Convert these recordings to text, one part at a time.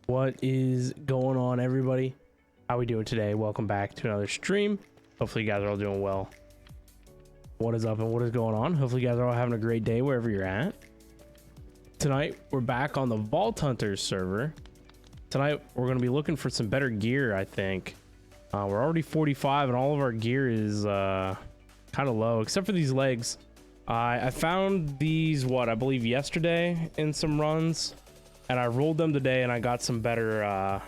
What is going on, everybody? How we doing today? Welcome back to another stream. Hopefully you guys are all doing well. What is up and what is going on? Hopefully you guys are all having a great day wherever you're at. Tonight we're back on the Vault Hunters server. Tonight we're going to be looking for some better gear, I think. We're already 45 and all of our gear is kind of low, except for these legs. I found these, I believe yesterday in some runs. And I rolled them today and I got some better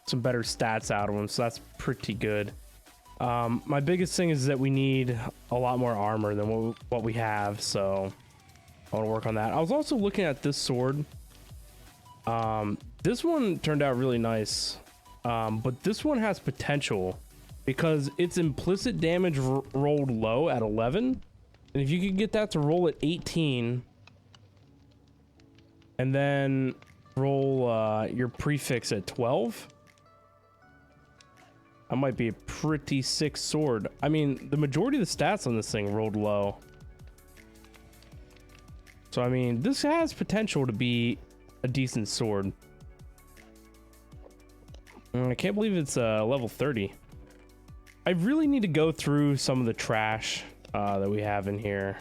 stats out of them, so that's pretty good. My biggest thing is that we need a lot more armor than what we have, so I want to work on that. I was also looking at this sword. This one turned out really nice, but this one has potential because its implicit damage rolled low at 11, and if you could get that to roll at 18 and then roll your prefix at 12, that might be a pretty sick sword. I mean, the majority of the stats on this thing rolled low. So, I mean, this has potential to be a decent sword. I can't believe it's level 30. I really need to go through some of the trash that we have in here.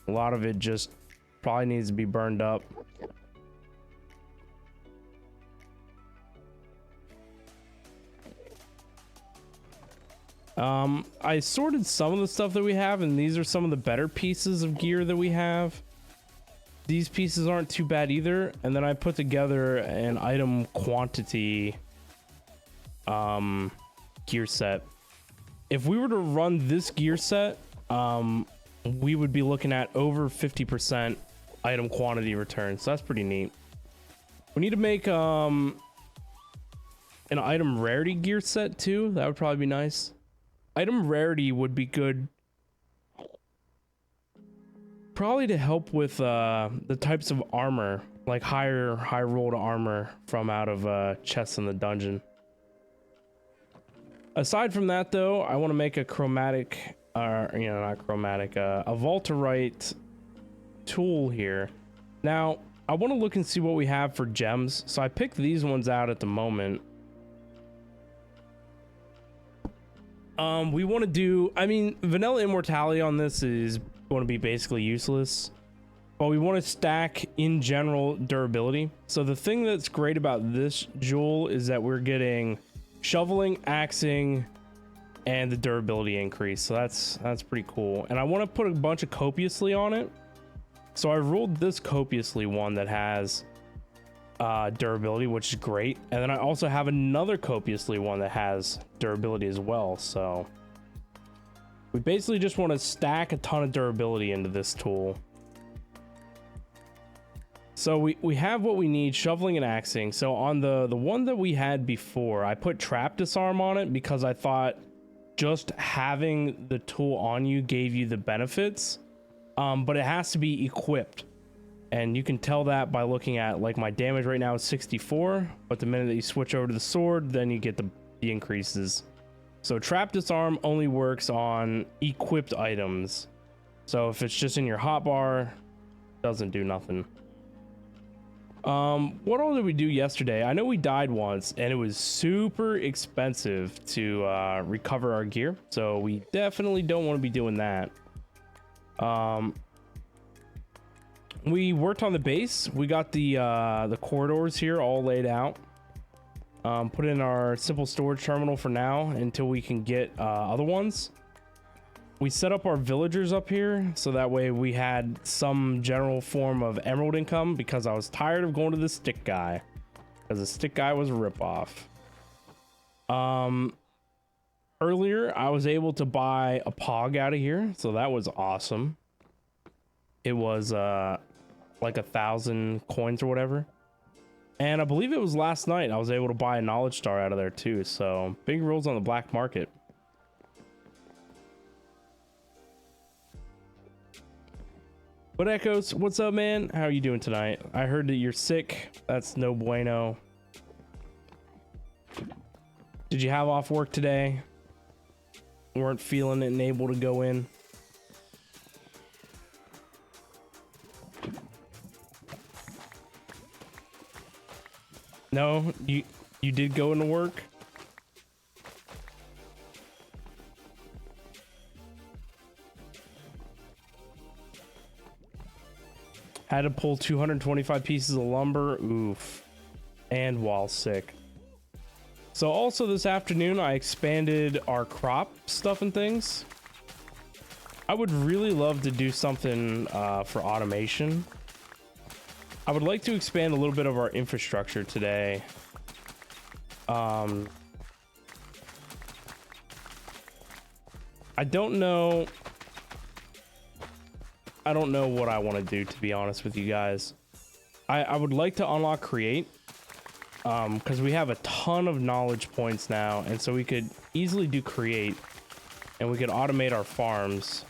A lot of it just probably needs to be burned up. I sorted some of the stuff that we have, and these are some of the better pieces of gear that we have. These pieces aren't too bad either, and then I put together an item quantity gear set. If we were to run this gear set, we would be looking at over 50% item quantity return, so that's pretty neat. We need to make an item rarity gear set too. That would probably be nice. Item rarity would be good, probably to help with the types of armor, like high rolled armor from out of chests in the dungeon. Aside from that though, I want to make a chromatic, not chromatic, a Vaulterite tool here. Now I want to look and see what we have for gems, so I picked these ones out at the moment. We want to do, I mean, vanilla immortality on this is going to be basically useless, but we want to stack in general durability. So the thing that's great about this jewel is that we're getting shoveling, axing, and the durability increase, so that's pretty cool. And I want to put a bunch of copiously on it. So I rolled this copiously one that has durability, which is great, and then I also have another copiously one that has durability as well. So we basically just want to stack a ton of durability into this tool. So we have what we need, shoveling and axing. So on the one that we had before, I put trap disarm on it because I thought just having the tool on you gave you the benefits, but it has to be equipped. And you can tell that by looking at, like, my damage right now is 64, but the minute that you switch over to the sword, then you get the increases. So trap disarm only works on equipped items. So if it's just in your hotbar, doesn't do nothing. What all did we do yesterday? I know we died once, and it was super expensive to recover our gear. So we definitely don't want to be doing that. We worked on the base. We got the corridors here all laid out. Put in our simple storage terminal for now until we can get other ones. We set up our villagers up here so that way we had some general form of emerald income, because I was tired of going to the stick guy, because the stick guy was a ripoff. Earlier I was able to buy a pog out of here, so that was awesome. It was like 1,000 coins or whatever, and I believe it was last night I was able to buy a knowledge star out of there too. So big rolls on the black market. But Echoes, what's up, man? How are you doing tonight? I heard that you're sick. That's no bueno. Did you have off work today? Weren't feeling it and able to go in? No, you did go into work. Had to pull 225 pieces of lumber. Oof. And while sick. So also this afternoon, I expanded our crop stuff and things. I would really love to do something for automation. I would like to expand a little bit of our infrastructure today. I don't know. I don't know what I want to do, to be honest with you guys. I would like to unlock create, because we have a ton of knowledge points now, and so we could easily do create, and we could automate our farms.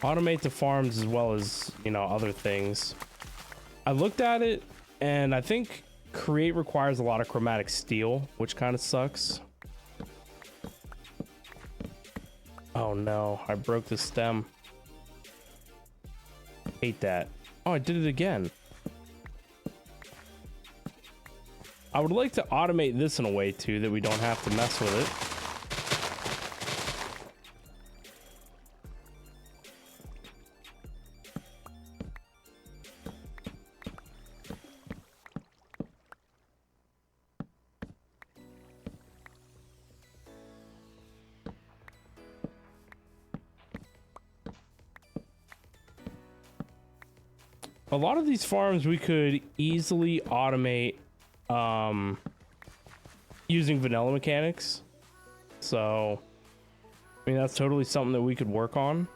Automate the farms as well as, you know, other things. I looked at it, and I think create requires a lot of chromatic steel, which kind of sucks. Oh no, I broke the stem. Hate that. Oh, I did it again. I would like to automate this in a way too that we don't have to mess with it. A lot of these farms we could easily automate using vanilla mechanics. So, I mean, that's totally something that we could work on.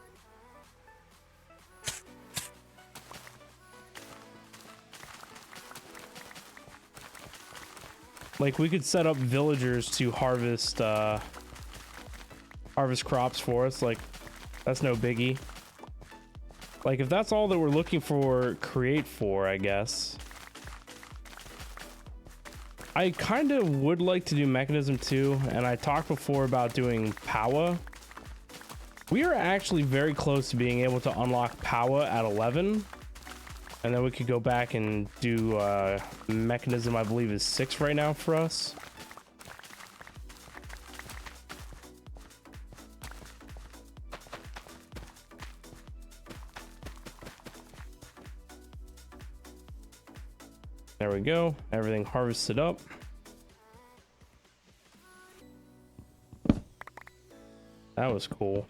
Like, we could set up villagers to harvest crops for us. Like, that's no biggie. Like, if that's all that we're looking for create for, I guess. I kind of would like to do mechanism too, and I talked before about doing Powa. We are actually very close to being able to unlock Powa at 11. And then we could go back and do mechanism, I believe is 6 right now for us. There we go. Everything harvested up. That was cool.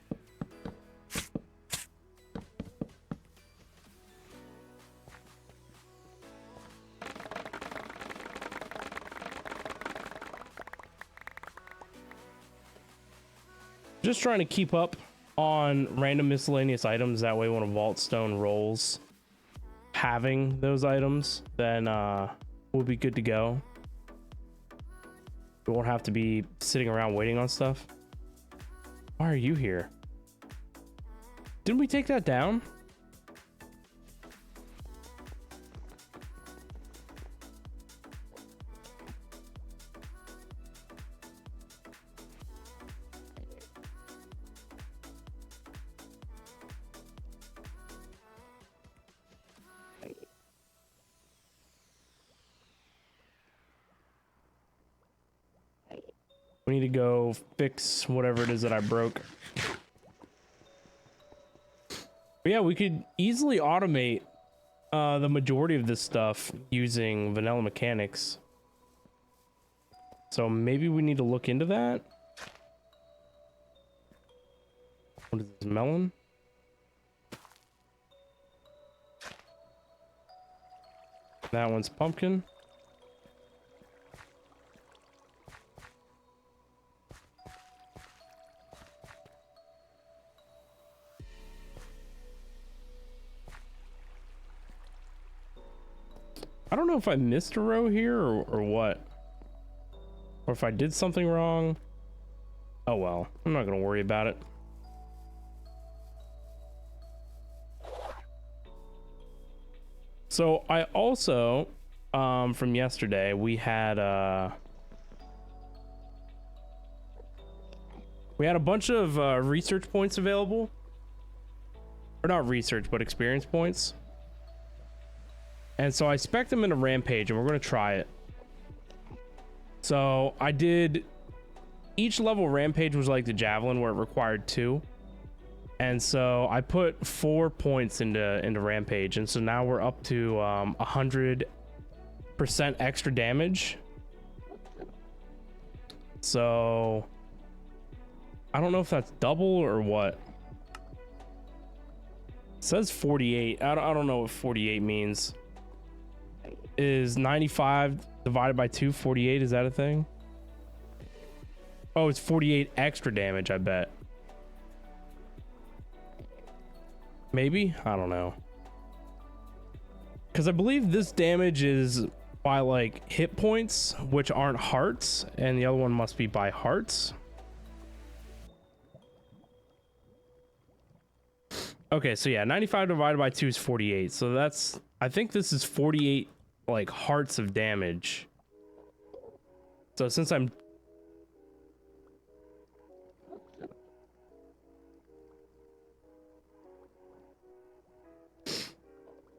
Just trying to keep up on random miscellaneous items. That way when a vault stone rolls, having those items, then we'll be good to go. We won't have to be sitting around waiting on stuff. Why are you here? Didn't we take that down? We need to go fix whatever it is that I broke. But yeah, we could easily automate the majority of this stuff using vanilla mechanics. So maybe we need to look into that. What is this, melon? That one's pumpkin. I don't know if I missed a row here or what. Or if I did something wrong. Oh well, I'm not gonna worry about it. So I also, from yesterday, we had a bunch of research points available. Or not research, but experience points. And so I spec'd him in a rampage, and we're going to try it. So I did... Each level rampage was like the javelin, where it required 2. And so I put 4 points into rampage, and so now we're up to 100% extra damage. So I don't know if that's double or what. It says 48. I don't know what 48 means. Is 95 divided by 2 48? Is that a thing? Oh, it's 48 extra damage, I bet. Maybe? I don't know. Because I believe this damage is by like hit points, which aren't hearts, and the other one must be by hearts. Okay, so yeah, 95 divided by 2 is 48. So that's, I think this is 48 like hearts of damage. So since I'm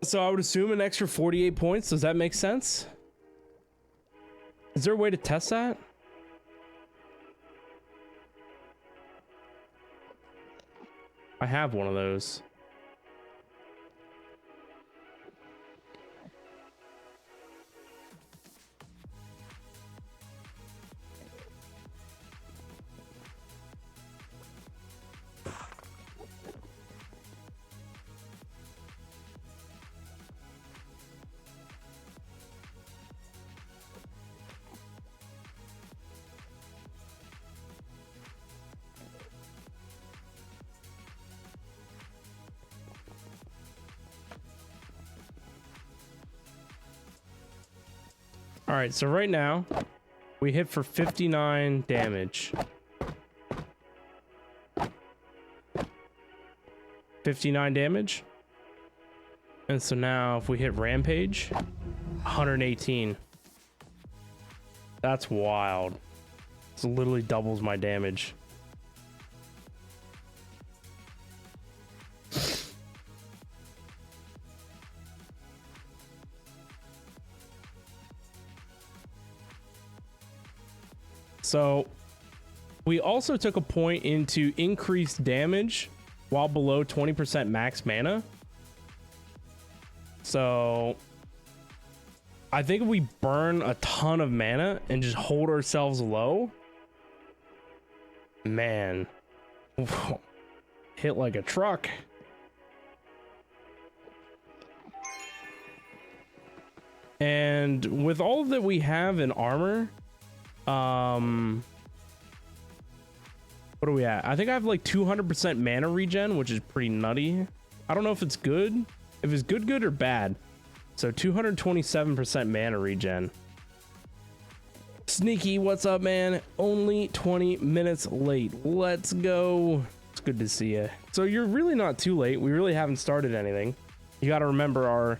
So I would assume an extra 48 points. Does that make sense? Is there a way to test that? I have one of those. All right, so right now we hit for 59 damage. 59 damage. And so now if we hit rampage, 118. That's wild. This literally doubles my damage. So we also took a point into increased damage while below 20% max mana. So I think if we burn a ton of mana and just hold ourselves low, man, hit like a truck. And with all that we have in armor, what are we at? I think I have like 200% mana regen, which is pretty nutty. I don't know if it's good. If it's good or bad. So 227% mana regen. Sneaky, what's up, man? Only 20 minutes late. Let's go. It's good to see you. So you're really not too late. We really haven't started anything. You got to remember our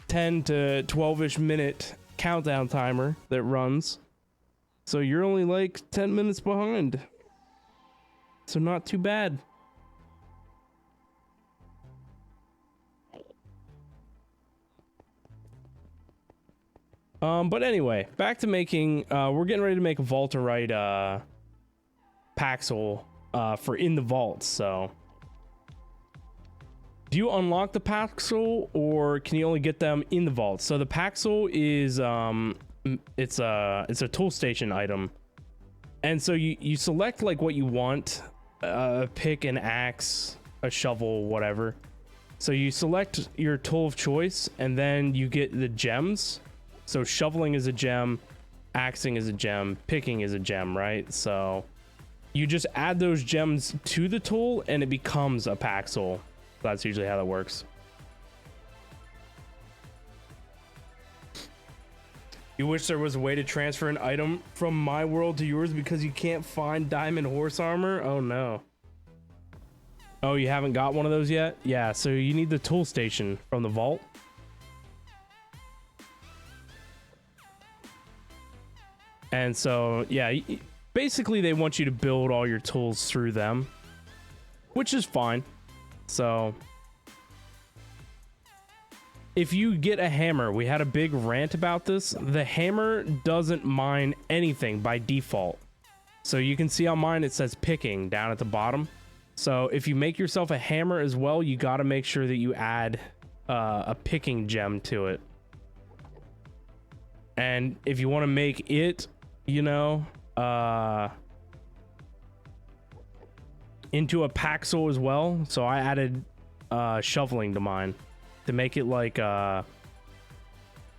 10 to 12-ish minute countdown timer that runs. So you're only like 10 minutes behind. So not too bad. But anyway, back to making, we're getting ready to make a Vaulterite, Paxel, for in the vault, so. Do you unlock the Paxel, or can you only get them in the vault? So the Paxel is, it's a tool station item, and so you select like what you want, pick an axe, a shovel, whatever. So you select your tool of choice, and then you get the gems. So shoveling is a gem, axing is a gem, picking is a gem, right? So you just add those gems to the tool and it becomes a Paxel. That's usually how that works. You wish there was a way to transfer an item from my world to yours because you can't find diamond horse armor? Oh no. Oh, you haven't got one of those yet? Yeah, so you need the tool station from the vault. And so, yeah, basically they want you to build all your tools through them, which is fine. So if you get a hammer, we had a big rant about this. The hammer doesn't mine anything by default. So you can see on mine it says picking down at the bottom. So if you make yourself a hammer as well, you got to make sure that you add a picking gem to it. And if you want to make it, you know, into a Paxel as well. So I added shoveling to mine to make it like what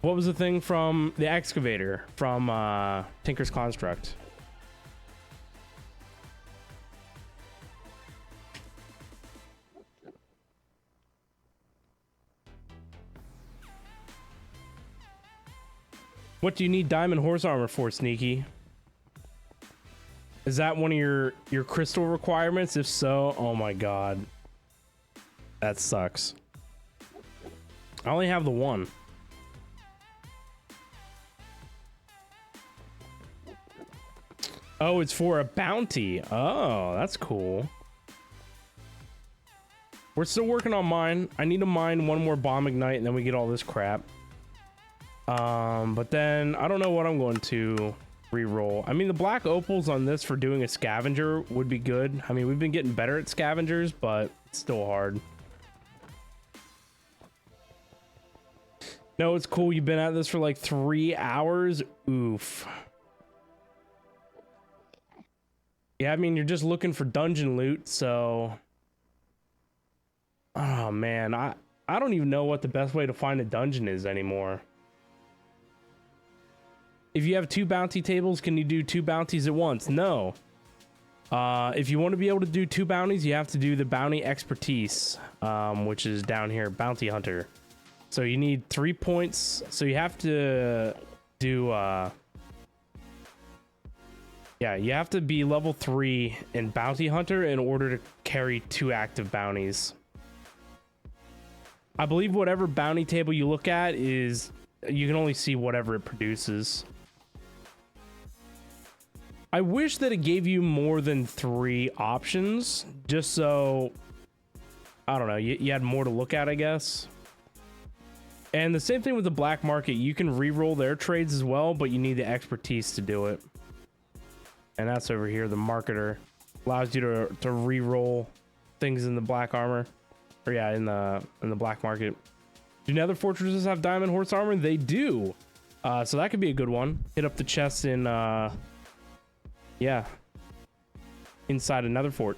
was the thing from the excavator from Tinker's Construct? What do you need diamond horse armor for, Sneaky? Is that one of your crystal requirements? If so, oh my god. That sucks. I only have the one. Oh, it's for a bounty. Oh, that's cool. We're still working on mine. I need to mine one more bomb ignite and then we get all this crap. But then I don't know what I'm going to re-roll. I mean, the black opals on this for doing a scavenger would be good. I mean, we've been getting better at scavengers, but it's still hard. No, it's cool. You've been at this for like 3 hours. Oof. Yeah, I mean, you're just looking for dungeon loot, so... Oh, man. I don't even know what the best way to find a dungeon is anymore. If you have 2 bounty tables, can you do 2 bounties at once? No. If you want to be able to do 2 bounties, you have to do the bounty expertise, which is down here, bounty hunter. So you need 3 points. So you have to do, yeah, you have to be level 3 in bounty hunter in order to carry 2 active bounties. I believe whatever bounty table you look at is, you can only see whatever it produces. I wish that it gave you more than 3 options, just so, I don't know, you had more to look at, I guess. And the same thing with the black market. You can re-roll their trades as well, but you need the expertise to do it. And that's over here, the marketer. Allows you to re-roll things in the black armor. Or yeah, in the black market. Do nether fortresses have diamond horse armor? They do. So that could be a good one. Hit up the chest in yeah, inside another fort.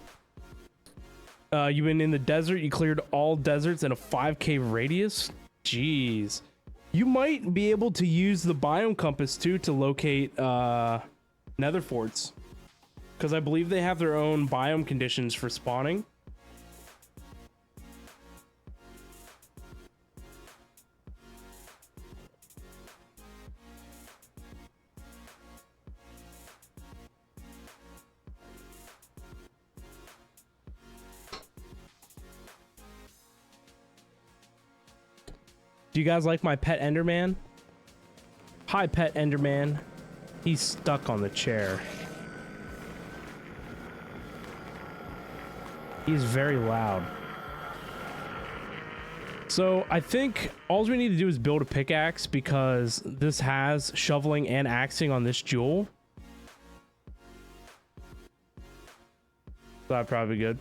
You've been in the desert. You cleared all deserts in a 5k radius. Jeez. You might be able to use the biome compass too to locate nether forts, because I believe they have their own biome conditions for spawning. Do you guys like my pet Enderman? Hi, pet Enderman. He's stuck on the chair. He's very loud. So I think all we need to do is build a pickaxe, because this has shoveling and axing on this jewel. So that'd probably be good.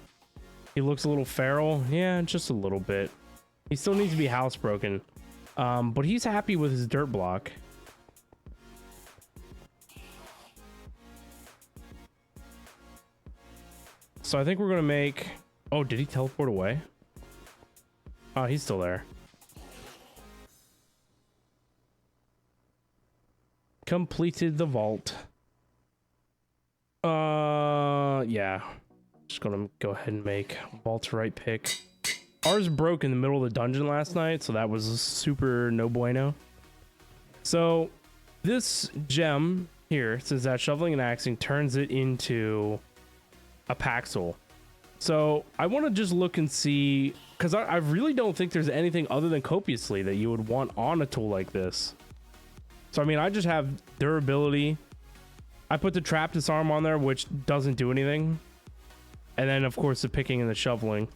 He looks a little feral. Yeah, just a little bit. He still needs to be housebroken. But he's happy with his dirt block. So I think we're gonna make... Oh, did he teleport away? Oh, he's still there. Completed the vault. Yeah. Just gonna go ahead and make vault right pick. Ours broke in the middle of the dungeon last night, so that was super no bueno. So this gem here, since that shoveling and axing turns it into a Paxel. So I want to just look and see, because I really don't think there's anything other than copiously that you would want on a tool like this. So I mean, I just have durability. I put the trap disarm on there, which doesn't do anything. And then of course the picking and the shoveling.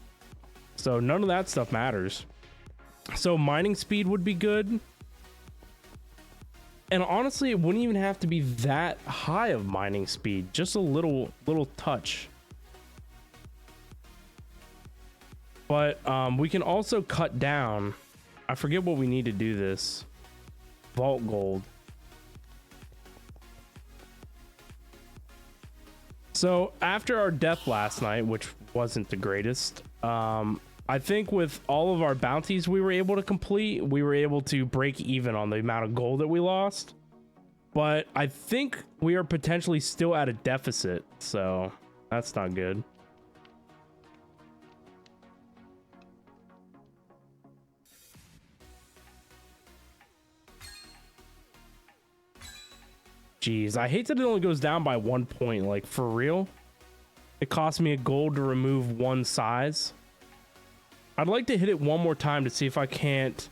So none of that stuff matters. So mining speed would be good. And honestly, it wouldn't even have to be that high of mining speed, just a little touch. But we can also cut down. I forget what we need to do this. Vault gold. So after our death last night, which wasn't the greatest, I think with all of our bounties we were able to complete, we were able to break even on the amount of gold that we lost. But I think we are potentially still at a deficit, so that's not good. Jeez, I hate that it only goes down by 1 point, like for real. It cost me a gold to remove one size. I'd like to hit it one more time to see if I can't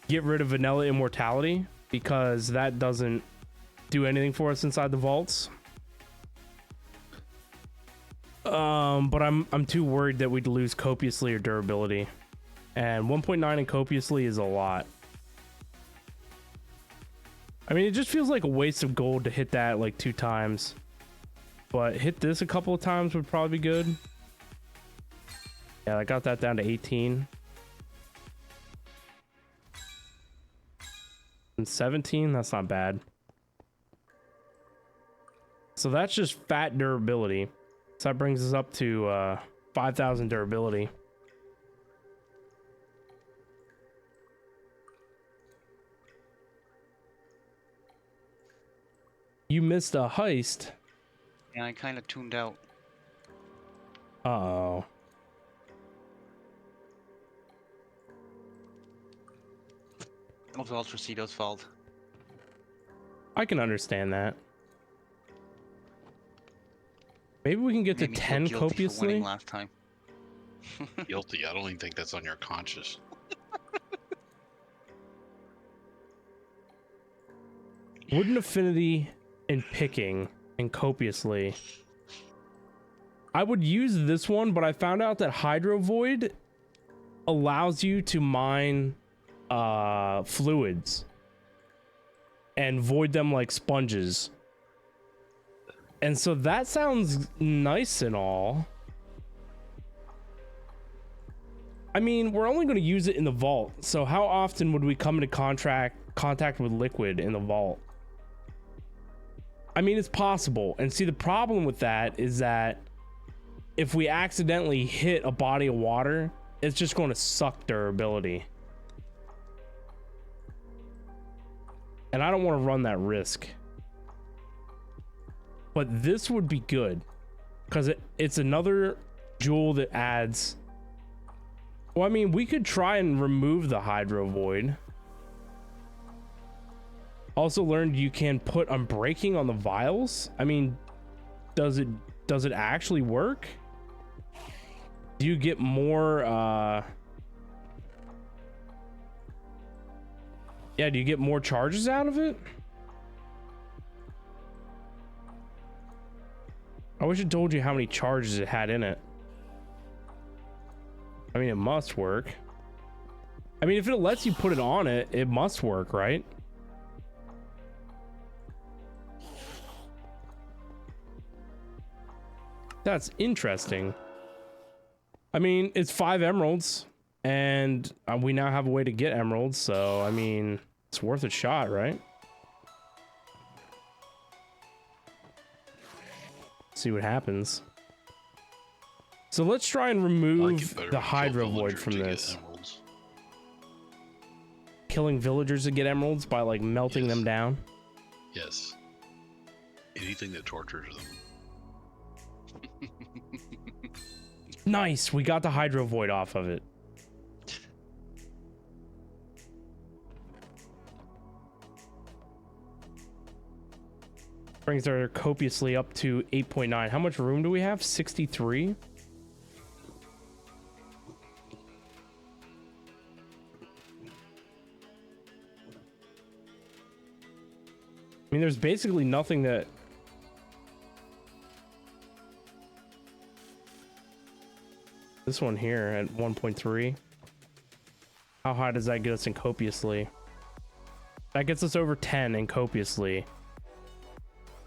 get rid of vanilla immortality, because that doesn't do anything for us inside the vaults. But I'm too worried that we'd lose copiously or durability. And 1.9 in copiously is a lot. I mean, it just feels like a waste of gold to hit that like 2 times. But hit this a couple of times would probably be good. Yeah, I got that down to 18. And 17, that's not bad. So that's just fat durability. So that brings us up to 5,000 durability. You missed a heist. Yeah, I kind of tuned out. Uh-oh. It was Ultracito's fault. I can understand that. Maybe we can get to Made me feel 10 guilty for copiously. winning last time. Guilty. I don't even think that's on your conscience. Wooden affinity and picking and copiously. I would use this one, but I found out that Hydro Void allows you to mine fluids and void them like sponges. And so that sounds nice and all. I mean, we're only going to use it in the vault. So how often would we come into contact with liquid in the vault? I mean, it's possible. And see, the problem with that is that if we accidentally hit a body of water, it's just going to suck durability. And I don't want to run that risk. But this would be good, because it's another jewel that adds. Well, I mean, we could try and remove the Hydro Void. Also learned you can put Unbreaking on the vials. I mean, does it actually work? Do you get more yeah, do you get more charges out of it? I wish it told you how many charges it had in it. I mean, it must work. I mean, if it lets you put it on it, it must work, right? That's interesting. I mean, it's 5 emeralds, and we now have a way to get emeralds, so I mean, it's worth a shot, right? See what happens. So let's try and remove the Hydro Void from this. Killing villagers to get emeralds by like melting them down. Yes. Anything that tortures them. Nice, we got the Hydro Void off of it. Brings our copiously up to 8.9. How much room do we have? 63? I mean, there's basically nothing that... This one here at 1.3. How high does that get us in copiously? That gets us over 10 in copiously.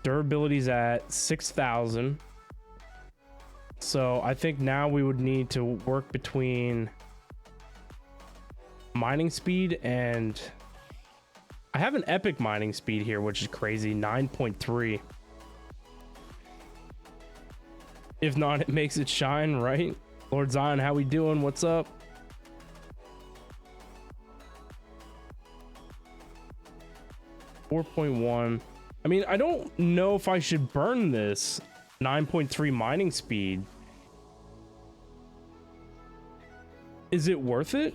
Durability's at 6,000. So I think now we would need to work between mining speed and I have an epic mining speed here, which is crazy, 9.3. If not, it makes it shine, right? Lord Zion, how we doing? What's up? .1. I mean, I don't know if I should burn this 9.3 mining speed. Is it worth it?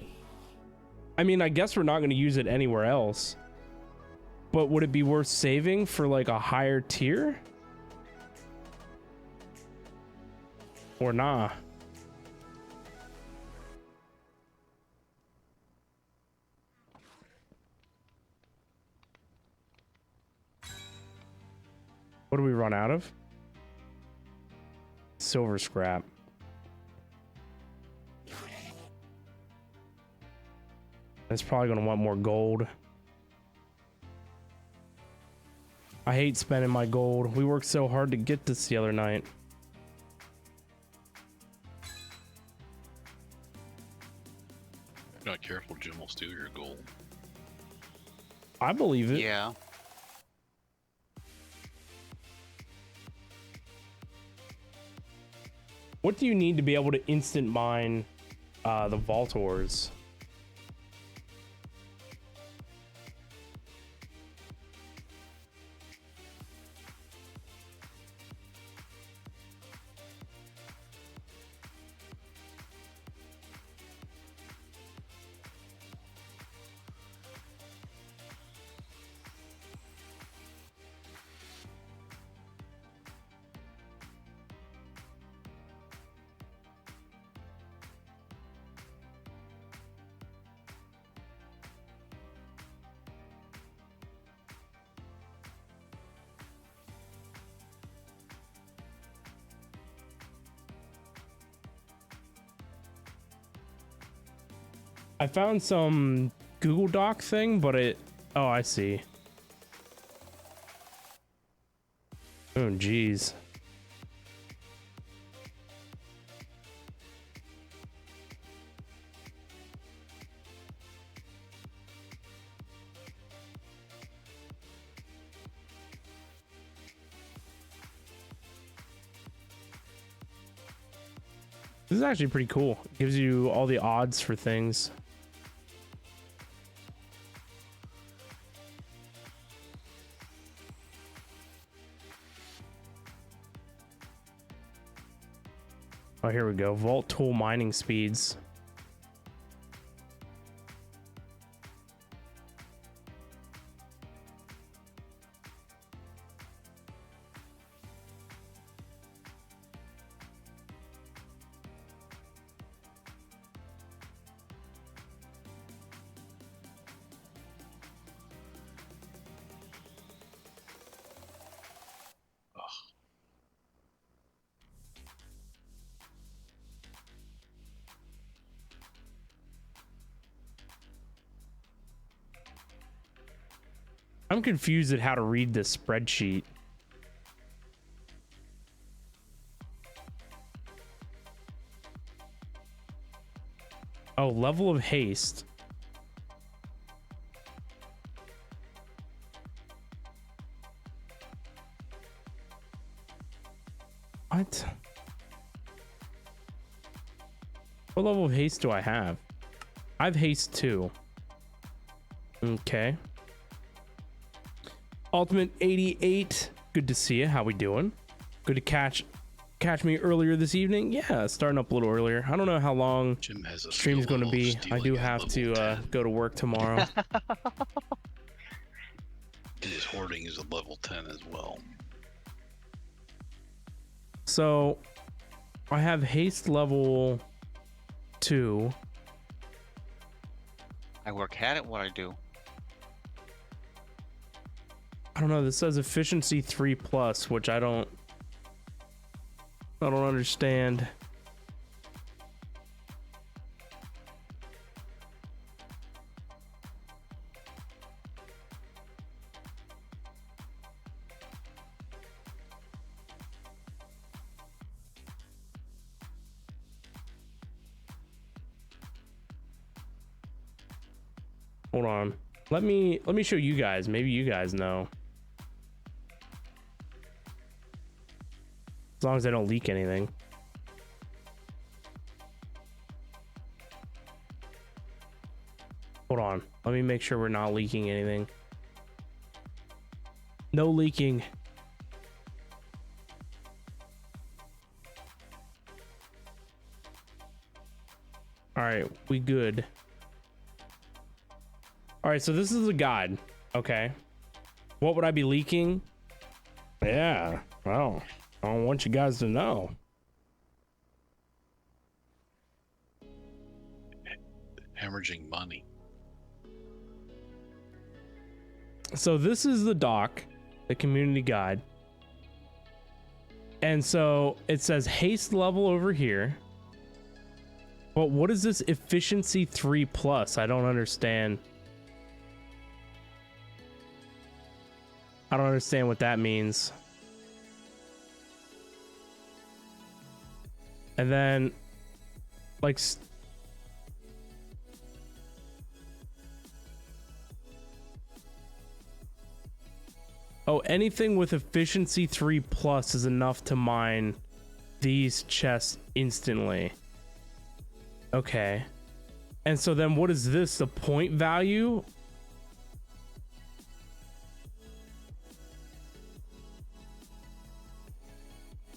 I mean, I guess we're not going to use it anywhere else. But would it be worth saving for like a higher tier? Or nah? What do we run out of? Silver scrap. That's probably going to want more gold. I hate spending my gold. We worked so hard to get this the other night. If you're not careful, Jim will steal your gold. I believe it. Yeah. What do you need to be able to instant mine the vault ores? I found some Google Doc thing, but it... Oh, I see. Oh, geez. This is actually pretty cool. It gives you all the odds for things. Oh, here we go. Vault tool mining speeds. I'm confused at how to read this spreadsheet. Oh, level of haste. What? What level of haste do I have? I have haste 2. Okay. Ultimate 88. Good to see you. How we doing? Good to catch me earlier this evening. Yeah, starting up a little earlier. I don't know how long Jim has a stream's going to skill be. level I of do stealing at have to level 10. go to work tomorrow. His hoarding is a level 10 as well. So I have haste level 2. I work hard at what I do. I don't know. This says efficiency 3+, which I don't understand. Hold on. Let me show you guys. Maybe you guys know. As long as I don't leak anything. Hold on. Let me make sure we're not leaking anything. No leaking. All right, we good. All right, so this is the guide. Okay. What would I be leaking? Yeah, well, I don't want you guys to know. Hemorrhaging money. So this is the doc, the community guide. And so it says haste level over here. But what is this efficiency 3 plus? I don't understand. I don't understand what that means. And then like oh, anything with efficiency 3 plus is enough to mine these chests instantly. Okay. And so then what is this? The point value?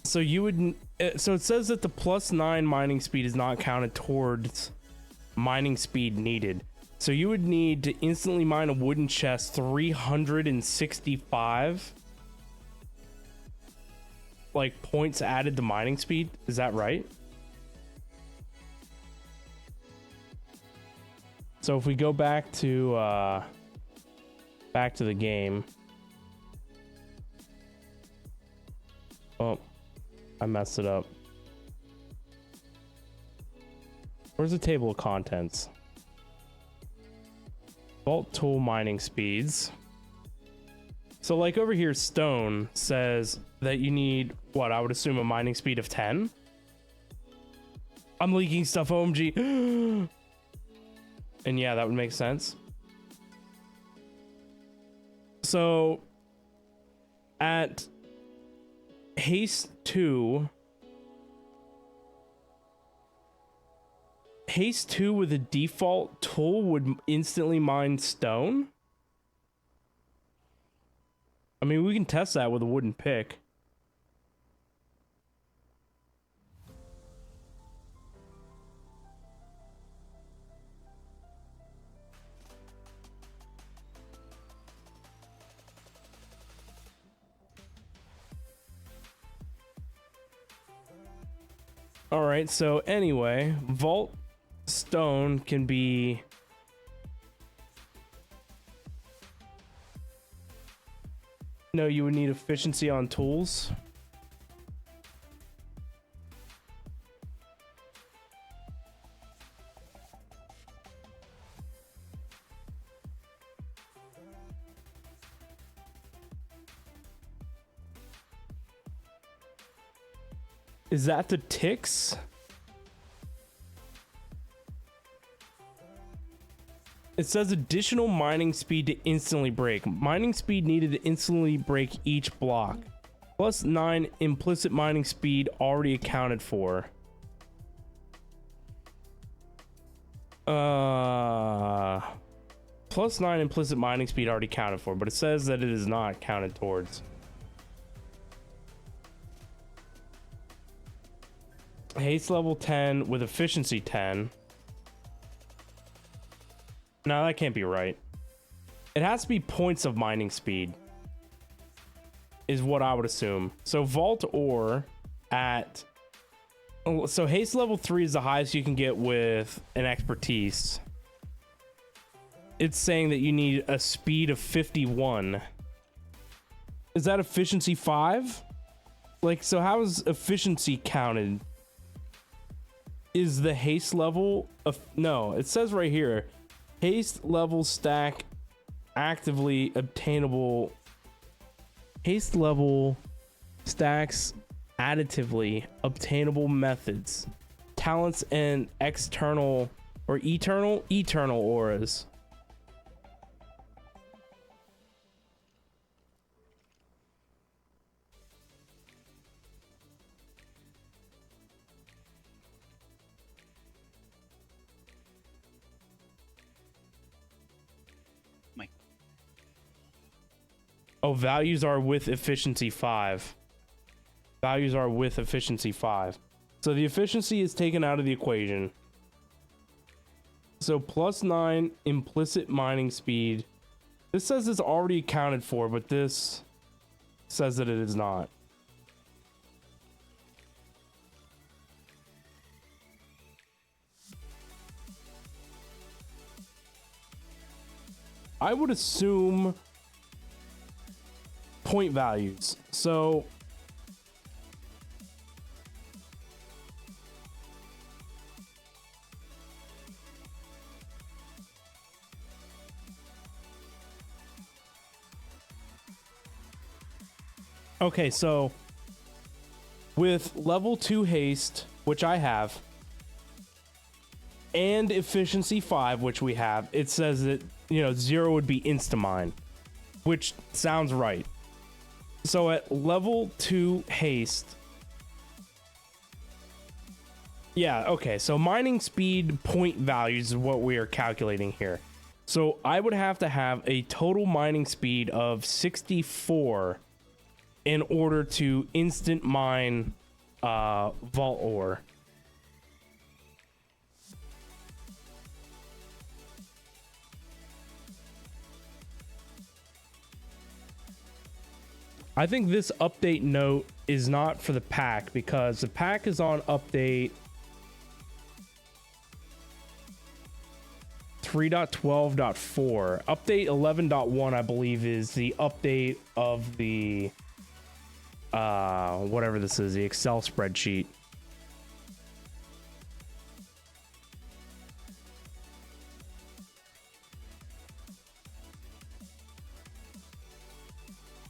So you would, so it says that the +9 mining speed is not counted towards mining speed needed. So you would need to instantly mine a wooden chest 365 like points added to mining speed. Is that right? So if we go back to the game. Oh, I messed it up. Where's the table of contents? Vault tool mining speeds. So like over here, stone says that you need what I would assume a mining speed of 10. I'm leaking stuff, OMG. And yeah, that would make sense. So at haste 2 with a default tool would instantly mine stone. I mean, we can test that with a wooden pick. All right, so anyway, vault stone can be no, you would need efficiency on tools. Is that the ticks? It says additional mining speed to instantly break. Mining speed needed to instantly break each block. +9 implicit mining speed already accounted for. +9 implicit mining speed already counted for, but it says that it is not counted towards. Haste level 10 with efficiency 10. No, that can't be right. It has to be points of mining speed is what I would assume. So vault ore at, so haste level 3 is the highest you can get with an expertise. It's saying that you need a speed of 51. Is that efficiency 5? Like, so how is efficiency counted? Is the haste level of, no, it says right here, haste level stack actively obtainable. Haste level stacks additively obtainable methods, talents, and external or eternal auras. Oh, values are with efficiency 5. Values are with efficiency 5. So the efficiency is taken out of the equation. So +9 implicit mining speed. This says it's already accounted for, but this says that it is not. I would assume point values. So okay, so with level 2 haste, which I have, and efficiency 5, which we have, it says that, you know, 0 would be insta-mine, which sounds right. So at level 2 haste, yeah, okay, so mining speed point values is what we are calculating here. So I would have to have a total mining speed of 64 in order to instant mine vault ore. I think this update note is not for the pack because the pack is on update 3.12.4. Update 11.1, I believe, is the update of the whatever this is, the Excel spreadsheet.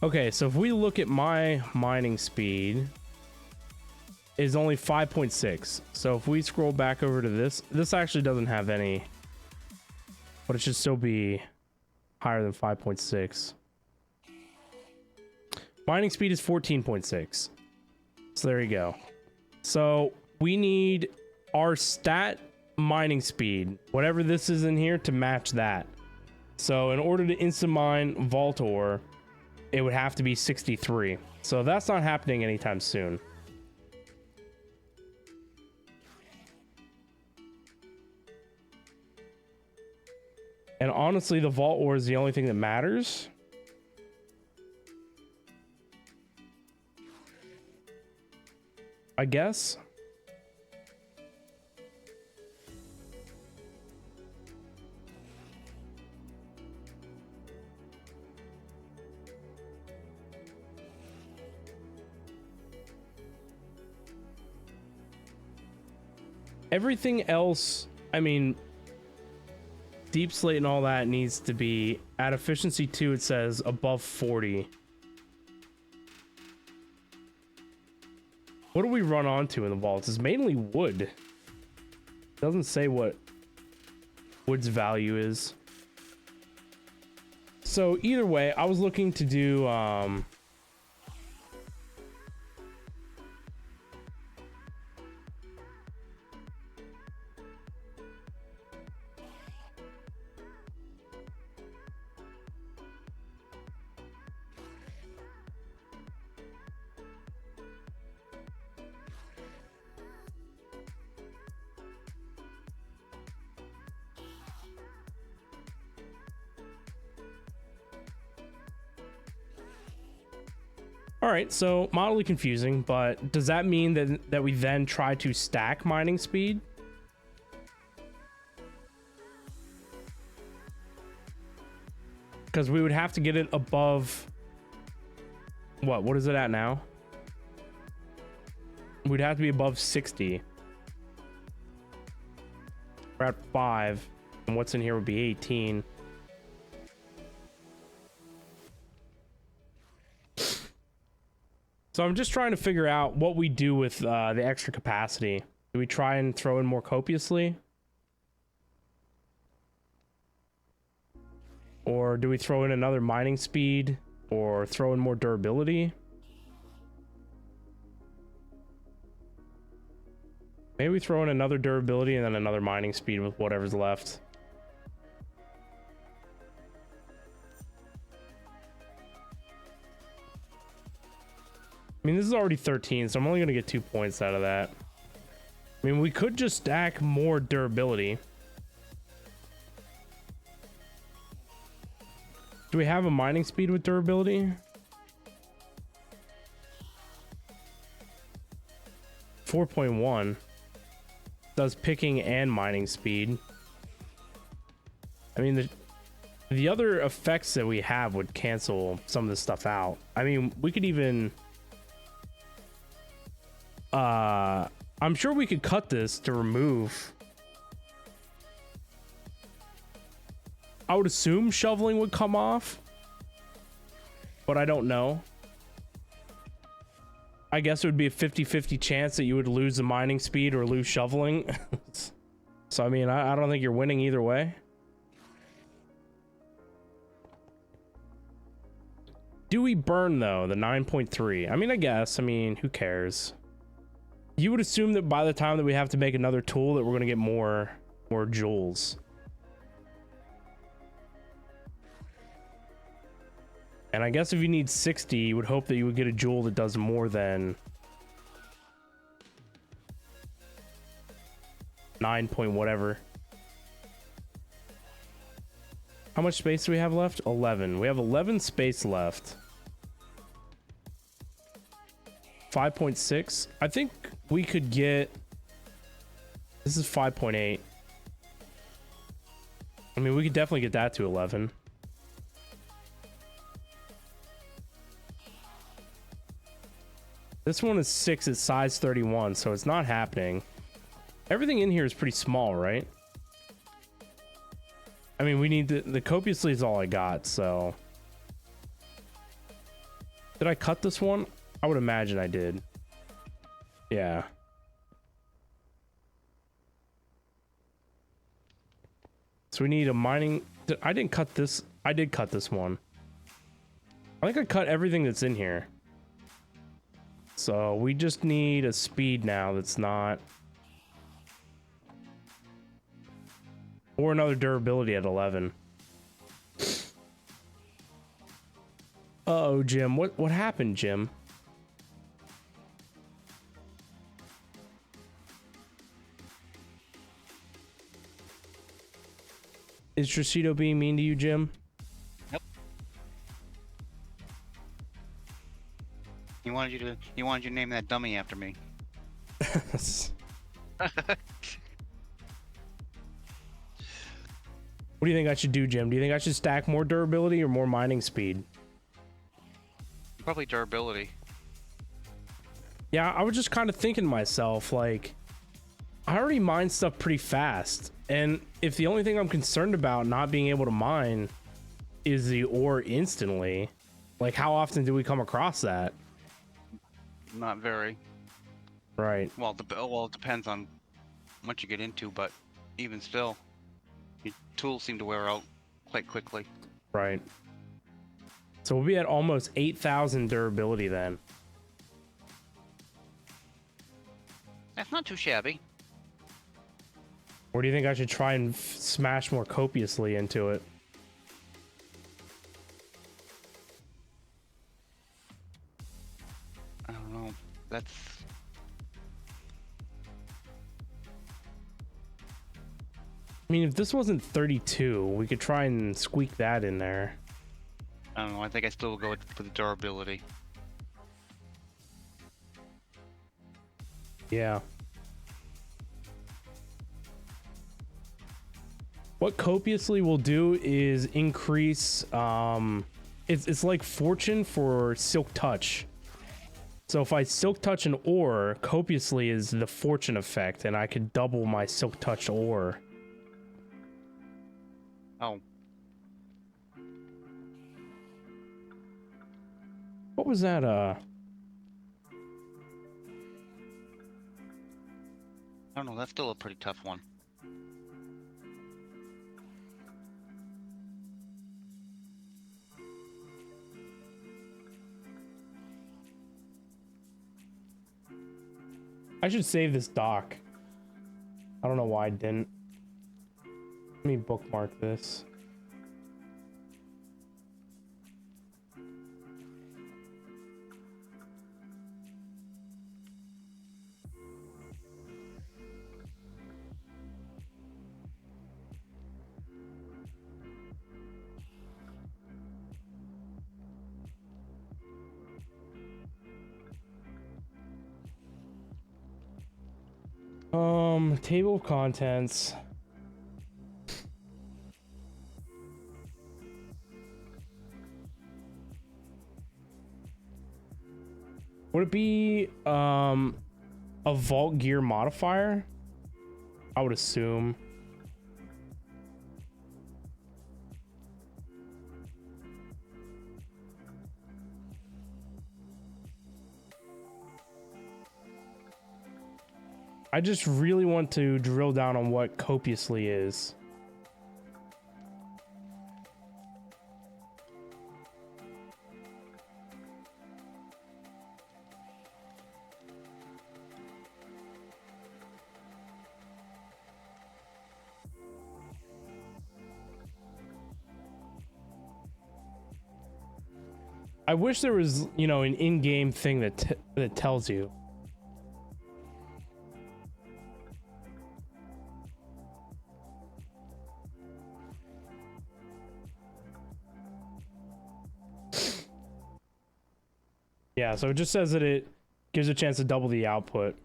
Okay, so if we look at my mining speed, is only 5.6. So if we scroll back over to this actually doesn't have any, but it should still be higher than 5.6. Mining speed is 14.6. So there you go. So we need our stat mining speed, whatever this is in here, to match that. So in order to instant mine vault ore, it would have to be 63. So that's not happening anytime soon. And honestly, the vault ore is the only thing that matters. I guess. Everything else, I mean, deep slate and all that needs to be at efficiency 2. It says above 40. What do we run onto in the vaults? It's mainly wood. It doesn't say what wood's value is. So either way, I was looking to do all right, so mildly confusing, but does that mean that we then try to stack mining speed? Because we would have to get it above what is it at now? We'd have to be above 60. We're at 5, and what's in here would be 18. So I'm just trying to figure out what we do with the extra capacity. Do we try and throw in more copiously? Or do we throw in another mining speed? Or throw in more durability? Maybe we throw in another durability and then another mining speed with whatever's left. I mean, this is already 13, so I'm only gonna get 2 points out of that. I mean, we could just stack more durability. Do we have a mining speed with durability? 4.1 does picking and mining speed. I mean, the other effects that we have would cancel some of this stuff out. I mean, we could even I'm sure we could cut this to remove. I would assume shoveling would come off, but I don't know. I guess it would be a 50-50 chance that you would lose the mining speed or lose shoveling. So, I mean, I don't think you're winning either way. Do we burn, though, the 9.3? I mean, I guess. I mean, who cares? You would assume that by the time that we have to make another tool that we're going to get more joules. And I guess if you need 60, you would hope that you would get a joule that does more than 9 point whatever. How much space do we have left? 11. We have 11 space left. 5.6. I think we could get... This is 5.8. I mean, we could definitely get that to 11. This one is 6 at size 31, so it's not happening. Everything in here is pretty small, right? I mean, we need the copiously is all I got, so... Did I cut this one? I would imagine I did. Yeah. So we need a mining... I didn't cut this. I did cut this one. I think I cut everything that's in here. So we just need a speed now that's not... Or another durability at 11. Uh-oh, Jim. What happened, Jim? Is Tricido being mean to you, Jim? Yep. He wanted you to name that dummy after me. What do you think I should do, Jim? Do you think I should stack more durability or more mining speed? Probably durability. Yeah, I was just kind of thinking to myself, like, I already mine stuff pretty fast. And if the only thing I'm concerned about not being able to mine is the ore instantly, like, how often do we come across that? Not very. Right. Well, it depends on what you get into, but even still, your tools seem to wear out quite quickly. Right. So we'll be at almost 8,000 durability then. That's not too shabby. Or do you think I should try and smash more copiously into it? I don't know. That's... I mean, if this wasn't 32, we could try and squeak that in there. I don't know. I think I still will go for the durability. Yeah. What copiously will do is increase, it's like fortune for silk touch. So if I silk touch an ore, copiously is the fortune effect, and I could double my silk touch ore. Oh. What was that, I don't know. That's still a pretty tough one. I should save this doc. I don't know why I didn't. Let me bookmark this. Table of contents. Would it be a vault gear modifier? I would assume. I just really want to drill down on what copiously is. I wish there was, you know, an in-game thing that tells you. Yeah, so it just says that it gives a chance to double the output.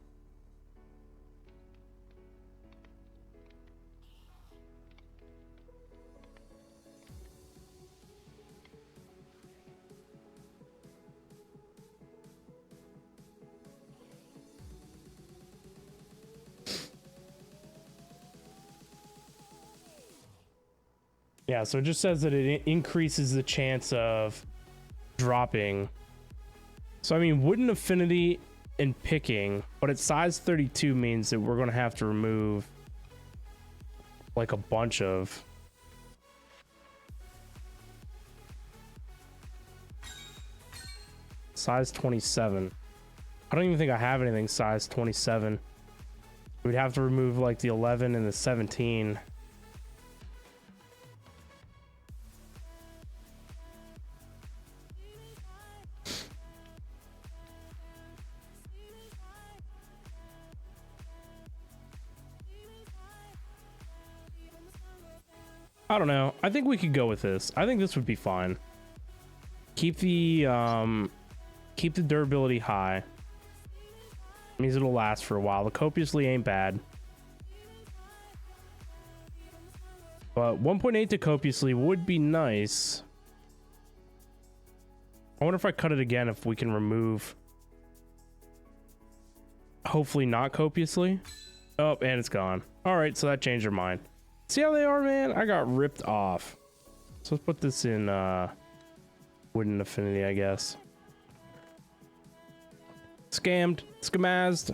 Yeah, so it just says that it increases the chance of dropping. So, I mean, wooden affinity and picking, but at size 32 means that we're going to have to remove like a bunch of. Size 27. I don't even think I have anything size 27. We'd have to remove like the 11 and the 17. I don't know. I think we could go with this. I think this would be fine. Keep the durability high. Means it'll last for a while. The copiously ain't bad. But 1.8 to copiously would be nice. I wonder if I cut it again if we can remove. Hopefully not copiously. Oh, and it's gone. Alright, so that changed our mind. See how they are, man? I got ripped off. So let's put this in wooden affinity, I guess. Scammed. Scamazed.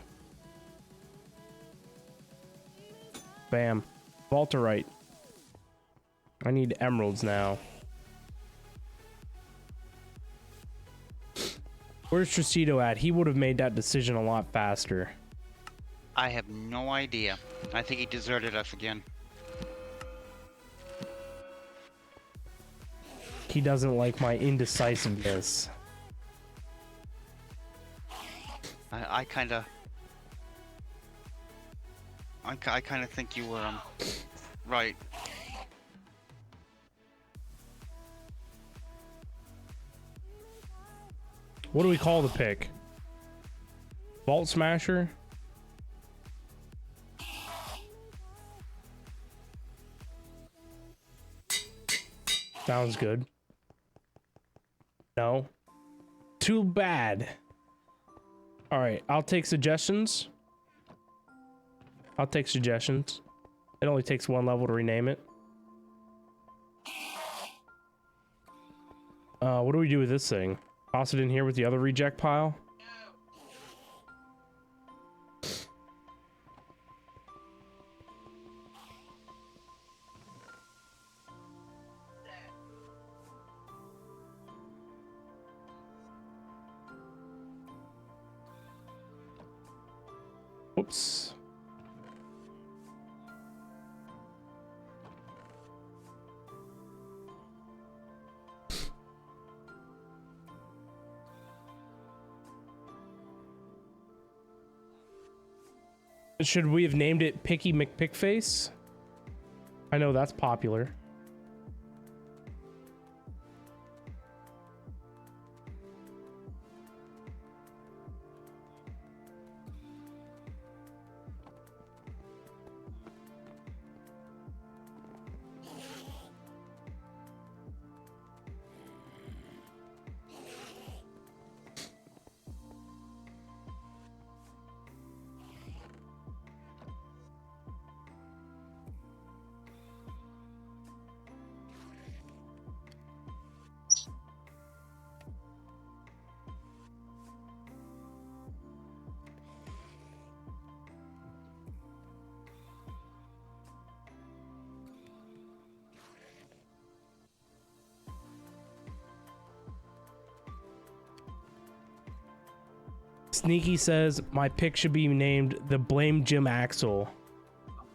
Bam. Vaulterite. I need emeralds now. Where's Tricito at? He would have made that decision a lot faster. I have no idea. I think he deserted us again. He doesn't like my indecisiveness. I kind of think you were right. What do we call the pick? Vault Smasher? Sounds good. No. Too bad. All right, I'll take suggestions. I'll take suggestions. It only takes one level to rename it. What do we do with this thing? Toss it in here with the other reject pile? Whoops. Should we have named it Picky McPickface? I know that's popular. Sneaky says my pick should be named the Blame Jim Axel.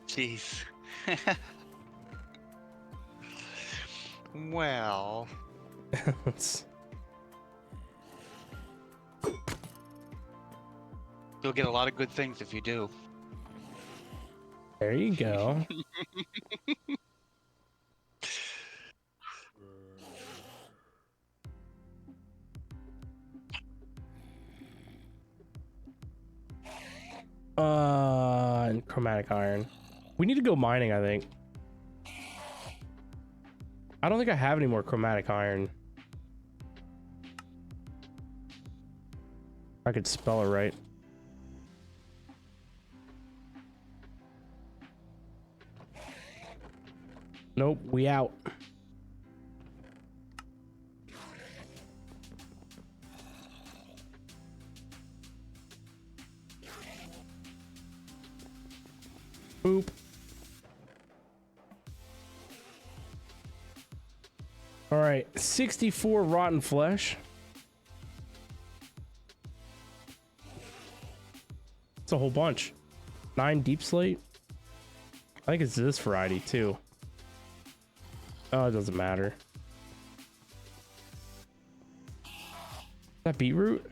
Jeez. Well, It's- you'll get a lot of good things if you do. there you go. And chromatic iron. We need to go mining, I think. I don't think I have any more chromatic iron. I could spell it right. Nope, we out. Boop. All right, 64 rotten flesh. It's a whole bunch. 9 deep slate. I think it's this variety too. Oh, it doesn't matter. Is that beetroot?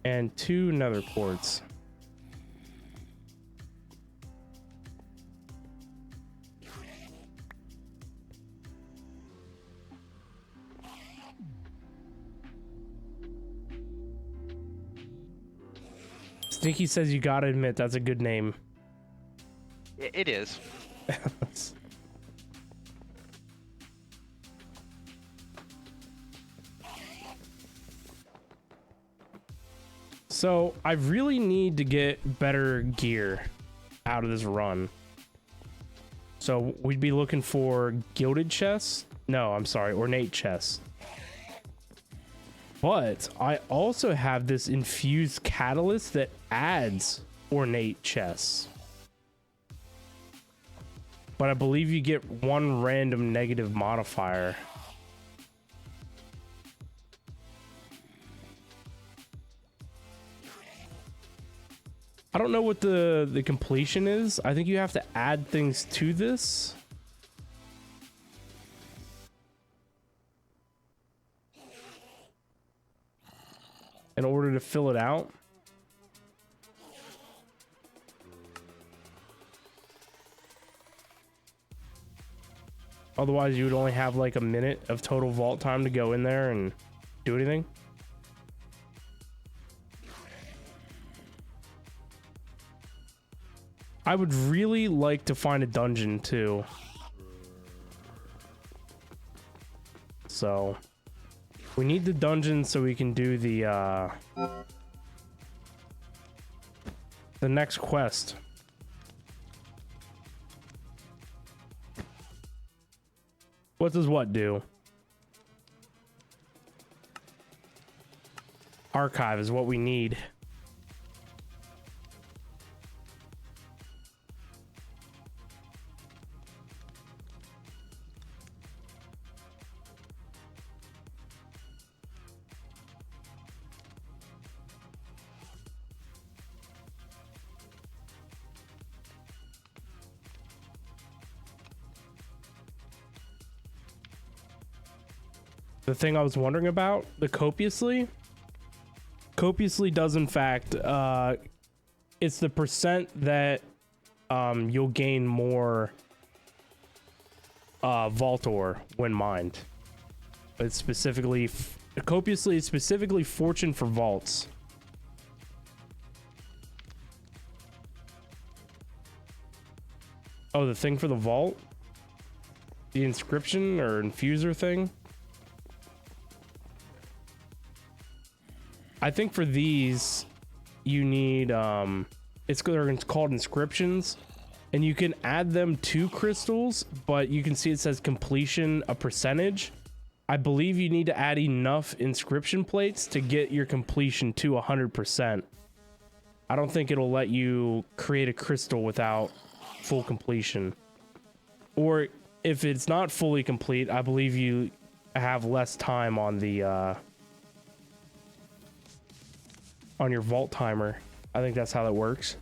And 2 nether quartz. Stinky says you gotta admit that's a good name. It is. So I really need to get better gear out of this run. So we'd be looking for gilded chests. No, I'm sorry, ornate chests. But I also have this infused catalyst that adds ornate chests. But I believe you get 1 random negative modifier. I don't know what the completion is. I think you have to add things to this. In order to fill it out. Otherwise, you would only have like a minute of total vault time to go in there and do anything. I would really like to find a dungeon too. So we need the dungeon so we can do the next quest. What does what do? Archive is what we need. The thing I was wondering about, the copiously does in fact, it's the percent that you'll gain more vault ore when mined. It's specifically, copiously is specifically fortune for vaults. Oh, the thing for the vault? The inscription or infuser thing? I think for these, you need, it's called inscriptions, and you can add them to crystals, but you can see it says completion a percentage. I believe you need to add enough inscription plates to get your completion to 100%. I don't think it'll let you create a crystal without full completion. Or if it's not fully complete, I believe you have less time on the on your vault timer. I think that's how that works.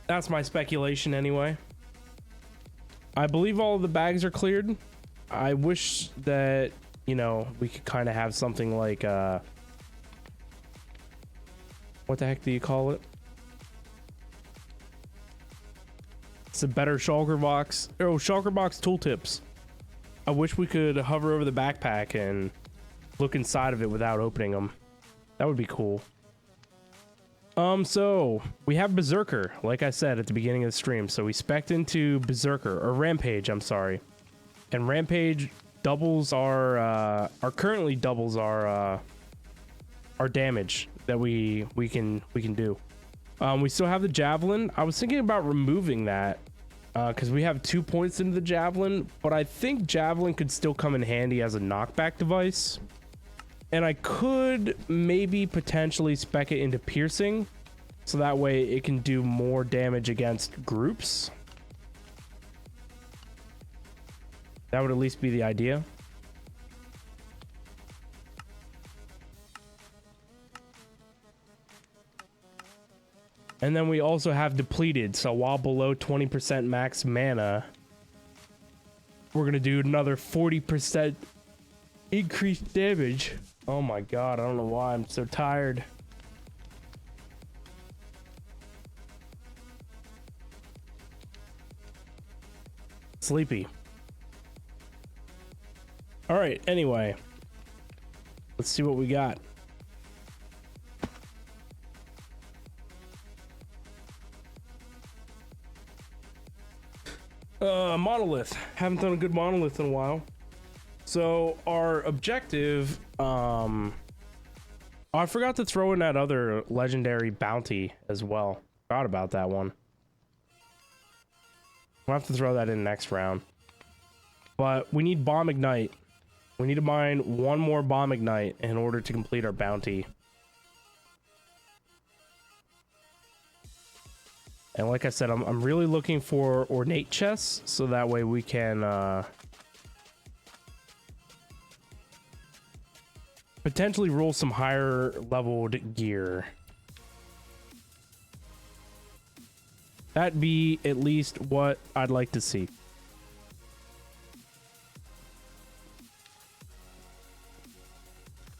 That's my speculation anyway. I believe all of the bags are cleared. I wish that, you know, we could kind of have something like what the heck do you call it? It's a better shulker box. Oh, shulker box tooltips. I wish we could hover over the backpack and look inside of it without opening them. That would be cool. So we have Berserker, like I said at the beginning of the stream. So we spec'd into Berserker, or Rampage, I'm sorry. And Rampage doubles our currently doubles our damage that we can do. We still have the Javelin. I was thinking about removing that because we have 2 points into the Javelin, but I think Javelin could still come in handy as a knockback device. And I could maybe potentially spec it into Piercing, so that way it can do more damage against groups. That would at least be the idea. And then we also have Depleted, so while below 20% max mana, we're gonna do another 40% increased damage. Oh my god, I don't know why I'm so tired. Sleepy. All right, anyway, let's see what we got. Monolith. Haven't done a good monolith in a while. So our objective, oh, I forgot to throw in that other legendary bounty as well. Forgot about that one. We'll have to throw that in next round. But we need Bomb Ignite. We need to mine one more Bomb Ignite in order to complete our bounty. And like I said, I'm really looking for ornate chests, so that way we can potentially roll some higher leveled gear. That'd be at least what I'd like to see.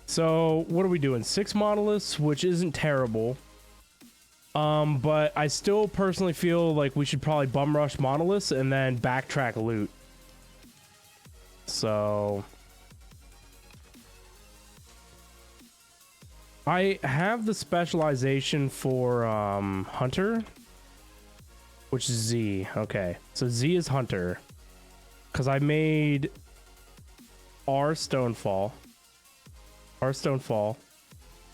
So what are we doing? 6 monoliths, which isn't terrible. But I still personally feel like we should probably bum rush monoliths and then backtrack loot. So I have the specialization for Hunter, which is Z. Okay, so Z is Hunter, because I made R Stonefall.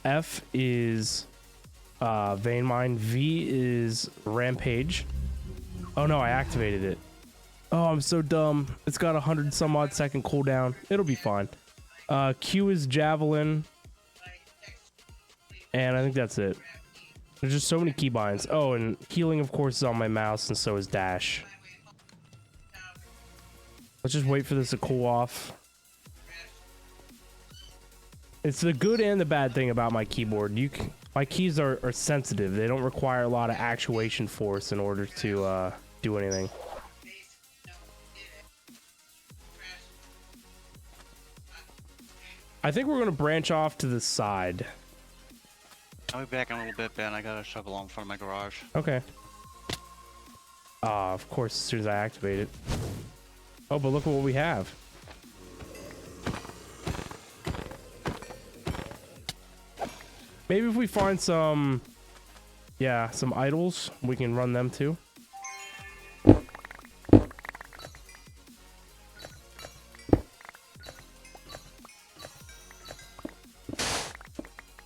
F is Vein Mine. V is Rampage. Oh no, I activated it. Oh, I'm so dumb. It's got 100 some odd second cooldown. It'll be fine. Q is Javelin. And I think that's it. There's just so many keybinds. Oh, and healing, of course, is on my mouse, and so is dash. Let's just wait for this to cool off. It's the good and the bad thing about my keyboard. My keys are sensitive. They don't require a lot of actuation force in order to do anything. I think we're going to branch off to the side. I'll be back in a little bit, Ben. I got a shovel in front of my garage. Okay. Of course, as soon as I activate it. Oh, but look at what we have. Maybe if we find some, yeah, some idols, we can run them too.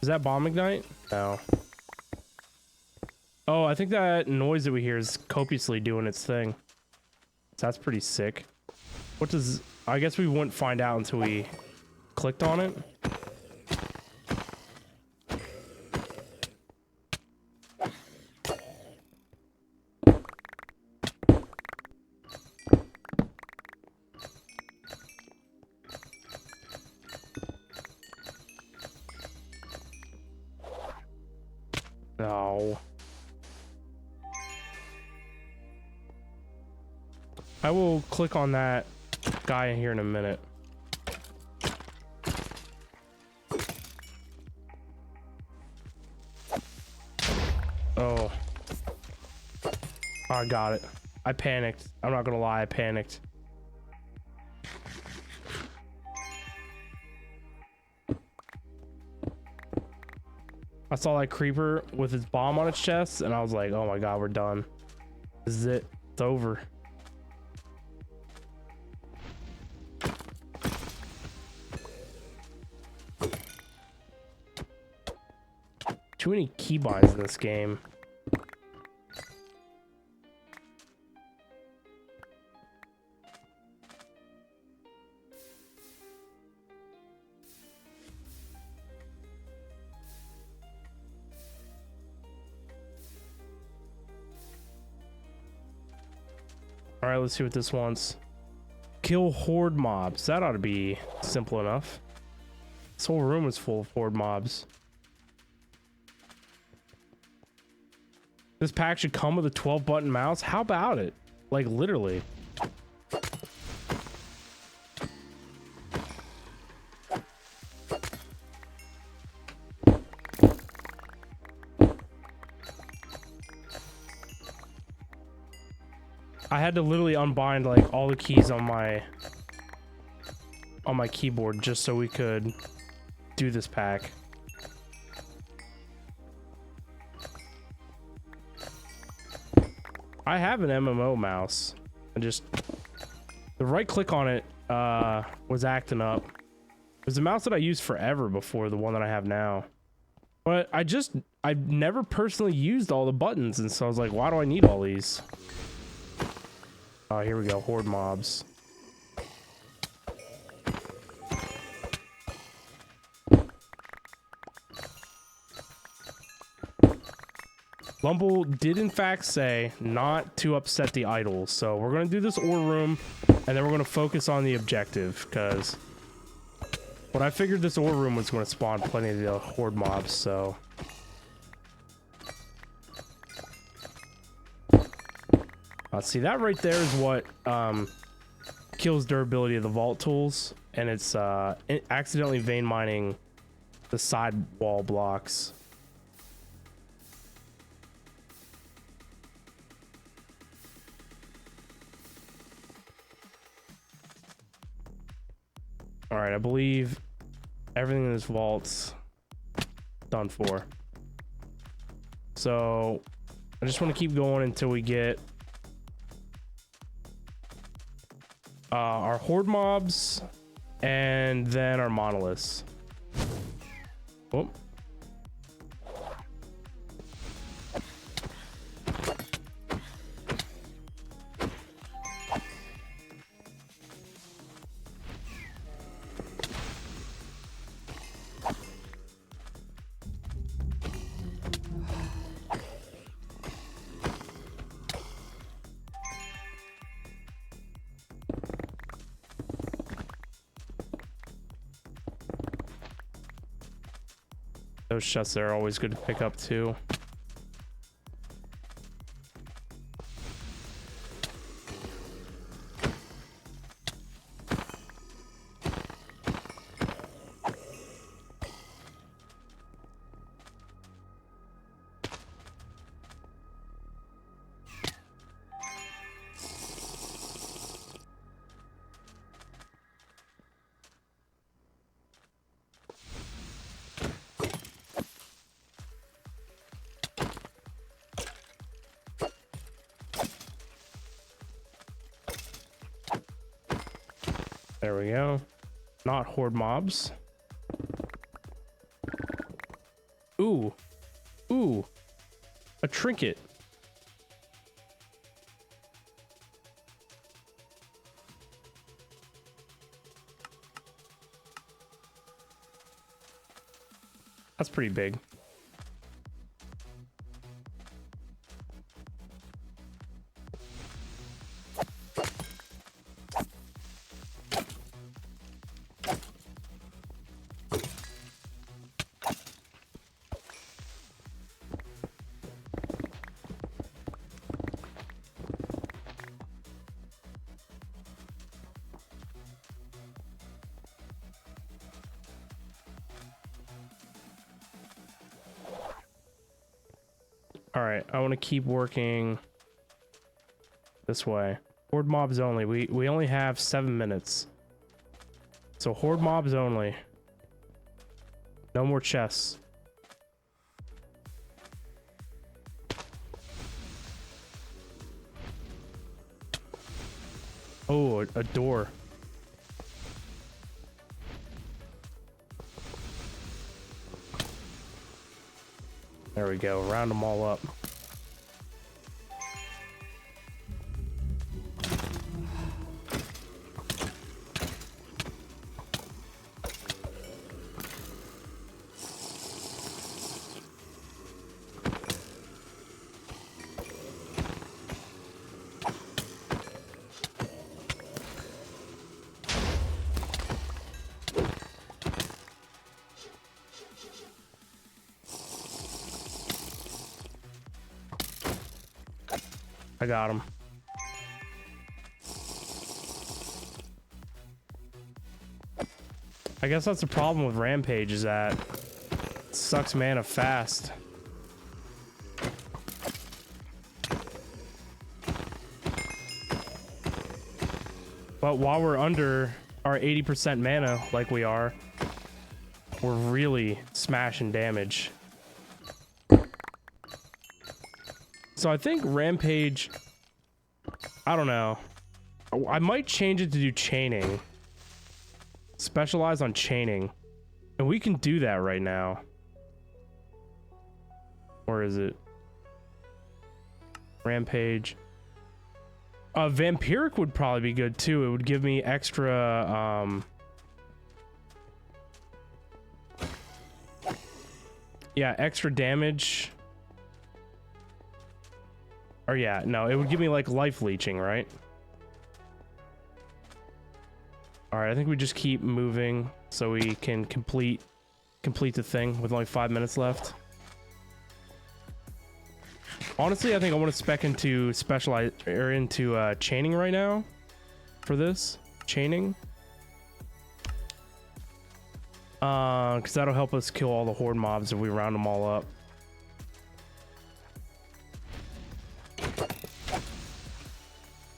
Is that Bomb Ignite? No. Oh, I think that noise that we hear is copiously doing its thing. So that's pretty sick. What does... I guess we wouldn't find out until we clicked on it. Ow. I will click on that guy here in a minute. Oh. I got it. I panicked. I'm not gonna lie, I panicked. I saw that creeper with his bomb on its chest, and I was like, oh my god, we're done. This is it. It's over. Too many keybinds in this game. All right, let's see what this wants. Kill horde mobs. That ought to be simple enough. This whole room is full of horde mobs. This pack should come with a 12-button mouse. How about it? Like, literally. I had to literally unbind like all the keys on my keyboard just so we could do this pack. I have an MMO mouse. I just the right click on it was acting up. It was a mouse that I used forever before the one that I have now. But I've never personally used all the buttons, and so I was like, why do I need all these? Oh, here we go. Horde mobs. Lumble did in fact say not to upset the idols, so we're gonna do this ore room, and then we're gonna focus on the objective, because what I figured this ore room was gonna spawn plenty of the horde mobs, so. See, that right there is what kills durability of the vault tools, and it's accidentally vein mining the side wall blocks. All right, I believe everything in this vault's done for. So I just want to keep going until we get our horde mobs and then our monoliths. Oh. Those chests there are always good to pick up too. There we go. Not horde mobs. Ooh. Ooh. A trinket. That's pretty big. All right, I want to keep working this way. Horde mobs only. We only have 7 minutes. So horde mobs only. No more chests. Oh, a door. There we go. Round them all up. I got him. I guess that's the problem with Rampage, is that it sucks mana fast. But while we're under our 80% mana, like we are, we're really smashing damage. So I think Rampage, I don't know. I might change it to do chaining. Specialize on chaining. And we can do that right now. Or is it? Rampage. Vampiric would probably be good too. It would give me extra, yeah, extra damage. Or yeah, no, it would give me like life leeching, right? All right, I think we just keep moving so we can complete the thing with only 5 minutes left. Honestly, I think I want to spec into specialize or into chaining right now for this chaining. Because that'll help us kill all the horde mobs if we round them all up.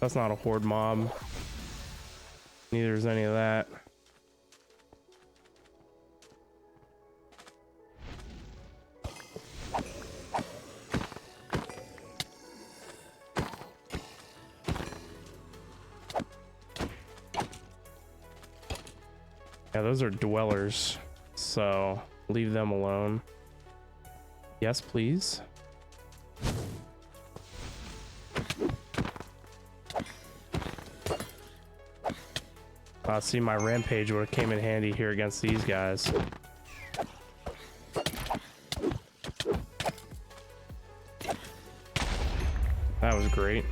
That's not a horde mob. Neither is any of that. Yeah, those are dwellers, so leave them alone. Yes, please. See, my rampage would have came in handy here against these guys. That was great.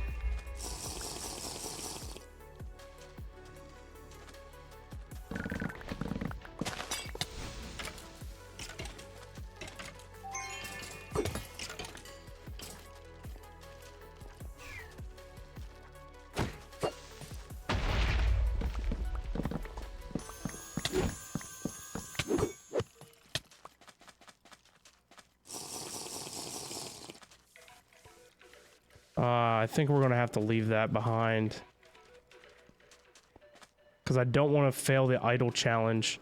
I think we're gonna have to leave that behind because I don't want to fail the idle challenge.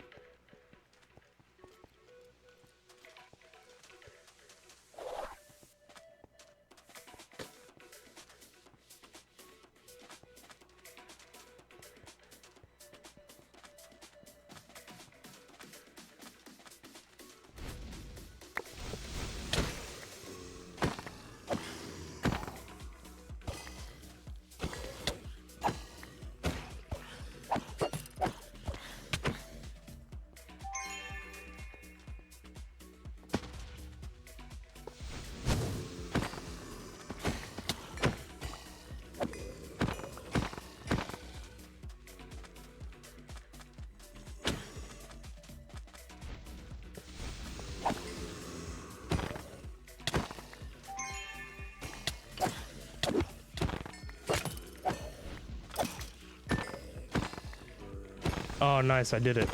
Oh, nice, I did it.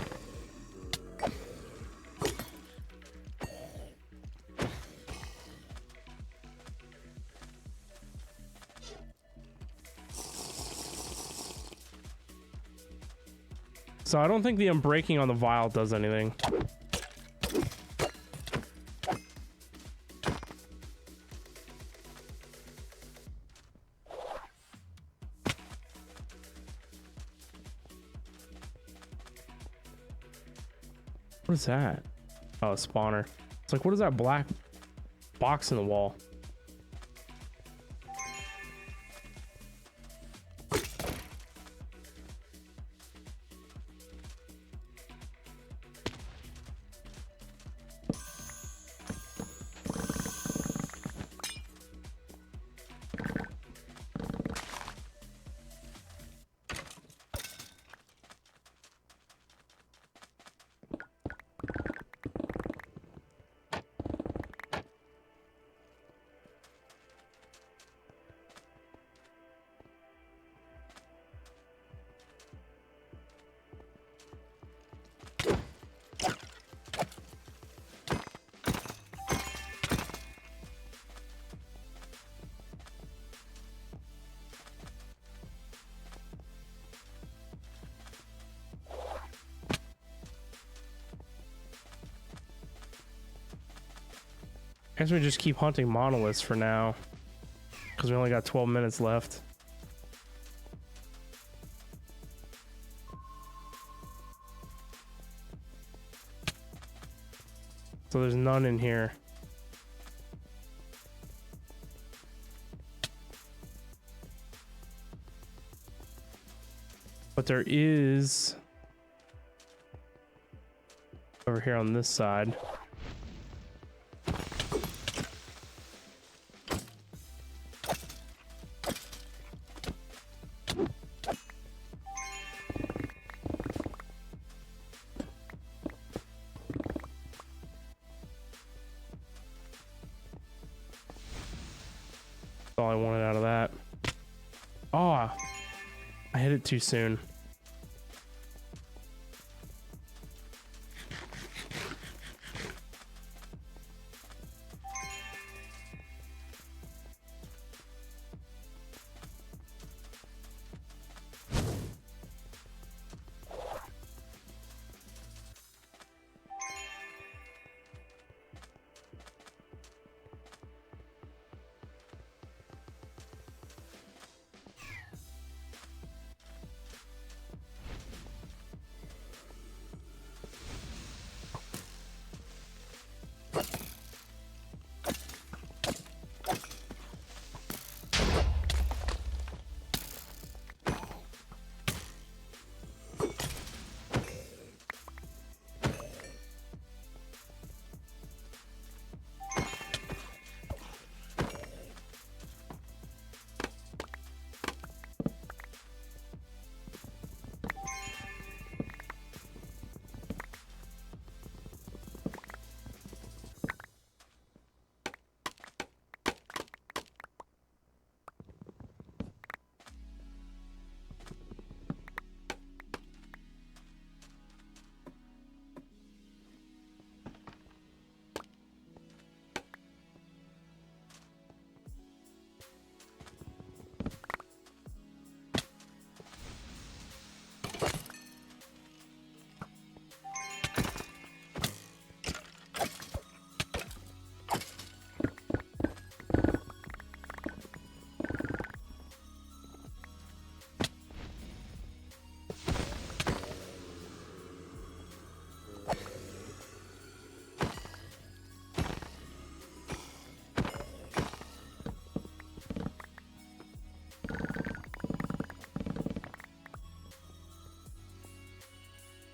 So I don't think the unbreaking on the vial does anything. What is that? Oh, a spawner. It's like, what is that black box in the wall? I guess we just keep hunting monoliths for now, because we only got 12 minutes left. So there's none in here. But there is over here on this side. All I wanted out of that. Oh, I hit it too soon.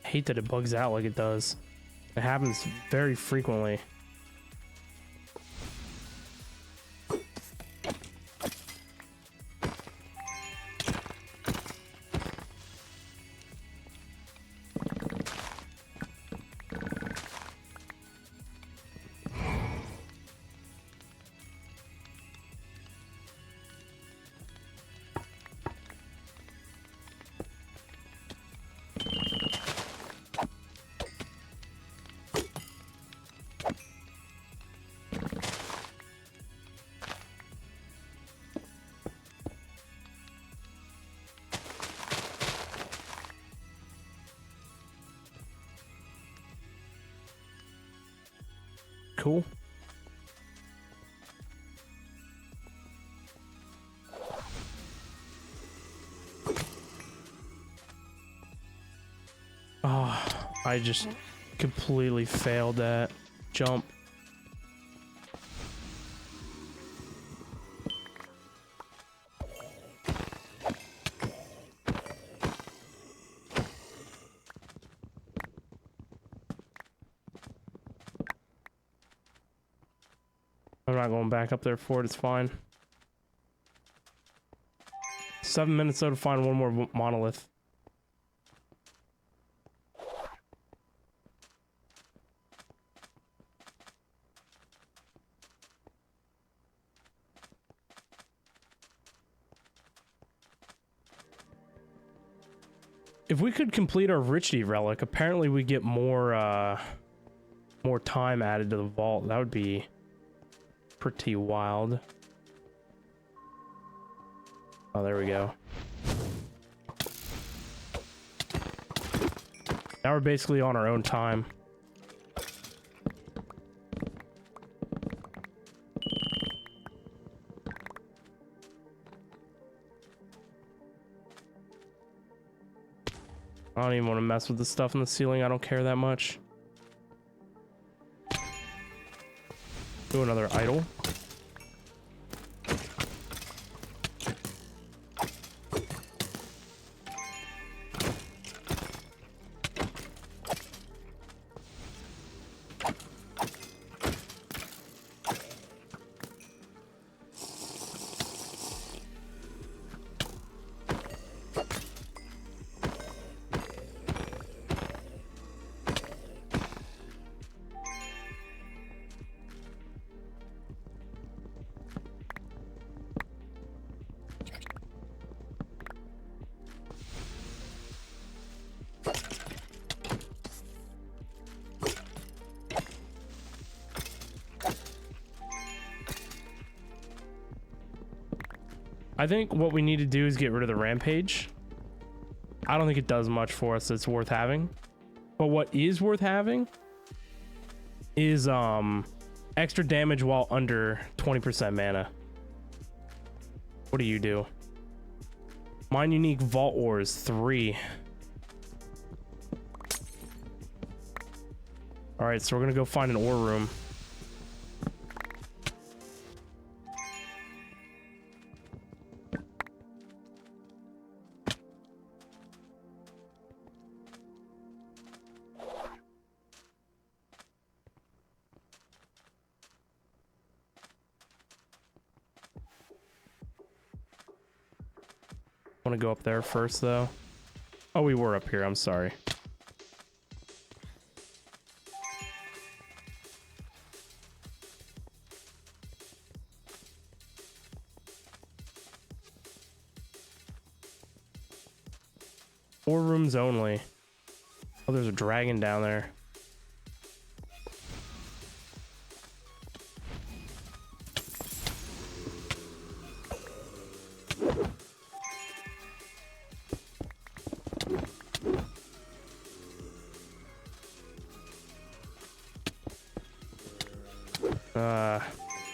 I hate that it bugs out like it does. It happens very frequently. Cool. Oh, I just completely failed that jump. I'm not going back up there for it, it's fine. 7 minutes though to find one more monolith. If we could complete our Richie relic, apparently we get more time added to the vault. That would be pretty wild. Oh, there we go. Now we're basically on our own time. I don't even want to mess with the stuff in the ceiling. I don't care that much. Do another idol. I think what we need to do is get rid of the rampage. I don't think it does much for us that's worth having. But what is worth having is extra damage while under 20% mana. What do you do? Mine unique vault ore is 3. Alright, so we're gonna go find an ore room. Want to go up there first though? Oh, we were up here, I'm sorry. Four rooms only. Oh, there's a dragon down there.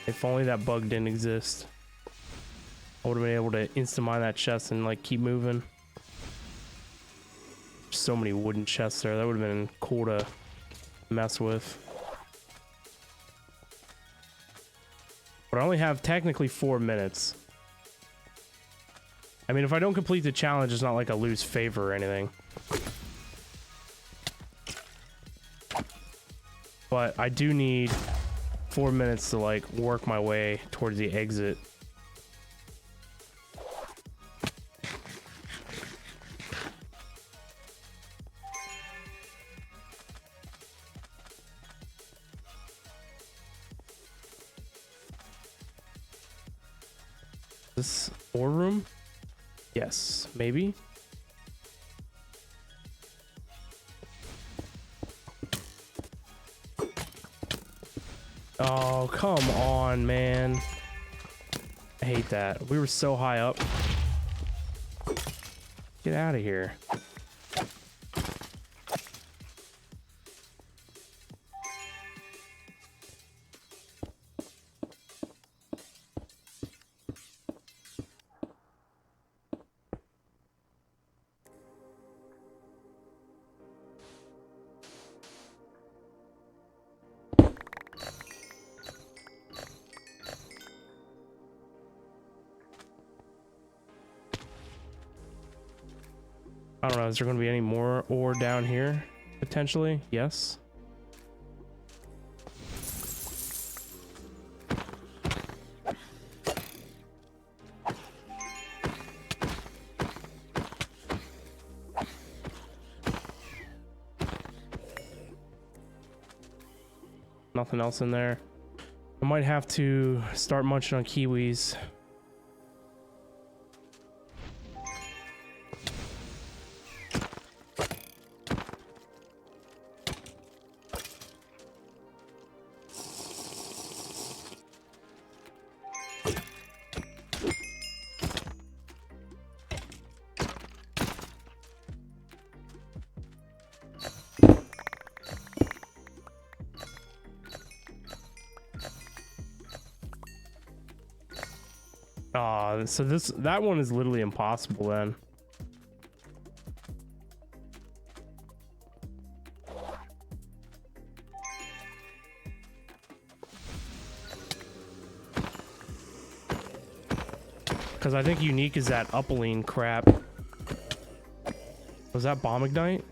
If only that bug didn't exist. I would have been able to insta-mine that chest and like keep moving. So many wooden chests there. That would have been cool to mess with. But I only have technically 4 minutes. I mean, if I don't complete the challenge, it's not like I lose favor or anything. But I do need 4 minutes to like work my way towards the exit. This ore room? Yes, maybe. Oh, come on, man. I hate that. We were so high up. Get out of here. I don't know, is there going to be any more ore down here? Potentially, yes. Nothing else in there. I might have to start munching on kiwis. So that one is literally impossible then. Because I think unique is that upaline crap. Was that bomb ignite?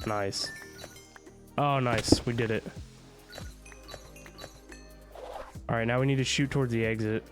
Nice. Oh, nice. We did it. All right, now we need to shoot towards the exit.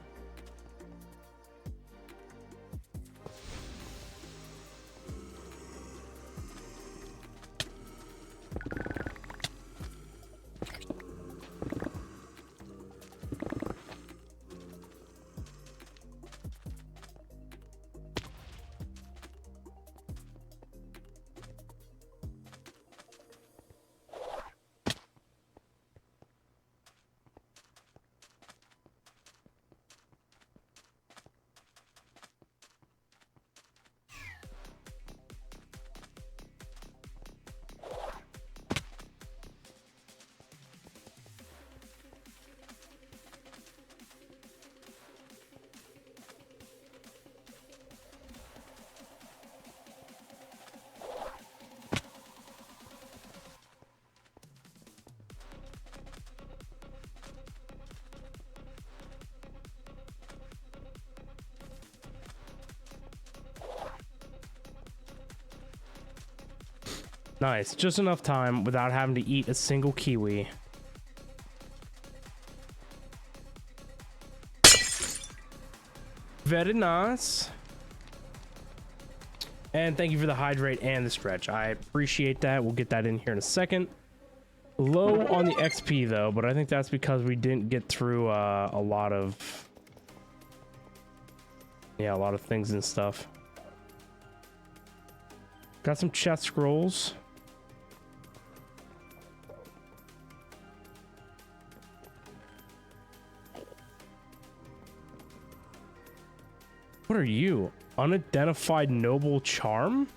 Nice, just enough time without having to eat a single kiwi. Very nice. And thank you for the hydrate and the stretch. I appreciate that. We'll get that in here in a second. Low on the XP though, but I think that's because we didn't get through a lot of things and stuff. Got some chest scrolls. What are you? Unidentified noble charm?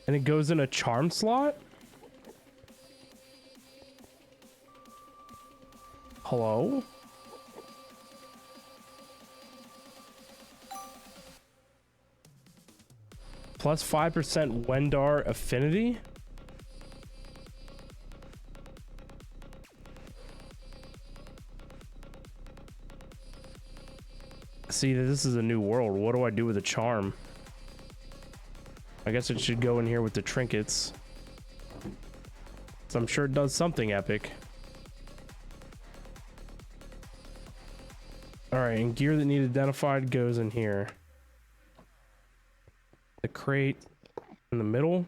And it goes in a charm slot? Hello? Plus 5% Wendar affinity? See, this is a new world. What do I do with a charm? I guess it should go in here with the trinkets. So I'm sure it does something epic. Alright, and gear that need identified goes in here. The crate in the middle.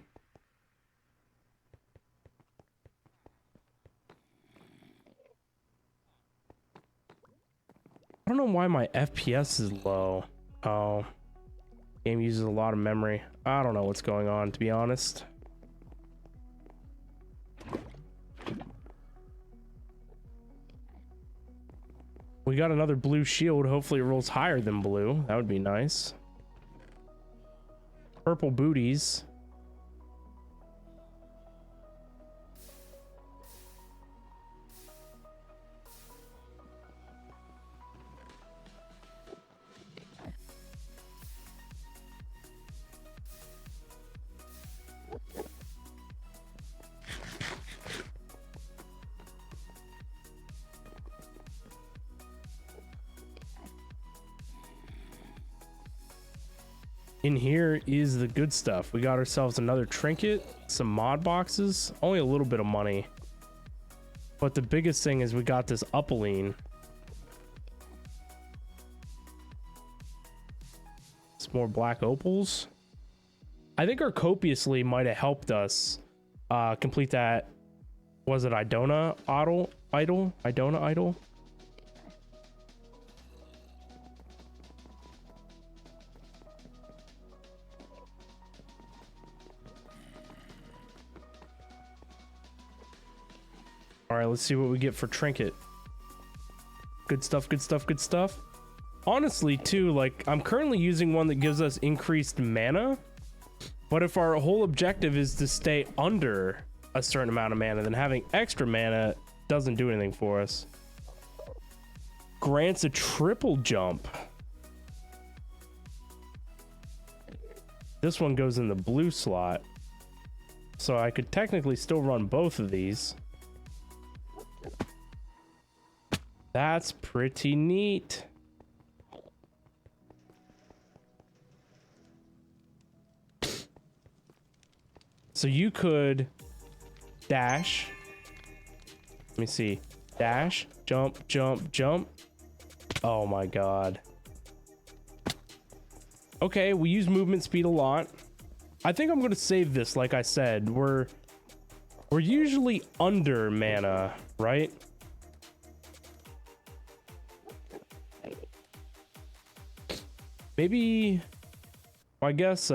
I don't know why my FPS is low. Oh. Game uses a lot of memory. I don't know what's going on, to be honest. We got another blue shield. Hopefully it rolls higher than blue. That would be nice. Purple booties. in here is the good stuff. We got ourselves another trinket, some mod boxes, only a little bit of money. But the biggest thing is we got this Upaline. Some more black opals. I think our copiously might have helped us complete that. Was it Idona idol? Idona idol? All right, let's see what we get for trinket. Good stuff, good stuff, good stuff. Honestly, too, like, I'm currently using one that gives us increased mana. But if our whole objective is to stay under a certain amount of mana, then having extra mana doesn't do anything for us. Grants a triple jump. This one goes in the blue slot. So I could technically still run both of these. That's pretty neat. So you could dash. Let me see. Dash, jump, jump, jump. Oh my god. Okay, we use movement speed a lot. I think I'm going to save this, like I said. We're usually under mana, right? Maybe, I guess,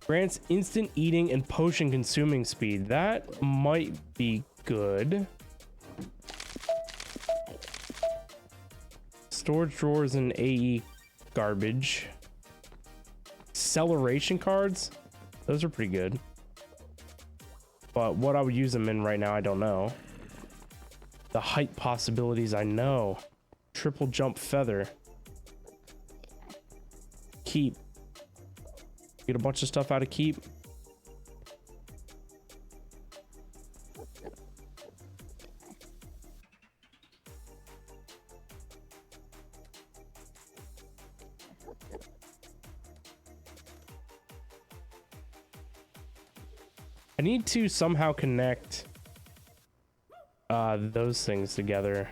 grants instant eating and potion consuming speed. That might be good. Storage drawers and AE garbage. Acceleration cards, those are pretty good. But what I would use them in right now, I don't know. The height possibilities, I know. Triple jump feather. Keep. Get a bunch of stuff out of keep. I need to somehow connect those things together.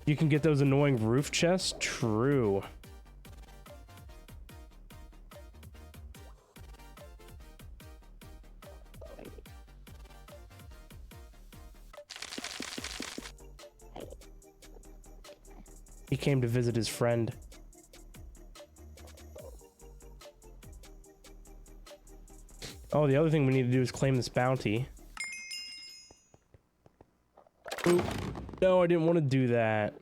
You can get those annoying roof chests? True. He came to visit his friend. Oh, the other thing we need to do is claim this bounty. Oop. No, I didn't want to do that.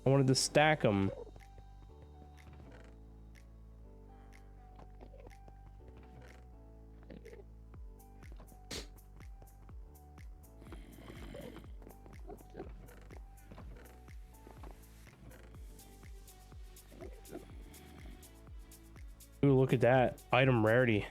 I wanted to stack them. Ooh, look at that. Item rarity.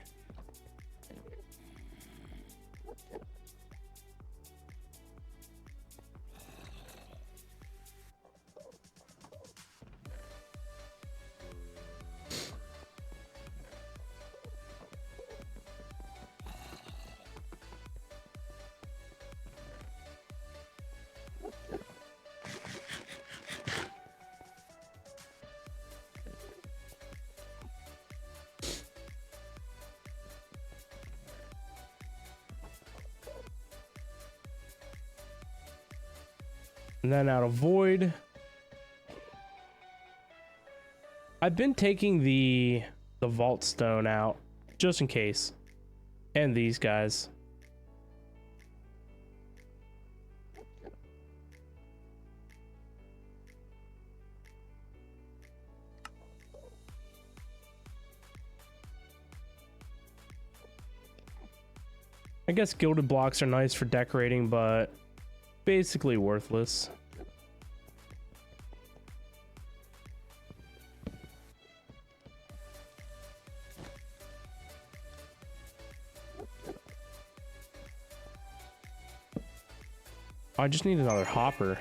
And then out of void. I've been taking the vault stone out just in case. And these guys. I guess gilded blocks are nice for decorating, but basically worthless. I just need another hopper.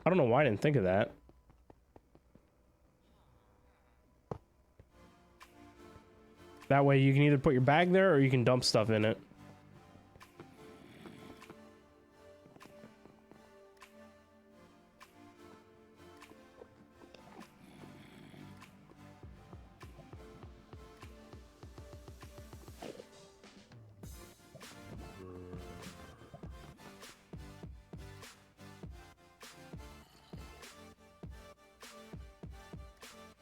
I don't know why I didn't think of that. That way you can either put your bag there or you can dump stuff in it.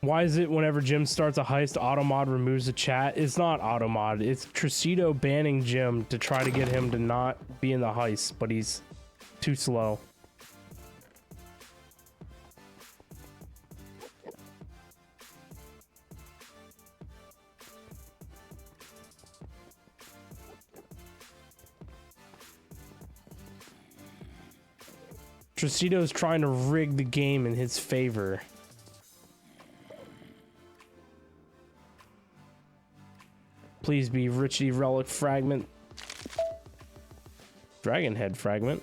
Why is it whenever Jim starts a heist, Automod removes the chat? It's not Automod. It's Tricido banning Jim to try to get him to not be in the heist, but he's too slow. Tricido's trying to rig the game in his favor. Please be Richie Relic Fragment. Dragon Head Fragment.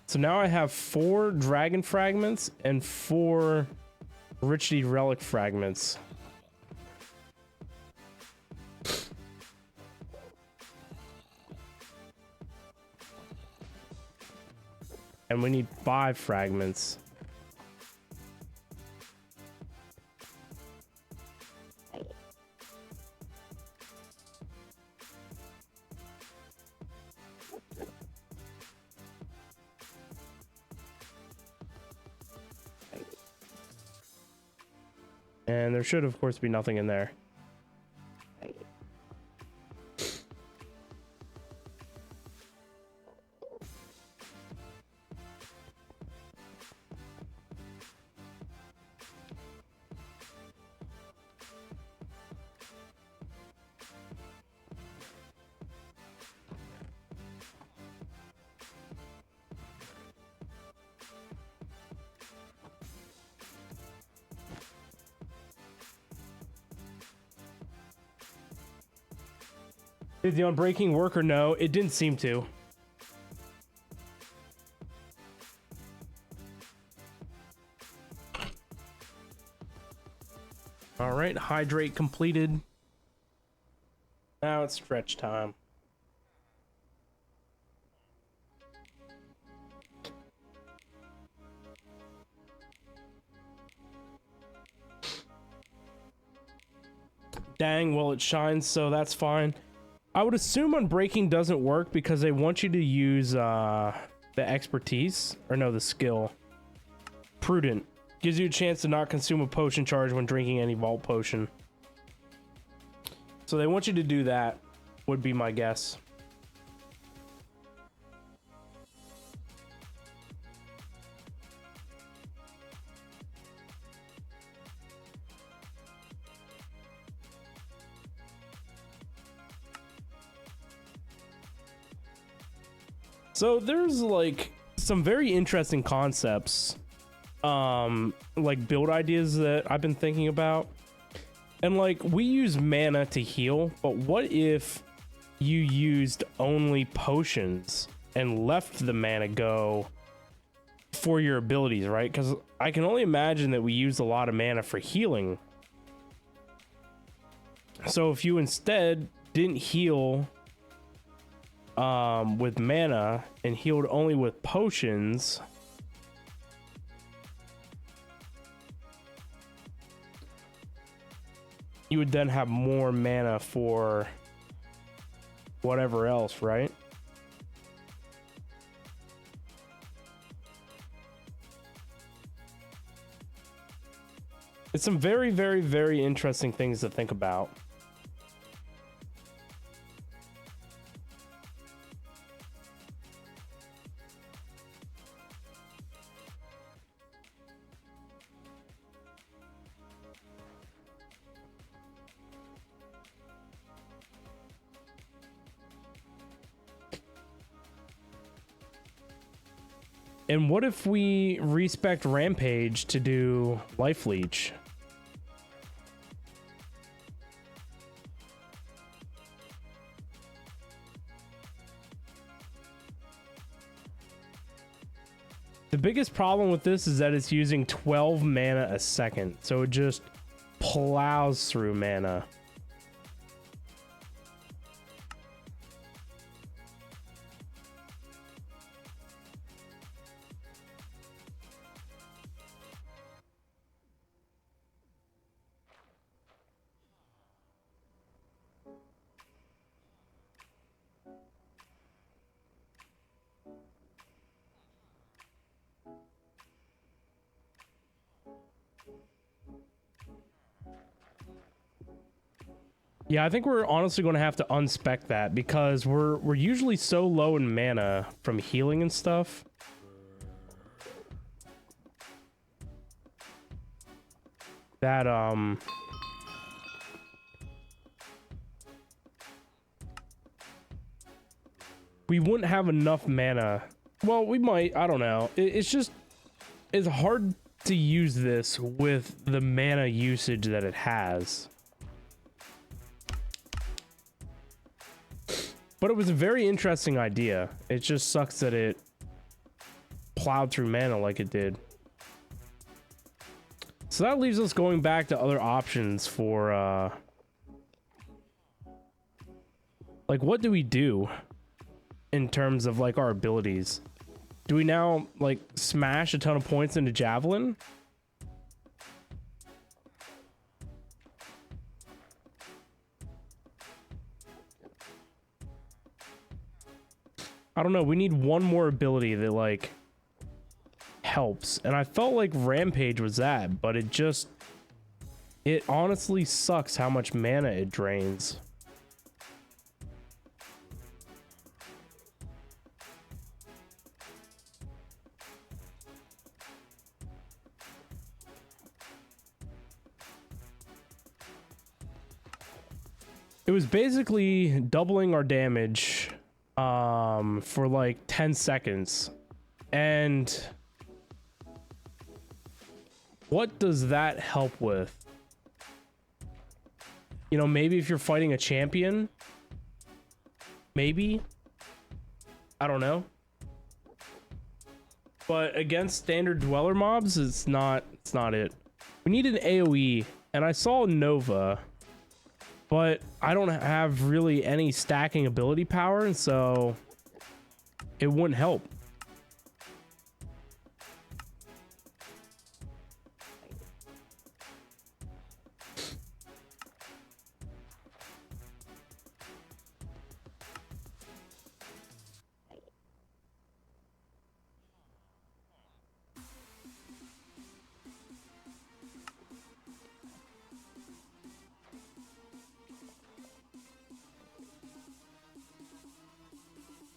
So now I have 4 Dragon Fragments and 4 Richie Relic Fragments. And we need 5 fragments. And there should, of course, be nothing in there. Did the unbreaking work or no? It didn't seem to. All right, hydrate completed. Now it's stretch time. Dang, well it shines, so that's fine. I would assume unbreaking doesn't work because they want you to use the expertise, or no, the skill. Prudent. Gives you a chance to not consume a potion charge when drinking any vault potion. So they want you to do that, would be my guess. So there's like some very interesting concepts, like build ideas that I've been thinking about. And like we use mana to heal, but what if you used only potions and left the mana go for your abilities, right? Because I can only imagine that we use a lot of mana for healing. So if you instead didn't heal with mana and healed only with potions, you would then have more mana for whatever else, right? It's some very, very, very interesting things to think about. And what if we respec Rampage to do Life Leech? The biggest problem with this is that it's using 12 mana a second, so it just plows through mana. Yeah, I think we're honestly going to have to unspec that because we're usually so low in mana from healing and stuff. That we wouldn't have enough mana. Well, we might, I don't know. It's just it's hard to use this with the mana usage that it has. But it was a very interesting idea. It just sucks that it plowed through mana like it did. So that leaves us going back to other options for, like, what do we do in terms of, like, our abilities? Do we now, like, smash a ton of points into Javelin? I don't know. We need one more ability that, like, helps. And I felt like Rampage was that, but it honestly sucks how much mana it drains. It was basically doubling our damage for like 10 seconds. And what does that help with? You know, maybe if you're fighting a champion, maybe, I don't know. But against standard dweller mobs, it's not it. We need an AoE, and I saw Nova, but I don't have really any stacking ability power, and so it wouldn't help.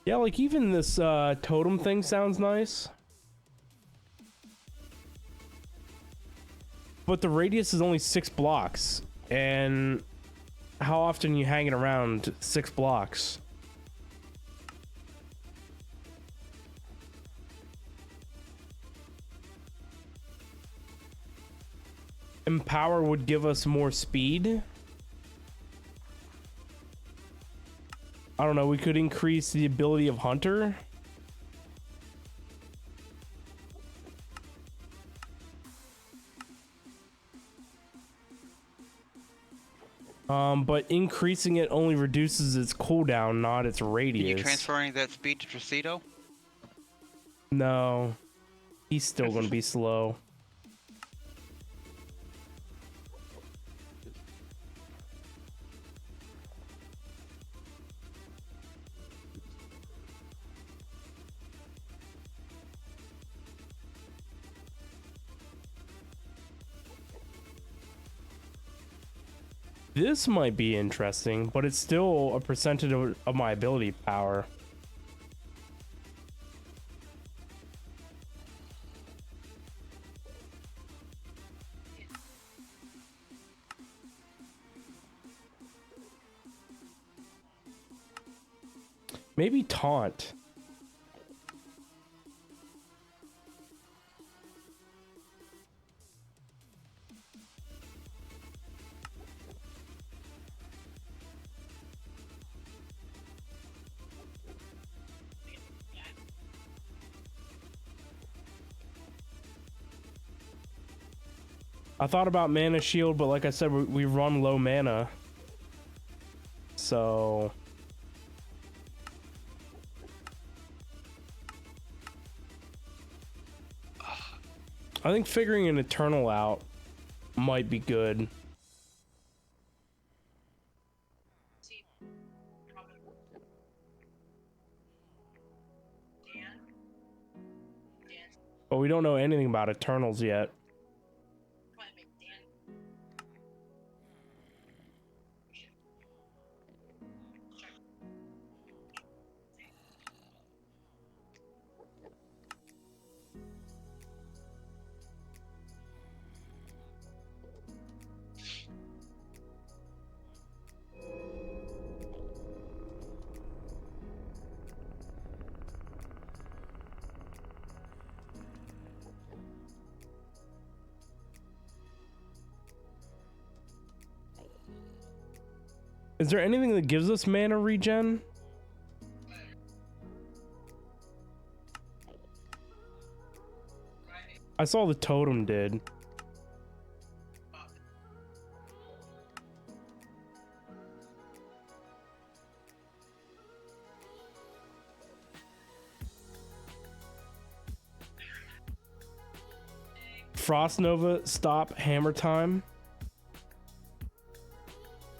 Yeah, like even this totem thing sounds nice. But the radius is only 6 blocks. And how often are you hanging around 6 blocks? Empower would give us more speed. I don't know, we could increase the ability of Hunter. But increasing it only reduces its cooldown, not its radius. Are you transferring that speed to Tracito? No. He's still gonna be slow. This might be interesting, but it's still a percentage of my ability power. Maybe taunt. I thought about mana shield, but like I said, we run low mana. So I think figuring an Eternal out might be good. But we don't know anything about Eternals yet. Is there anything that gives us mana regen? I saw the totem did. Frost Nova, stop hammer time.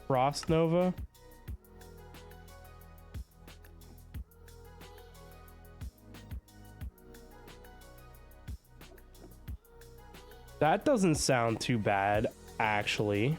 Frost Nova. That doesn't sound too bad, actually.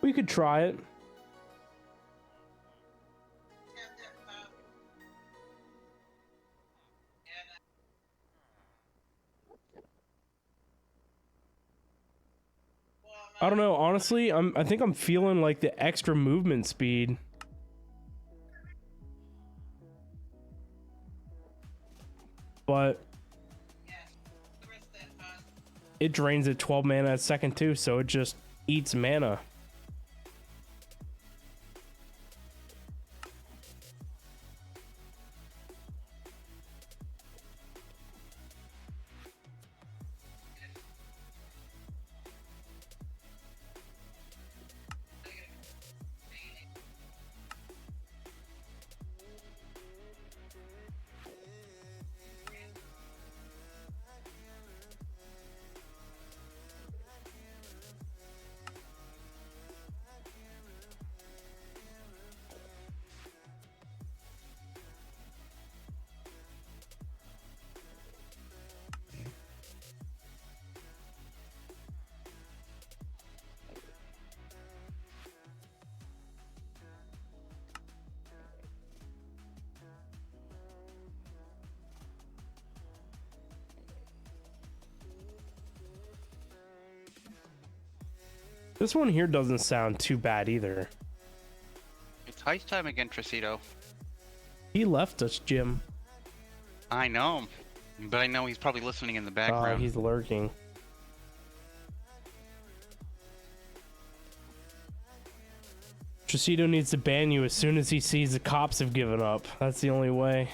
We could try it. I don't know, honestly, I think I'm feeling like the extra movement speed. But it drains at 12 mana a second too, so it just eats mana. This one here doesn't sound too bad either. It's heist time again, Tricito. He left us, Jim. I know, but I know he's probably listening in the Oh, background. he's lurking. Tricito needs to ban you as soon as he sees the cops have given up. That's the only way.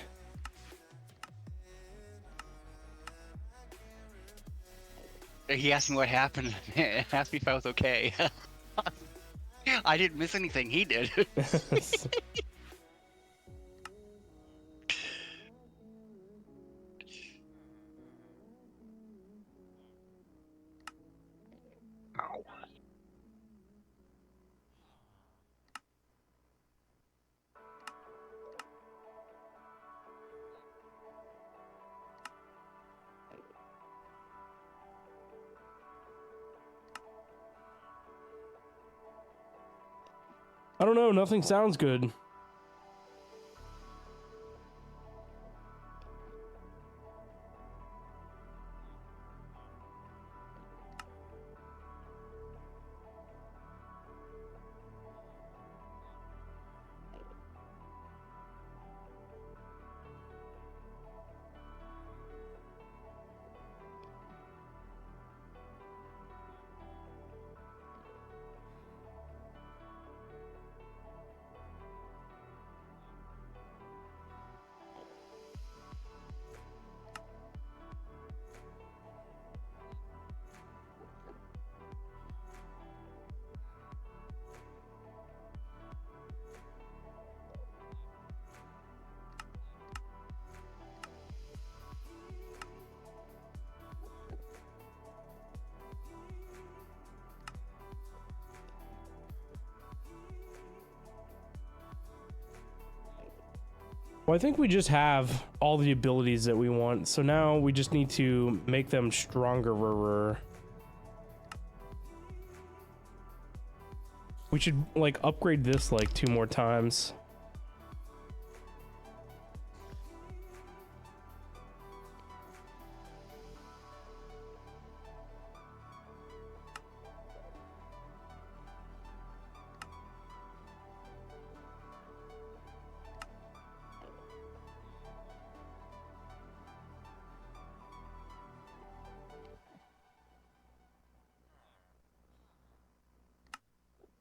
He asked me what happened. Asked me if I was okay. I didn't miss anything. He did. I don't know, nothing sounds good. Well, I think we just have all the abilities that we want, so now we just need to make them stronger. We should like upgrade this like 2 more times.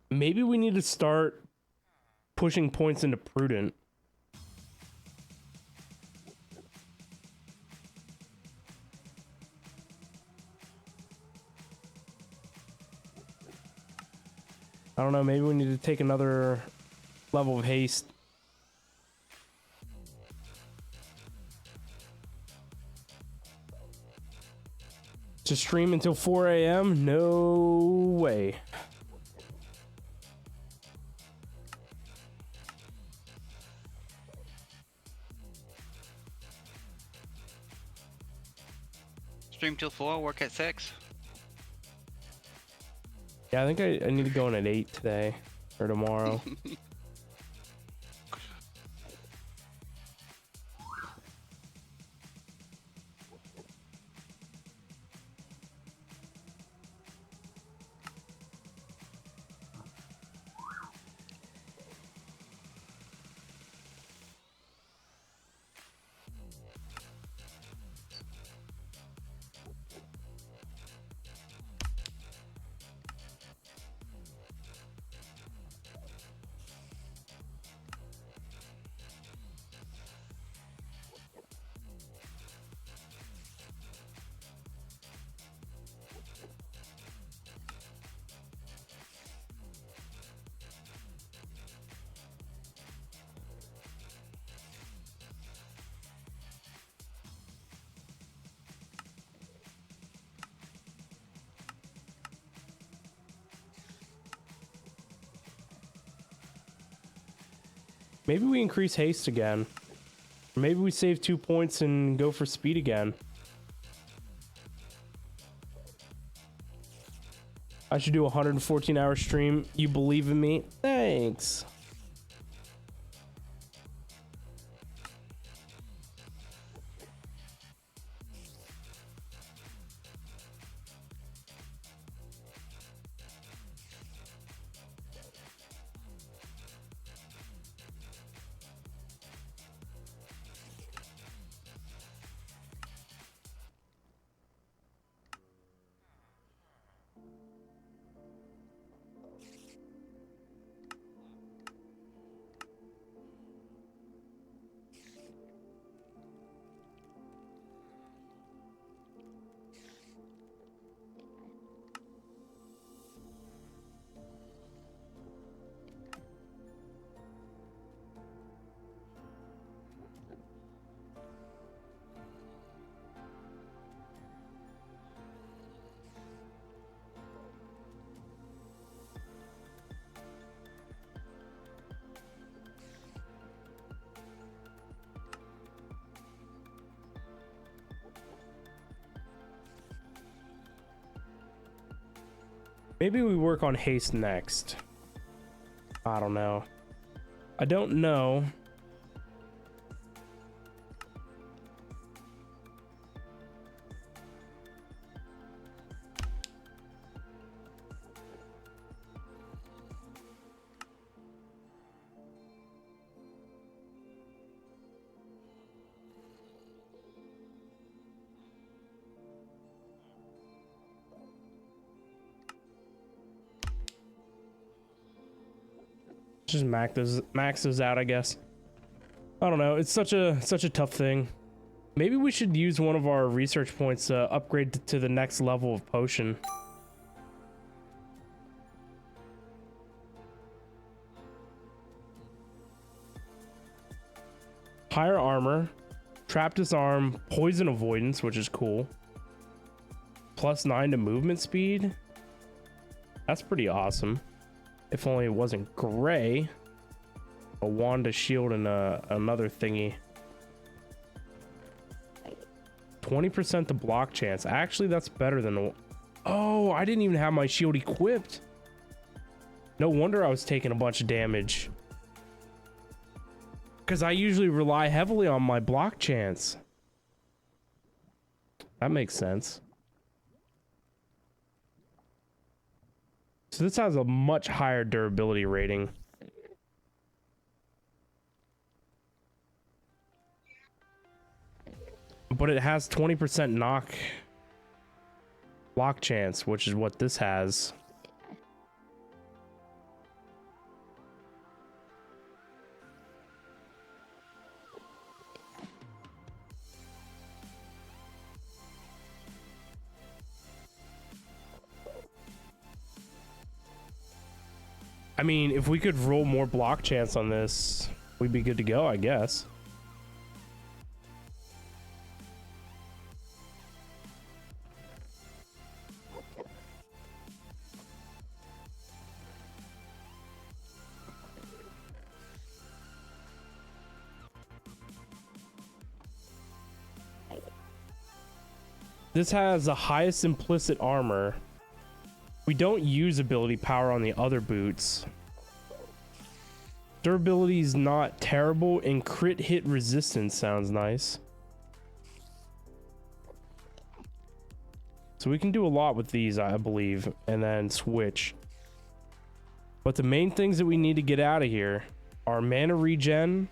Maybe we need to start pushing points into prudent. I don't know, maybe we need to take another level of haste. To stream until 4 a.m.? No way. Stream till 4, work at 6. Yeah, I think I need to go in at 8 today or tomorrow. Maybe we increase haste again. Or maybe we save 2 points and go for speed again. I should do a 114-hour stream. You believe in me? Thanks. Maybe we work on haste next. I don't know. I don't know. Just max those out, I guess. I don't know. It's such a tough thing. Maybe we should use one of our research points to upgrade to the next level of potion. Higher armor, trap disarm, poison avoidance, which is cool. +9 to movement speed. That's pretty awesome. If only it wasn't gray. a wand, a shield, and another thingy. 20% the block chance. Actually, that's better than the... Oh, I didn't even have my shield equipped. No wonder I was taking a bunch of damage. Because I usually rely heavily on my block chance. That makes sense. So this has a much higher durability rating. But it has 20% knock block chance, which is what this has. I mean, if we could roll more block chance on this, we'd be good to go, I guess. This has the highest implicit armor. We don't use ability power on the other boots. Durability is not terrible, and crit hit resistance sounds nice. So we can do a lot with these, I believe, and then switch. But the main things that we need to get out of here are mana regen.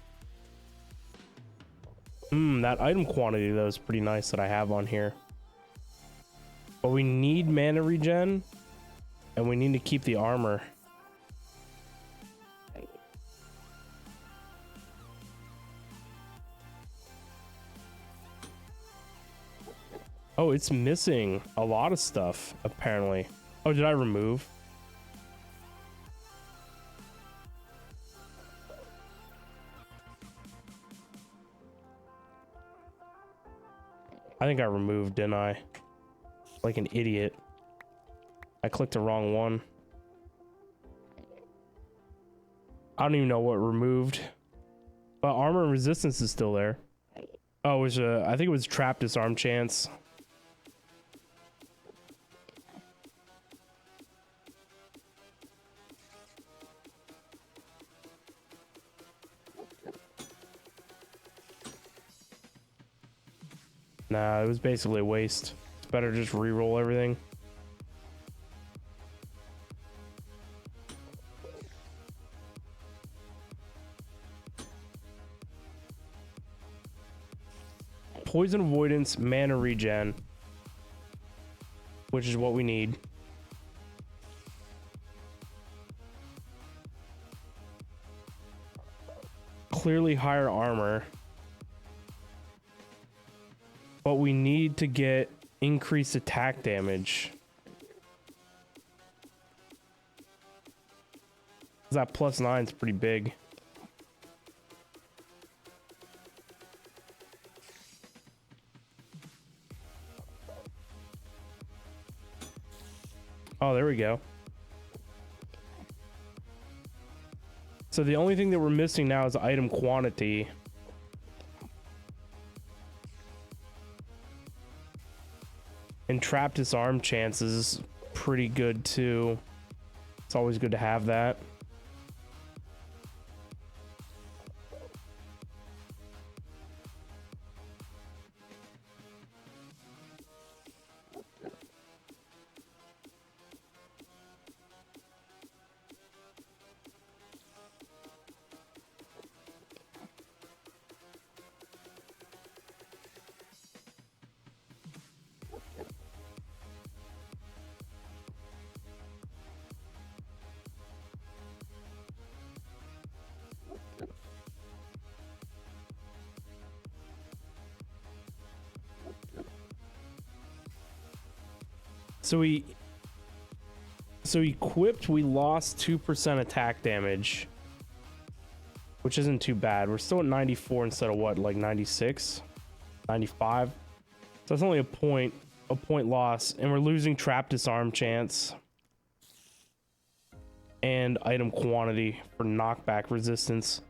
That item quantity, though, is pretty nice that I have on here. But we need mana regen, and we need to keep the armor. Oh, it's missing a lot of stuff, apparently. Oh, did I remove? I think I removed, didn't I? Like an idiot. I clicked the wrong one. I don't even know what removed. But armor and resistance is still there. Oh, it was I think it was trap disarm chance. Nah, it was basically a waste. It's better just re-roll everything. Poison avoidance, mana regen, which is what we need. Clearly higher armor. But we need to get increased attack damage. That +9 is pretty big. Oh, there we go. So the only thing that we're missing now is item quantity. And trap disarm chances pretty good too. It's always good to have that. So equipped, we lost 2% attack damage, which isn't too bad. We're still at 94 instead of what, like 96, 95. So that's only a point loss, and we're losing trap disarm chance and item quantity for knockback resistance.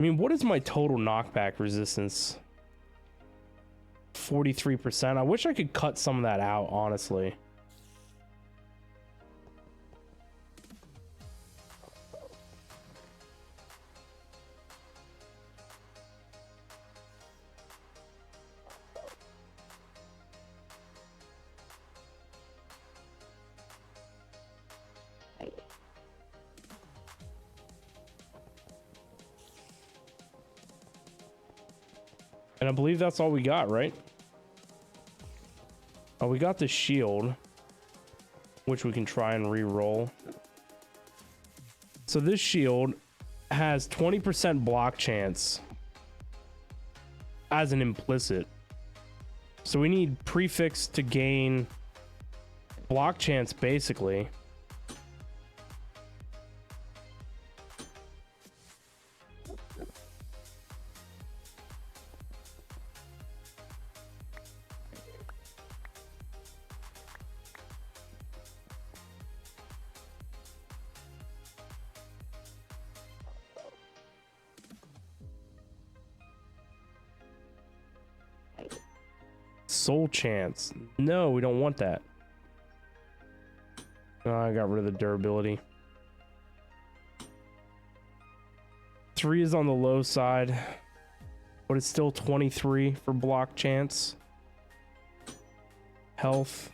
I mean, what is my total knockback resistance? 43%. I wish I could cut some of that out, honestly. And I believe that's all we got, right? Oh, we got the shield, which we can try and re-roll. So this shield has 20% block chance as an implicit. So we need prefix to gain block chance, basically. Soul chance. No, we don't want that. Oh, I got rid of the durability. 3 is on the low side, but it's still 23 for block chance. Health.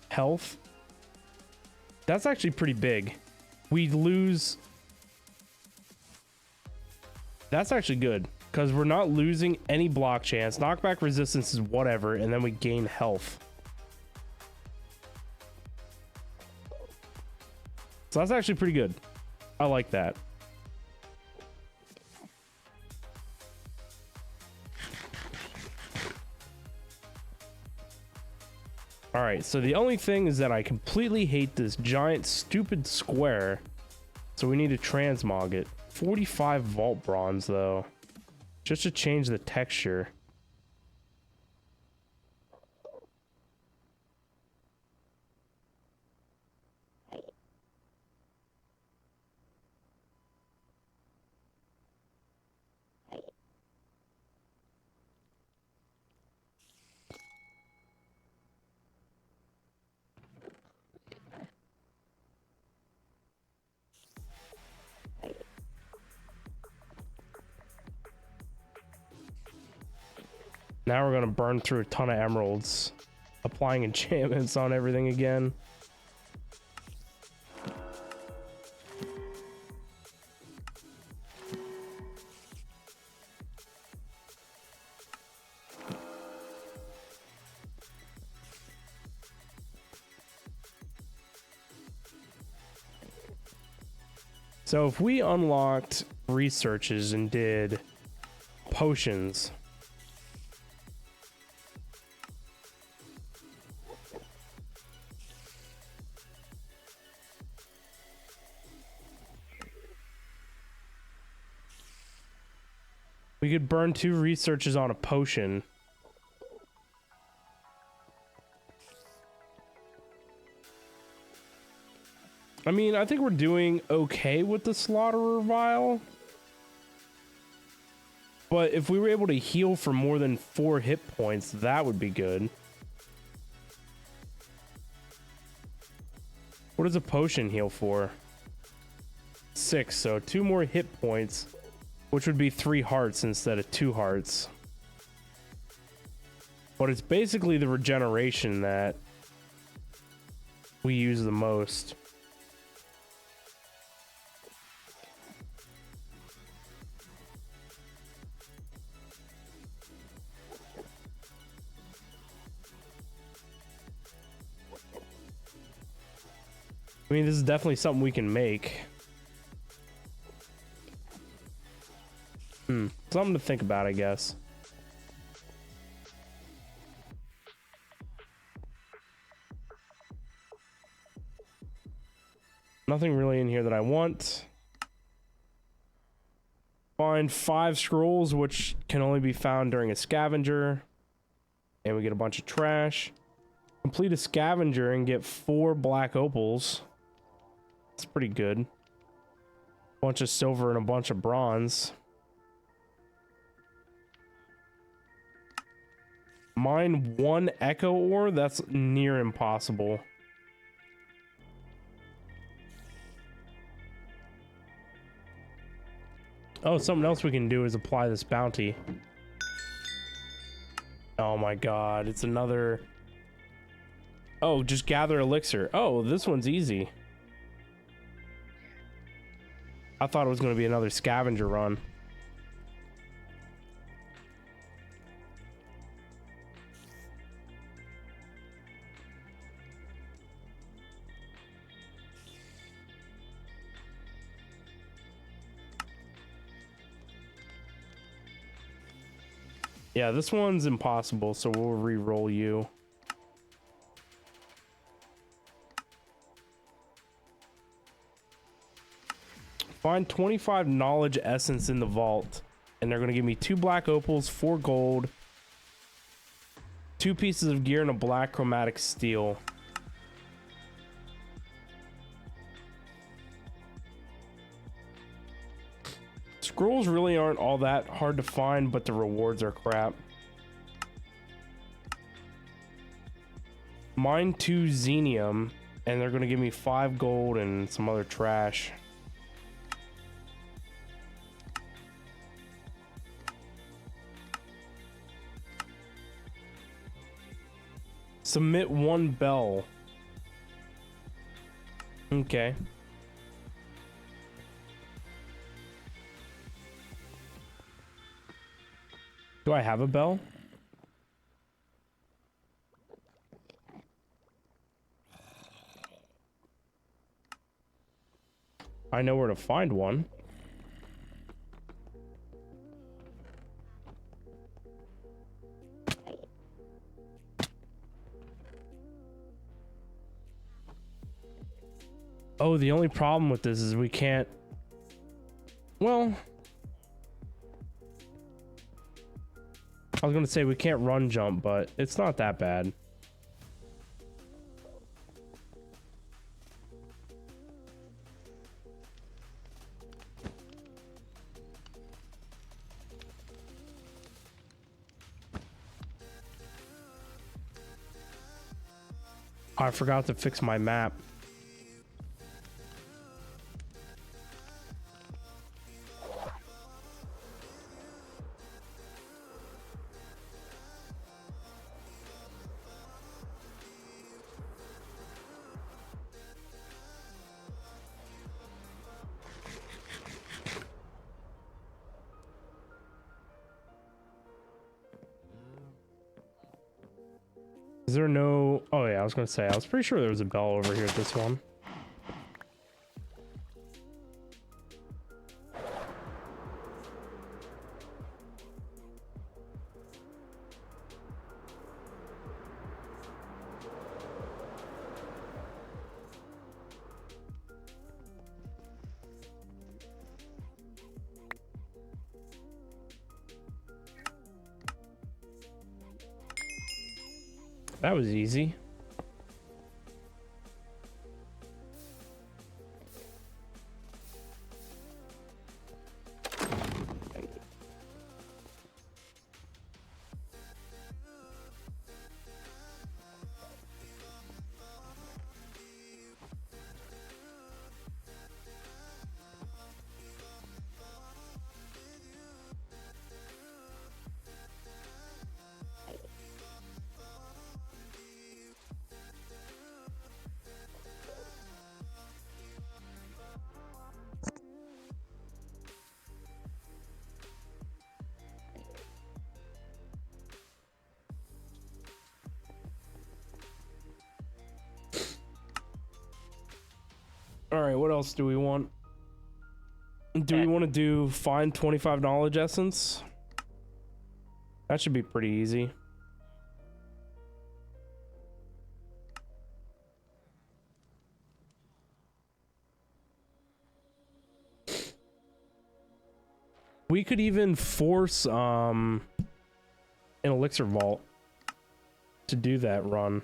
Health. That's actually pretty big. We lose. That's actually good. Because we're not losing any block chance. Knockback resistance is whatever, and then we gain health. So that's actually pretty good. I like that. Alright, so the only thing is that I completely hate this giant stupid square. So we need to transmog it. 45 vault bronze though. Just to change the texture. Now we're gonna burn through a ton of emeralds, applying enchantments on everything again. So if we unlocked researches and did potions, we could burn 2 researches on a potion. I mean, I think we're doing okay with the Slaughterer Vial. But if we were able to heal for more than 4 hit points, that would be good. What does a potion heal for? 6, so 2 more hit points, which would be 3 hearts instead of 2 hearts. But it's basically the regeneration that we use the most. I mean, this is definitely something we can make. Something to think about, I guess. Nothing really in here that I want. Find 5 scrolls, which can only be found during a scavenger. And we get a bunch of trash. Complete a scavenger and get 4 black opals. That's pretty good. Bunch of silver and a bunch of bronze. Mine 1 echo ore? That's near impossible. Oh, something else we can do is apply this bounty. Oh my god, it's another... Oh, just gather elixir. Oh, this one's easy. I thought it was going to be another scavenger run. Yeah, this one's impossible, so we'll re-roll you. Find 25 knowledge essence in the vault, and they're going to give me 2 black opals, 4 gold, 2 pieces of gear, and a black chromatic steel. Scrolls really aren't all that hard to find, but the rewards are crap. Mine 2 xenium, and they're going to give me 5 gold and some other trash. Submit 1 bell. Okay. Do I have a bell? I know where to find one. Oh, the only problem with this is we can't... Well... I was gonna say we can't run jump, but it's not that bad. I forgot to fix my map. Is there no... Oh yeah, I was gonna say, I was pretty sure there was a bell over here at this one. That was easy. All right, what else do we want? Do we want to do find 25 knowledge essence? That should be pretty easy. We could even force an elixir vault to do that run.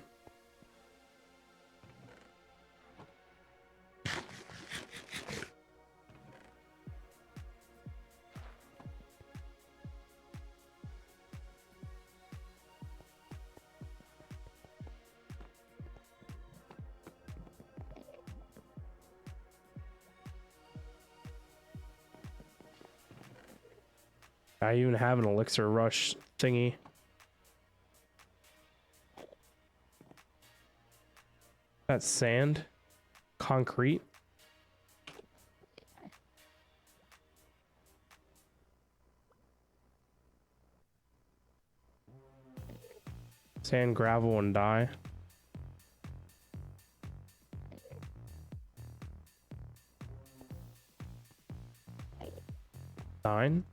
I even have an elixir rush thingy. That's sand, concrete. Sand, gravel, and dye. Nine.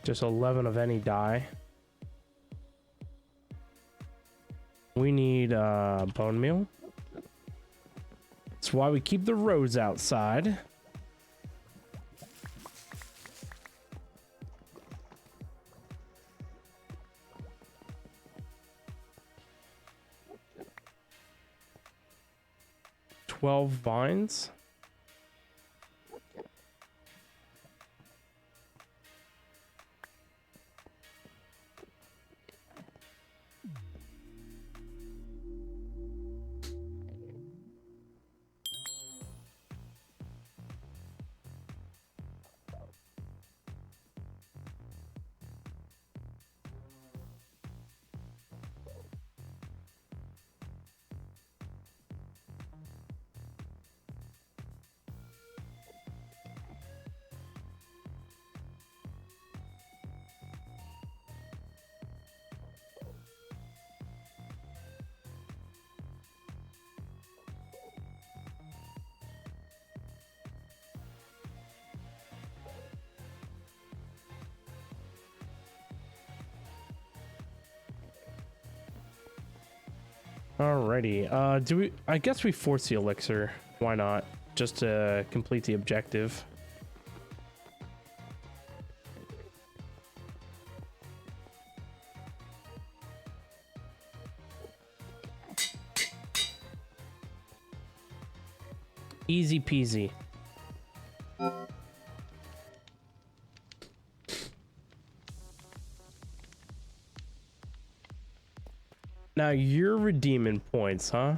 Just 11 of any dye. We need bone meal. That's why we keep the roads outside. "12 vines. Alrighty, do we, I guess we force the elixir. Why not? Just to complete the objective. Easy peasy. Now you're redeeming points, huh?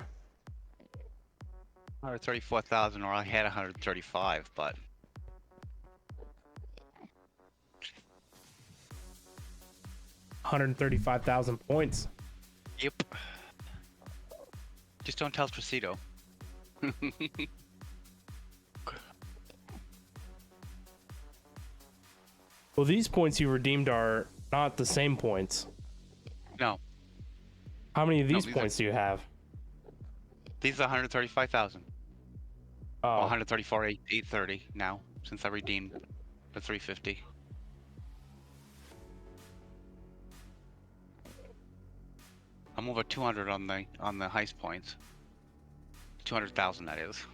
134,000, or I had 135, but 135,000 points. yep. Just don't tell Tracito. Well, these points you redeemed are not the same points. No, How many of No, these these are- points do you have? these are 135,000. Well, Oh, 134, 830 now, since I redeemed the 350. I'm over 200 on the heist points. 200,000, that is.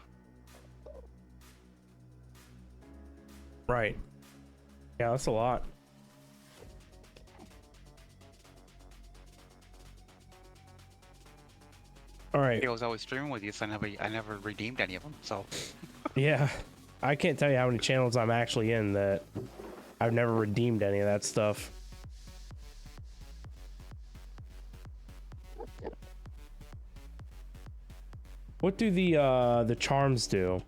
right. Yeah, that's a lot. All right. I was always streaming with you, so I never redeemed any of them. So Yeah. I can't tell you how many channels I'm actually in that I've never redeemed any of that stuff. What do the charms do?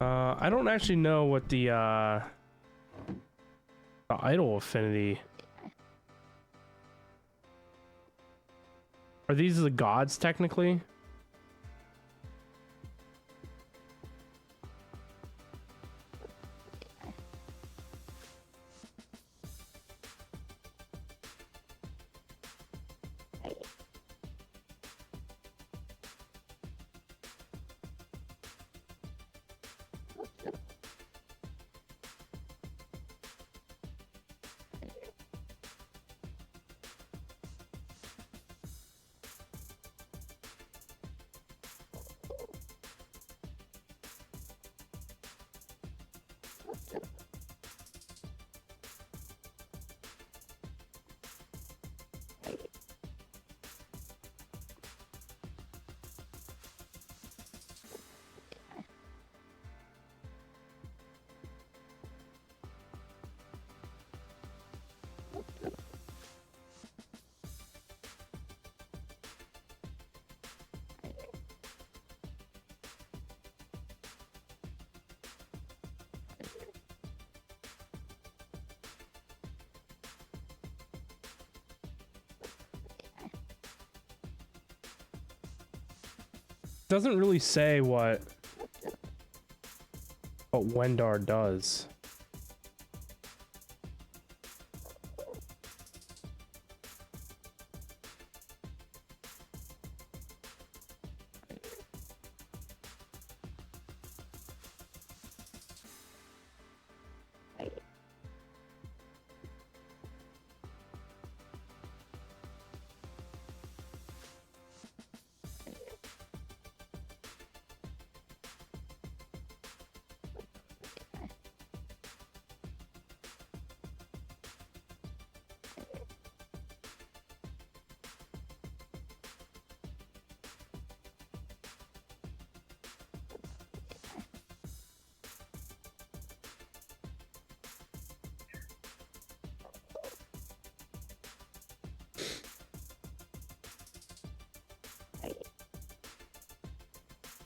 I don't actually know what the idol affinity. Are these the gods technically? Doesn't really say what Wendar does.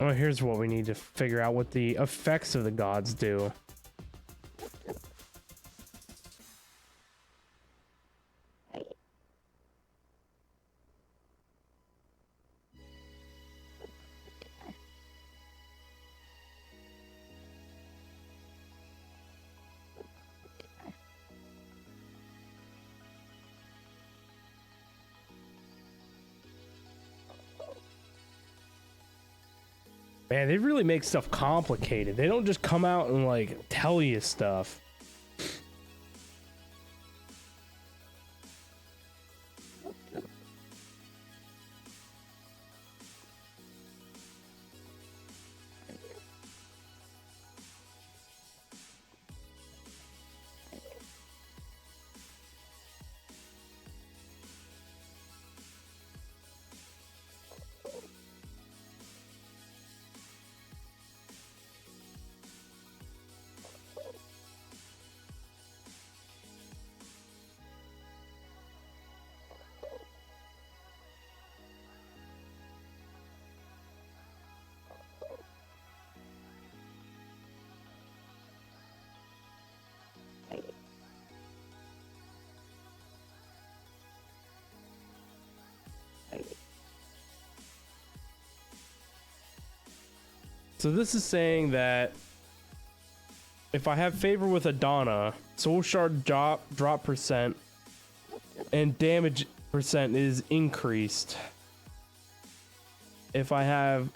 Oh, here's what we need to figure out what the effects of the gods do. Man, they really make stuff complicated. They don't just come out and like tell you stuff. So this is saying that if I have favor with Adana, soul shard drop percent and damage percent is increased. If I have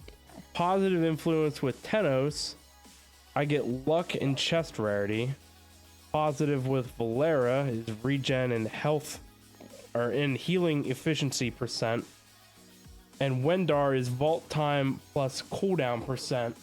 positive influence with Tenos, I get luck and chest rarity. Positive with Valera is regen and health, or in healing efficiency percent. And Wendar is vault time plus cooldown percent.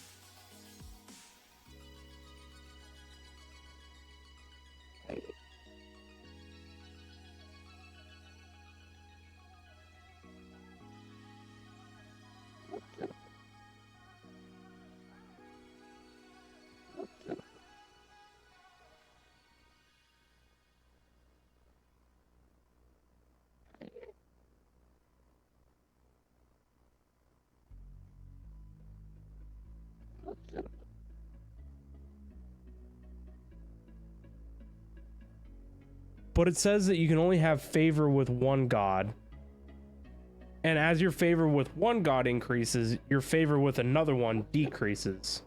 but it says that you can only have favor with one god. And as your favor with one god increases, your favor with another one decreases.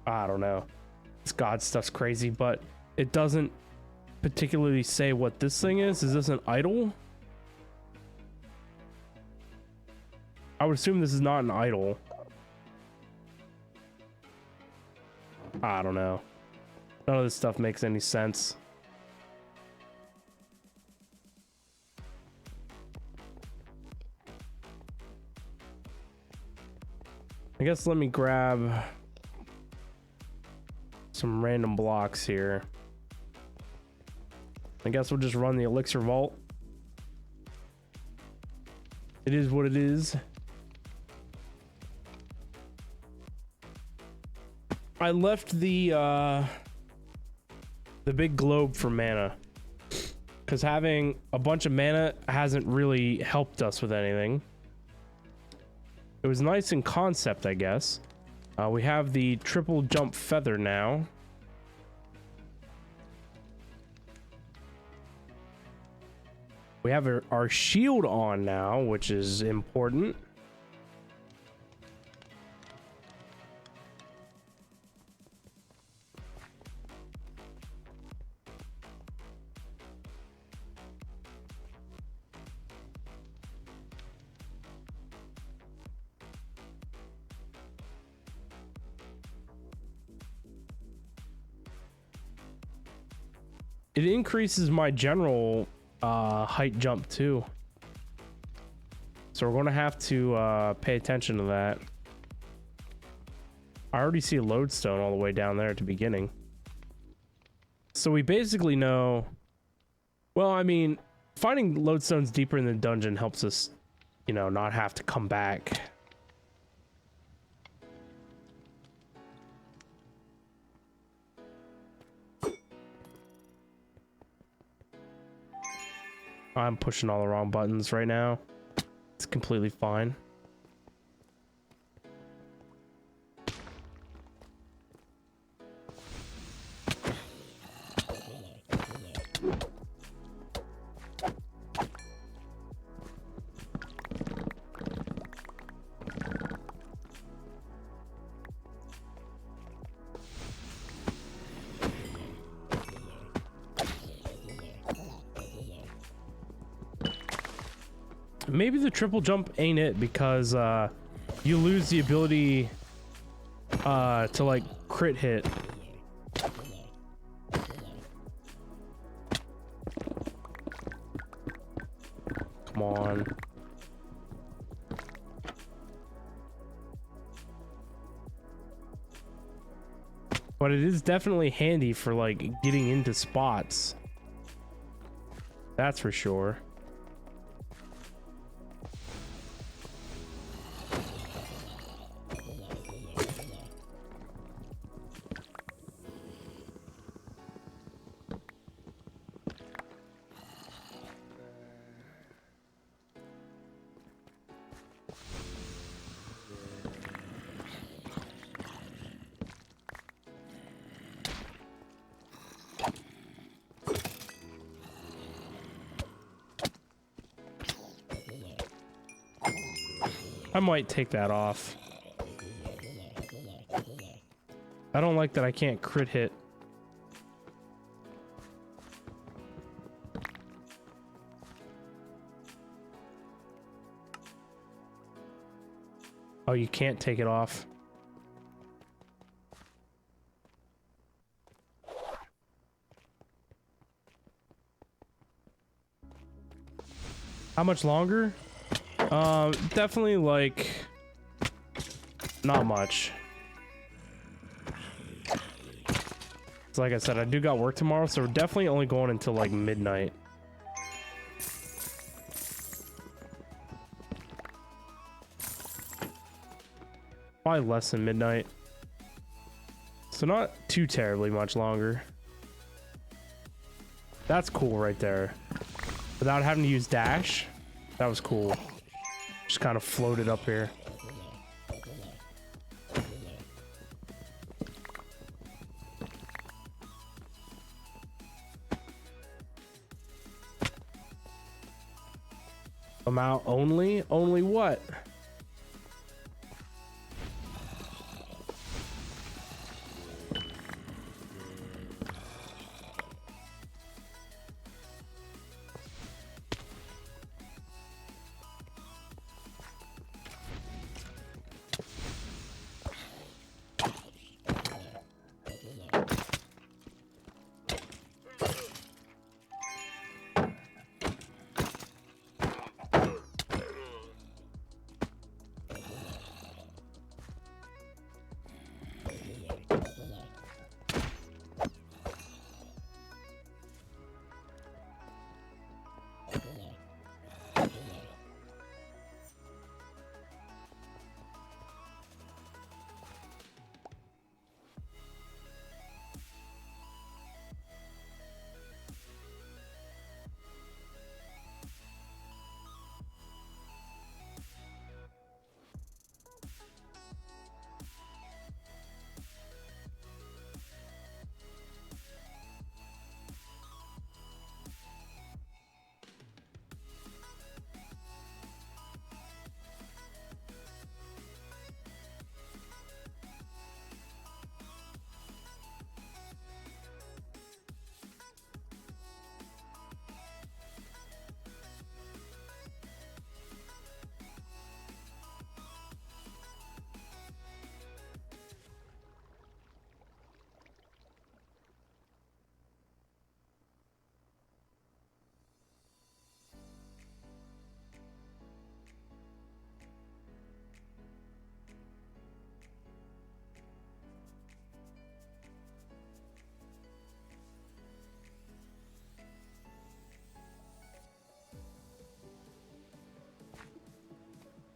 I don't know. This god stuff's crazy, but it doesn't particularly say what this thing is. Is this an idol? I would assume this is not an idol. I don't know. None of this stuff makes any sense. I guess let me grab some random blocks here. I guess we'll just run the elixir vault. It is what it is. I left the big globe for mana, because having a bunch of mana hasn't really helped us with anything. It was nice in concept, I guess. We have the triple jump feather now. We have our shield on now, which is important. It increases my general height jump too. So we're going to have to pay attention to that. I already see a lodestone all the way down there at the beginning. So we basically know... Well, I mean, finding lodestones deeper in the dungeon helps us, you know, not have to come back. I'm pushing all the wrong buttons right now. It's completely fine. Maybe the triple jump ain't it, because you lose the ability to like crit hit. Come on. But it is definitely handy for like getting into spots. That's for sure. I might take that off. I don't like that I can't crit hit. Oh, you can't take it off. How much longer? Definitely like not much. So like I said, I do got work tomorrow, so we're definitely only going until like midnight. Probably less than midnight. So not too terribly much longer. That's cool right there. Without having to use dash, that was cool. Just kind of floated up here. Come out only? Only what?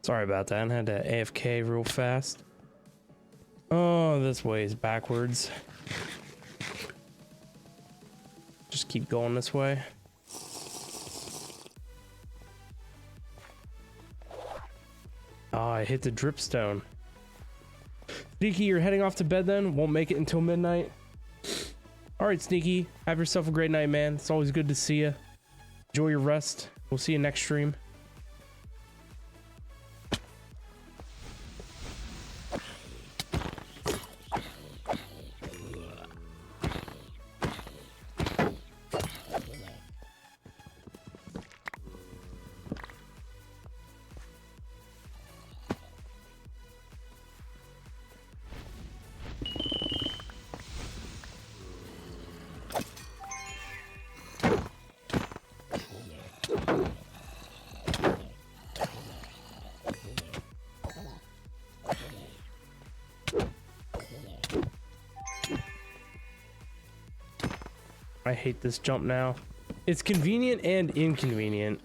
Sorry about that. I had to AFK real fast. Oh, this way is backwards. Just keep going this way. Oh, I hit the dripstone. Sneaky, you're heading off to bed then? Won't make it until midnight? Alright, Sneaky. Have yourself a great night, man. It's always good to see you. Enjoy your rest. We'll see you next stream. I hate this jump now. It's convenient and inconvenient.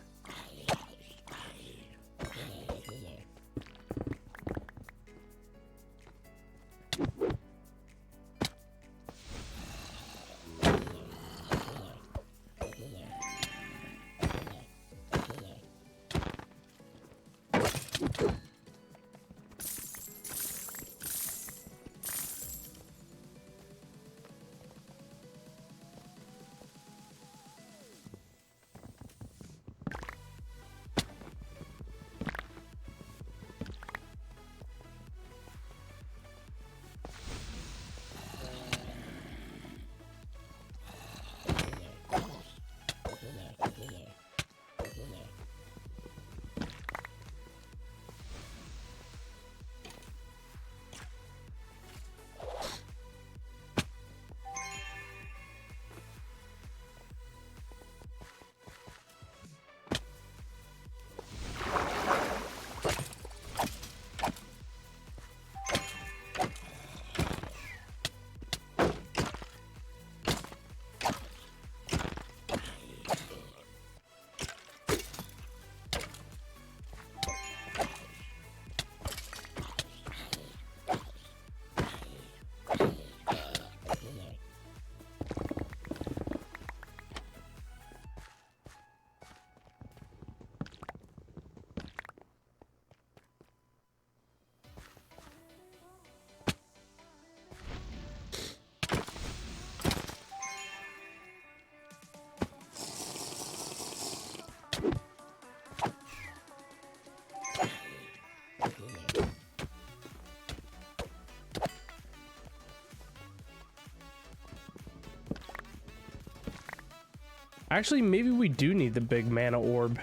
Actually, maybe we do need the big mana orb.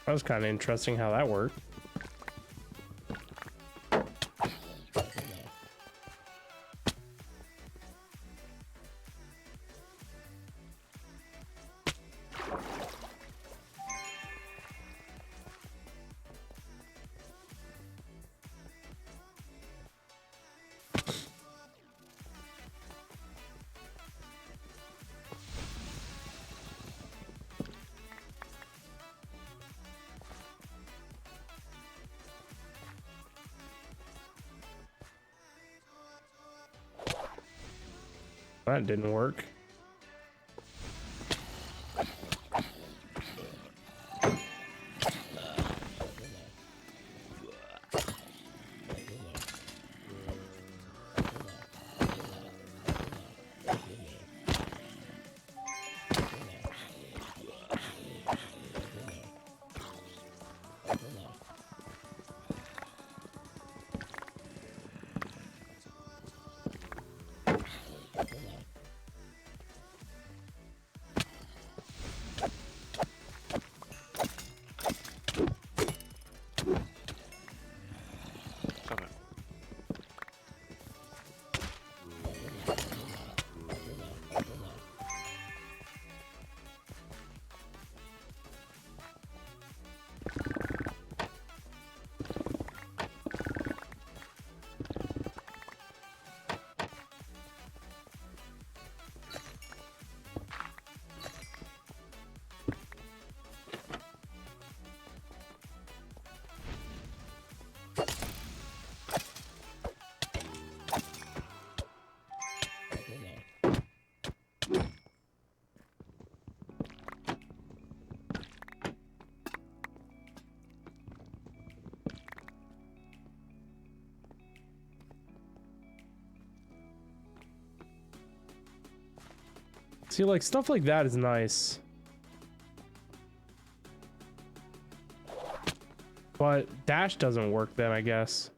That was kind of interesting how that worked. That didn't work. Stop it. See, like, stuff like that is nice. But dash doesn't work then, I guess.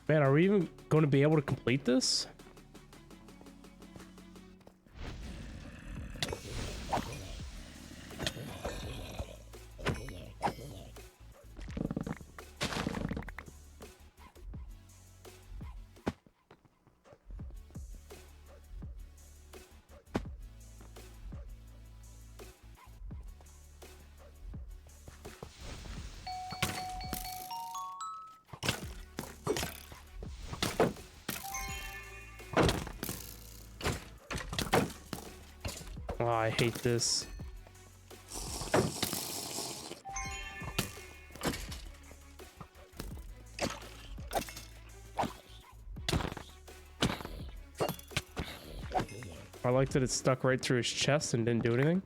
Man, are we even going to be able to complete this? Oh, I hate this. I like that it stuck right through his chest and didn't do anything.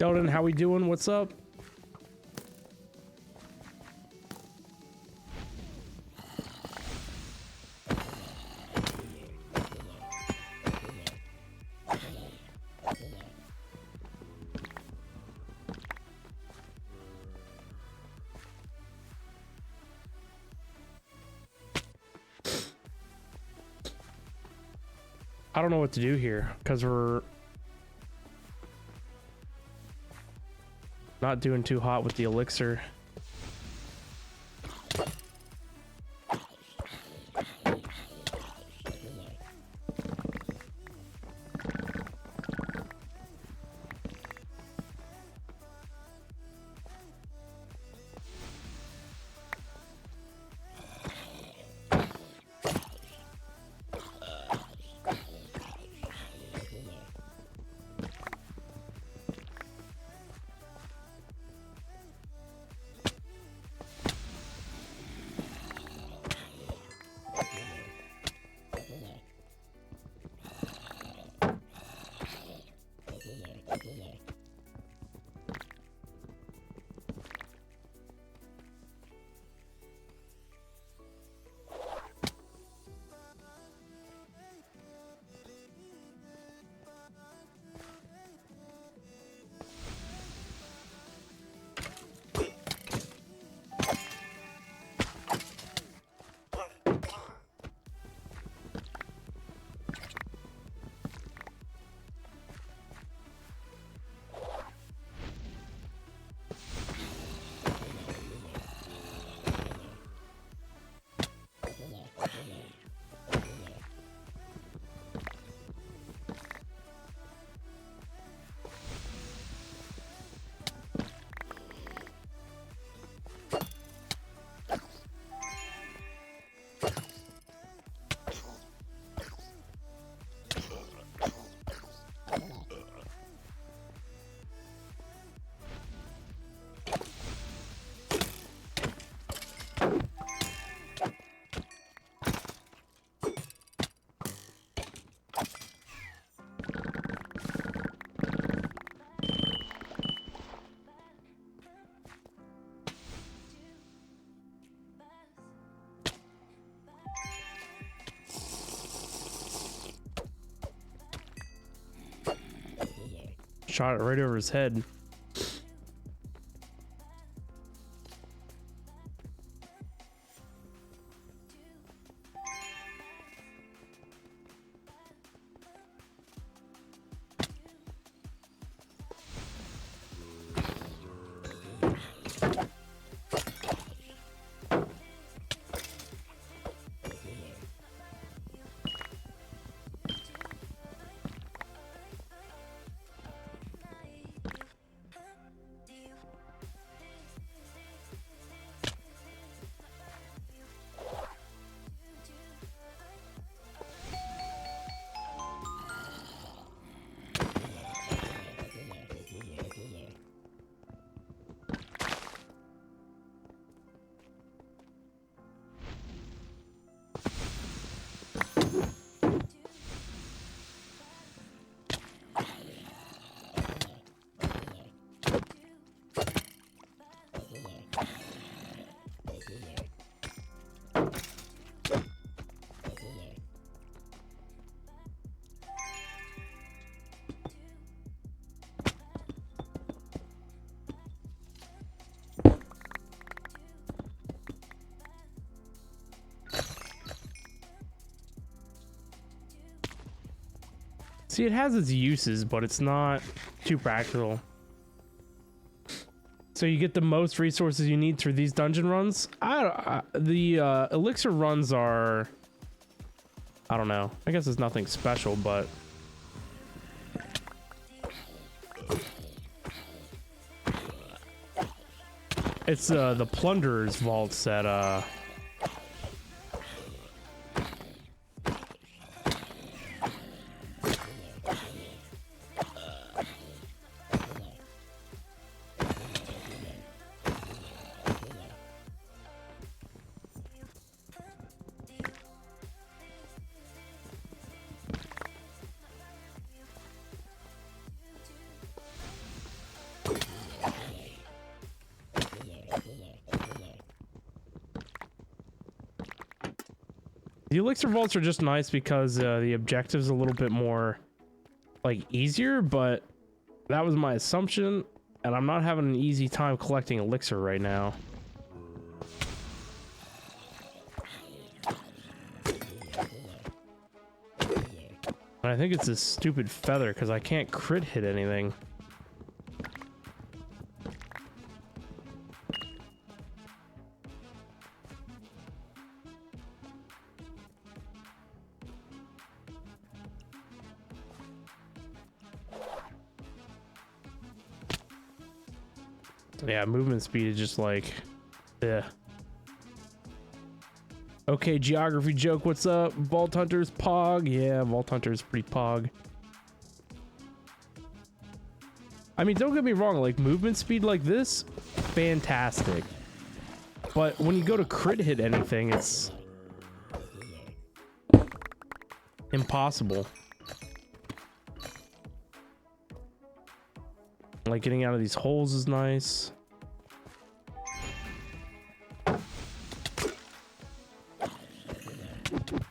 Sheldon, how we doing? What's up? I don't know what to do here because we're not doing too hot with the elixir. Shot it right over his head. See, it has its uses, but it's not too practical. So you get the most resources you need through these dungeon runs. The elixir runs are, I don't know. I guess it's nothing special, but it's the plunderer's vaults that The elixir vaults are just nice because the objective's a little bit more like easier, but that was my assumption, and I'm not having an easy time collecting elixir right now. And I think it's this stupid feather because I can't crit hit anything. Yeah, movement speed is just like, yeah. Okay, geography joke, what's up? Vault Hunter's pog. Yeah, Vault Hunter's pretty pog. I mean, don't get me wrong, like movement speed like this, fantastic. But when you go to crit hit anything, it's impossible. Like getting out of these holes is nice.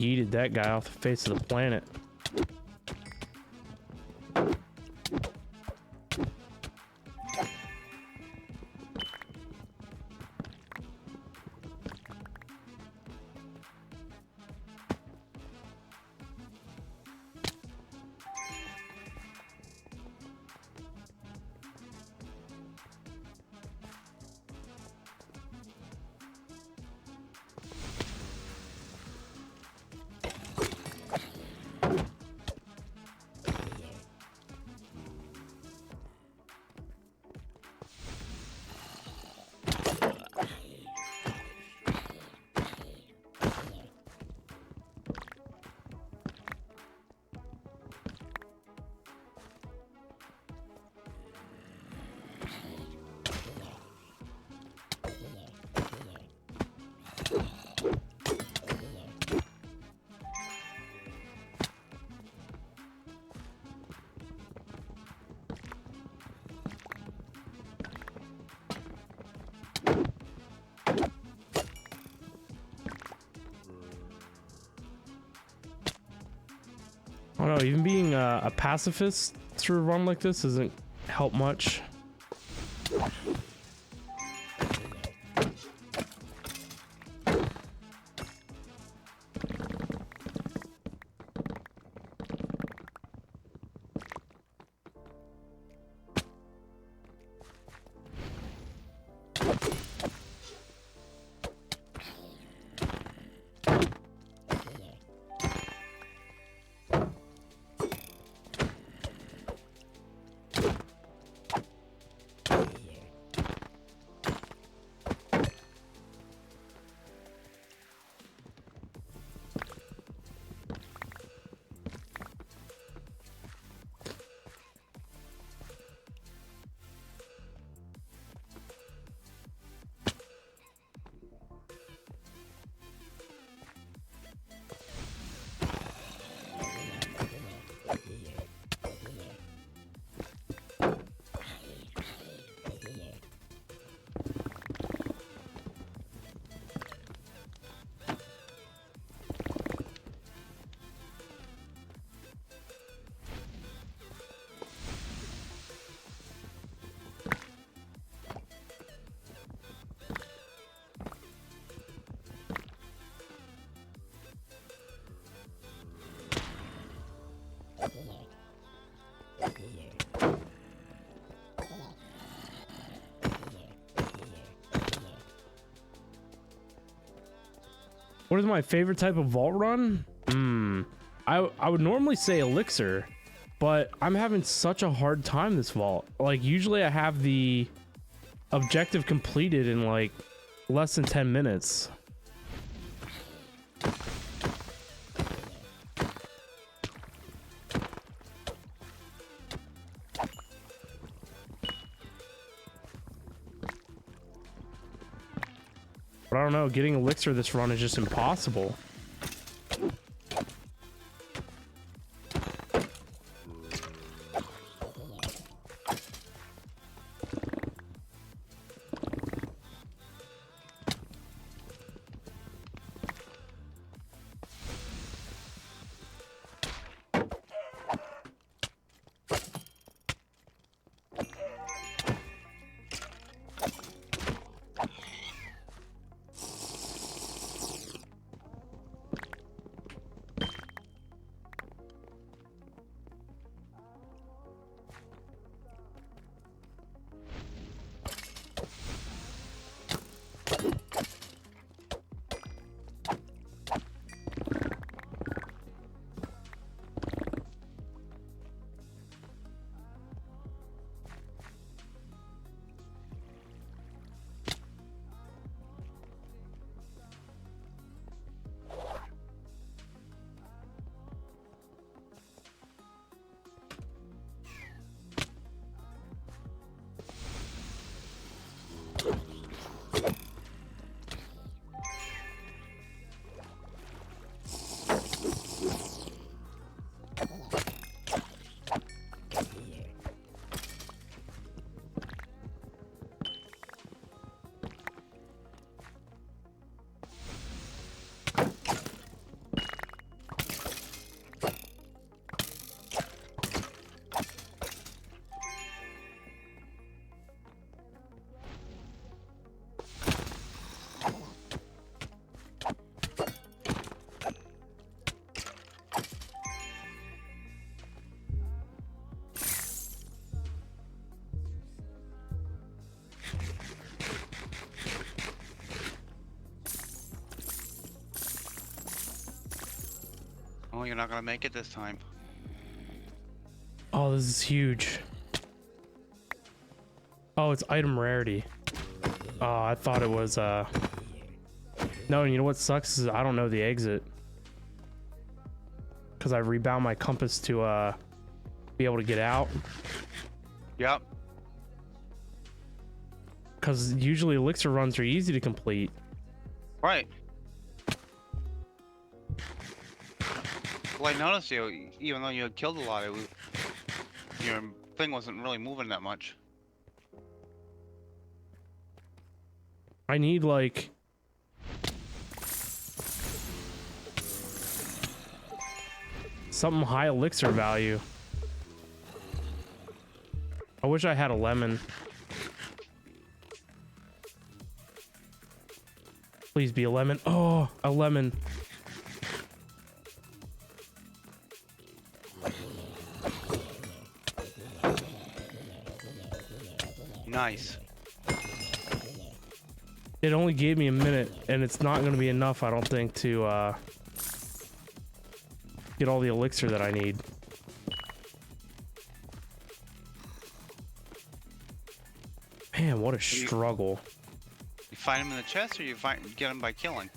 Yeeted that guy off the face of the planet. I don't know, even being a pacifist through a run like this doesn't help much. What is my favorite type of vault run? I would normally say elixir, but I'm having such a hard time this vault. Like usually I have the objective completed in like less than 10 minutes. But I don't know, getting elixir this run is just impossible. Oh, you're not gonna make it this time. Oh, this is huge. Oh, it's item rarity. Oh, I thought it was, No, and you know what sucks is I don't know the exit. Because I rebound my compass to, be able to get out. Yep. Because usually elixir runs are easy to complete. Right. Well, I noticed you, even though you had killed a lot, your thing wasn't really moving that much. I need, like... something high elixir value. I wish I had a lemon. Please be a lemon. Oh, a lemon. Nice. It only gave me a minute, and it's not going to be enough, I don't think, to get all the elixir that I need. Man, what a struggle. You find him in the chest, or you get him by killing?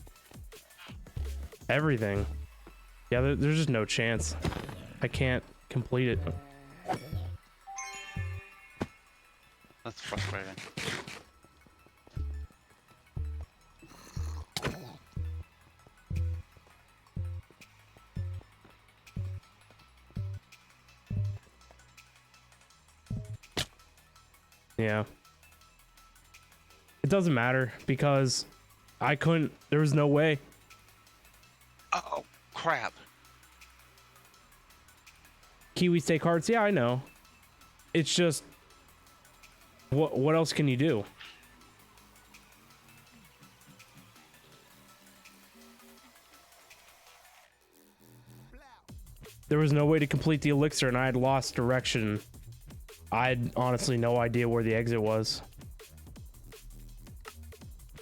Everything. Yeah, there's just no chance. I can't complete it. That's frustrating. Yeah. It doesn't matter because I couldn't, there was no way. Oh, crap. Kiwi stake hearts, yeah, I know. It's just, what else can you do? There was no way to complete the elixir and I had lost direction. I had honestly no idea where the exit was.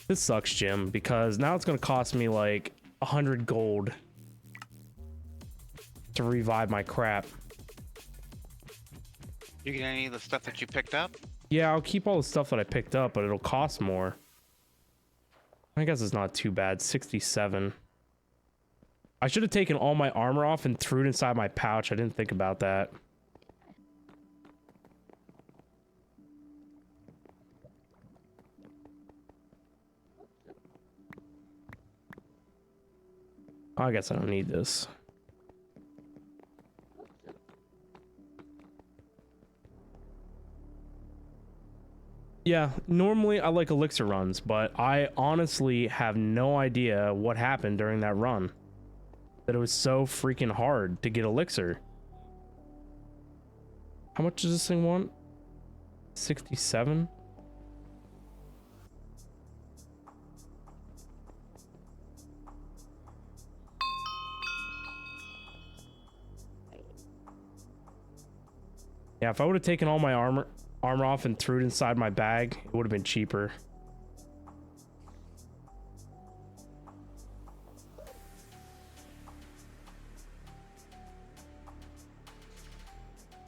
This sucks, Jim, because now it's going to cost me like 100 gold to revive my crap. You get any of the stuff that you picked up? Yeah, I'll keep all the stuff that I picked up, but it'll cost more. I guess it's not too bad. 67. I should have taken all my armor off and threw it inside my pouch. I didn't think about that. I guess I don't need this. Yeah, normally I like elixir runs, but I honestly have no idea what happened during that run. That it was so freaking hard to get elixir. How much does this thing want? 67? Yeah, if I would have taken all my armor off and threw it inside my bag, it would have been cheaper.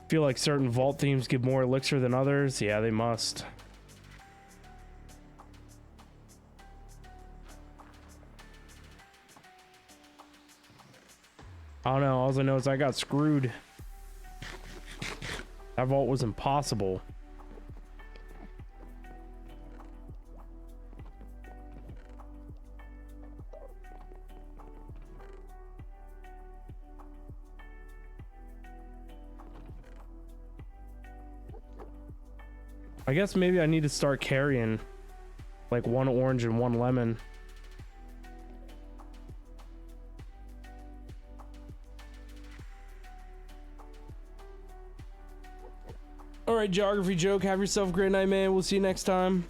Feel like certain vault themes give more elixir than others. Yeah, they must. I don't know. All I know is I got screwed. That vault was impossible. I guess maybe I need to start carrying like 1 orange and 1 lemon. All right, geography joke. Have yourself a great night, man. We'll see you next time.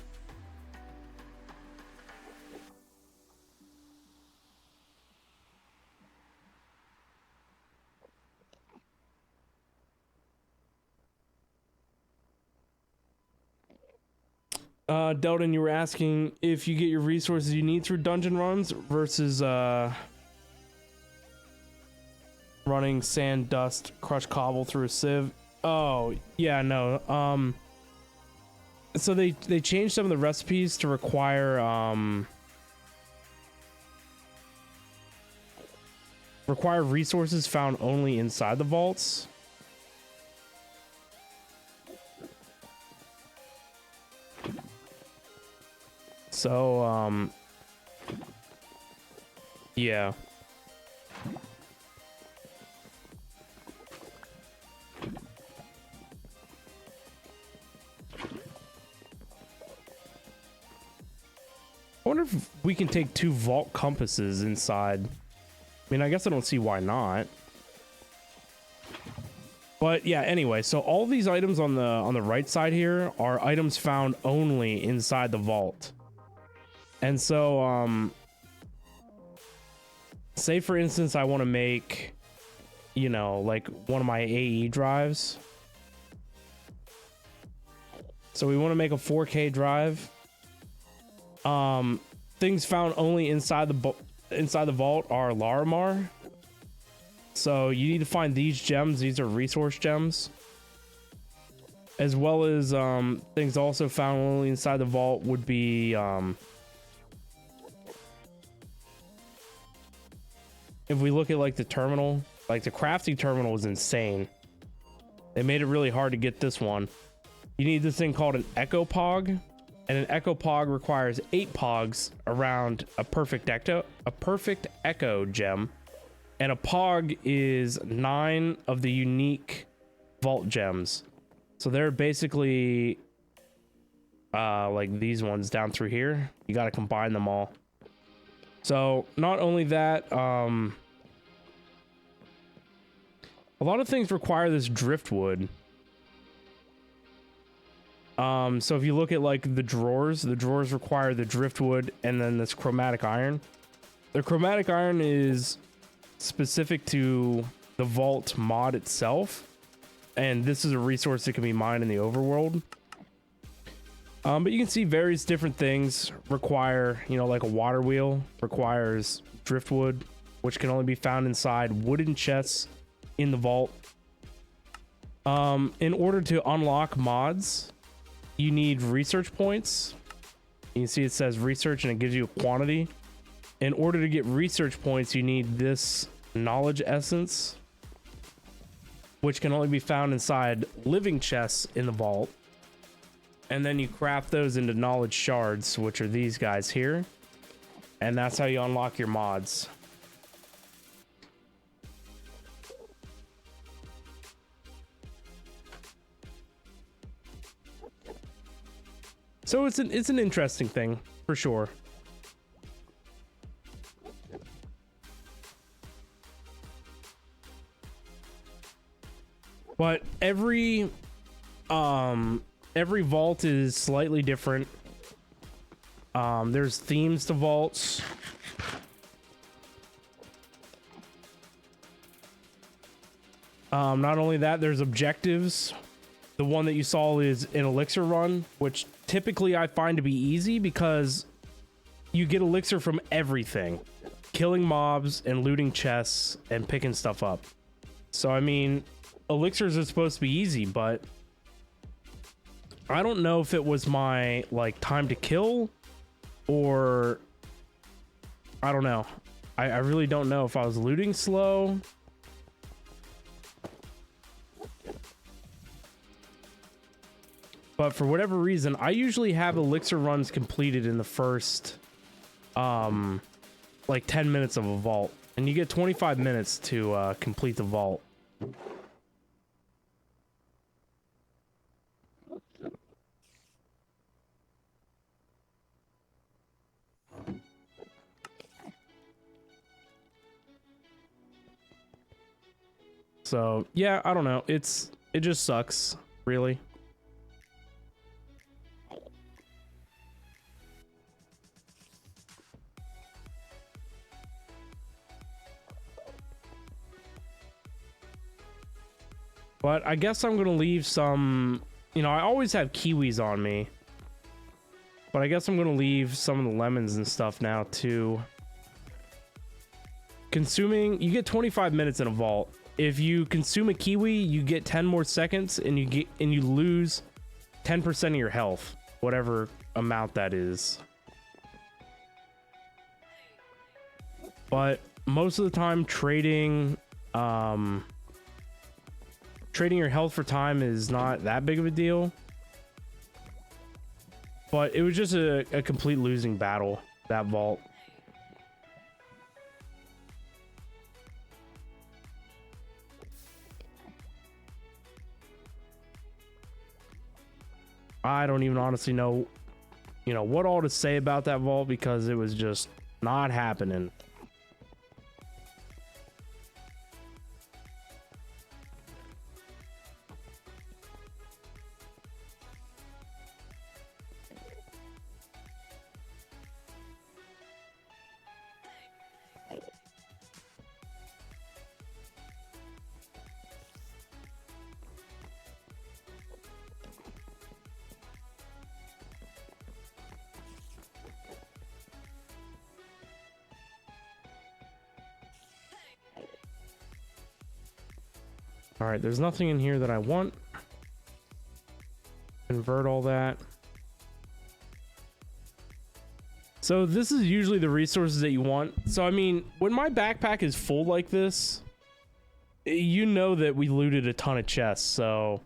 Delton, you were asking if you get your resources you need through dungeon runs versus running sand, dust, crushed cobble through a sieve. Oh, yeah, no. So they changed some of the recipes to require resources found only inside the vaults. So, yeah. I wonder if we can take 2 vault compasses inside. I mean, I guess I don't see why not. But yeah, anyway, so all these items on the right side here are items found only inside the vault. And so, say for instance, I want to make, you know, like one of my AE drives. So we want to make a 4K drive. Things found only inside the vault are Larimar. So you need to find these gems. These are resource gems. As well as things also found only inside the vault would be if we look at like the terminal, like the crafting terminal was insane. They made it really hard to get this one. You need this thing called an Echo Pog, and an Echo Pog requires 8 pogs around a perfect echo gem, and a pog is 9 of the unique vault gems. So they're basically like these ones down through here. You got to combine them all. So not only that, a lot of things require this driftwood. So if you look at like the drawers require the driftwood and then this chromatic iron. The chromatic iron is specific to the vault mod itself, and this is a resource that can be mined in the overworld. But you can see various different things require, you know, like a water wheel requires driftwood, which can only be found inside wooden chests in the vault. In order to unlock mods, you need research points. You can see it says research and it gives you a quantity. In order to get research points, you need this knowledge essence, which can only be found inside living chests in the vault. And then you craft those into knowledge shards, which are these guys here. And that's how you unlock your mods. So it's an interesting thing for sure. But every vault is slightly different. There's themes to vaults. Not only that, there's objectives. The one that you saw is an elixir run, which typically I find to be easy because you get elixir from everything. Killing mobs and looting chests and picking stuff up. So, I mean, elixirs are supposed to be easy, but I don't know if it was my, like, time to kill or I don't know. I really don't know if I was looting slow. But for whatever reason, I usually have elixir runs completed in the first, like 10 minutes of a vault. And you get 25 minutes to complete the vault. So yeah, I don't know. It just sucks, really. But I guess I'm gonna leave some, you know, I always have kiwis on me. But I guess I'm gonna leave some of the lemons and stuff now too. Consuming, you get 25 minutes in a vault. If you consume a kiwi, you get 10 more seconds and you lose 10% of your health, whatever amount that is. But most of the time trading your health for time is not that big of a deal. But it was just a complete losing battle, that vault. I don't even honestly know, you know, what all to say about that vault because it was just not happening. All right, there's nothing in here that I want. Convert all that. So this is usually the resources that you want. So I mean, when my backpack is full like this, you know that we looted a ton of chests. So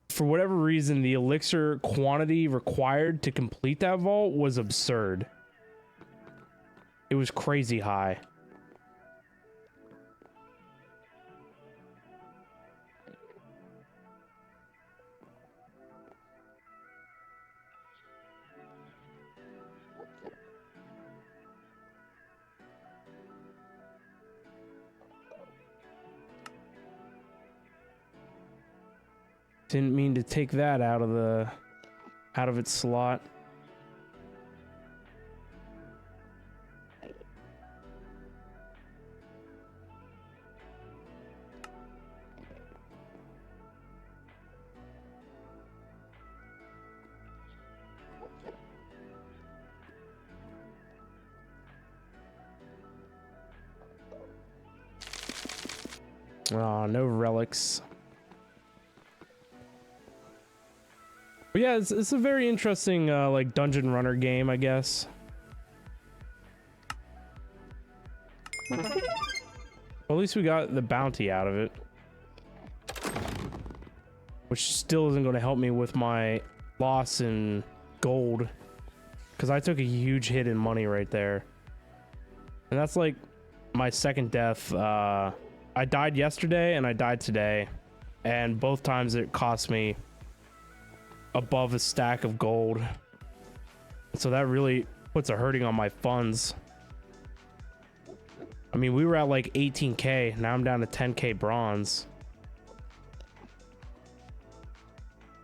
for whatever reason, the elixir quantity required to complete that vault was absurd. It was crazy high. Didn't mean to take that out of its slot. Oh, no relics. But yeah, it's a very interesting like dungeon runner game, I guess. Well, at least we got the bounty out of it, which still isn't going to help me with my loss in gold, because I took a huge hit in money right there, and that's like my second death. I died yesterday and I died today, and both times it cost me above a stack of gold, so that really puts a hurting on my funds. I mean, we were at like 18k, now I'm down to 10k bronze,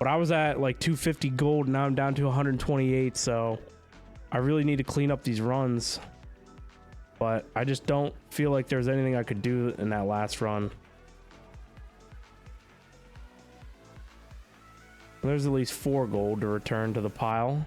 but I was at like 250 gold, now I'm down to 128, so I really need to clean up these runs, but I just don't feel like there's anything I could do in that last run. There's at least 4 gold to return to the pile.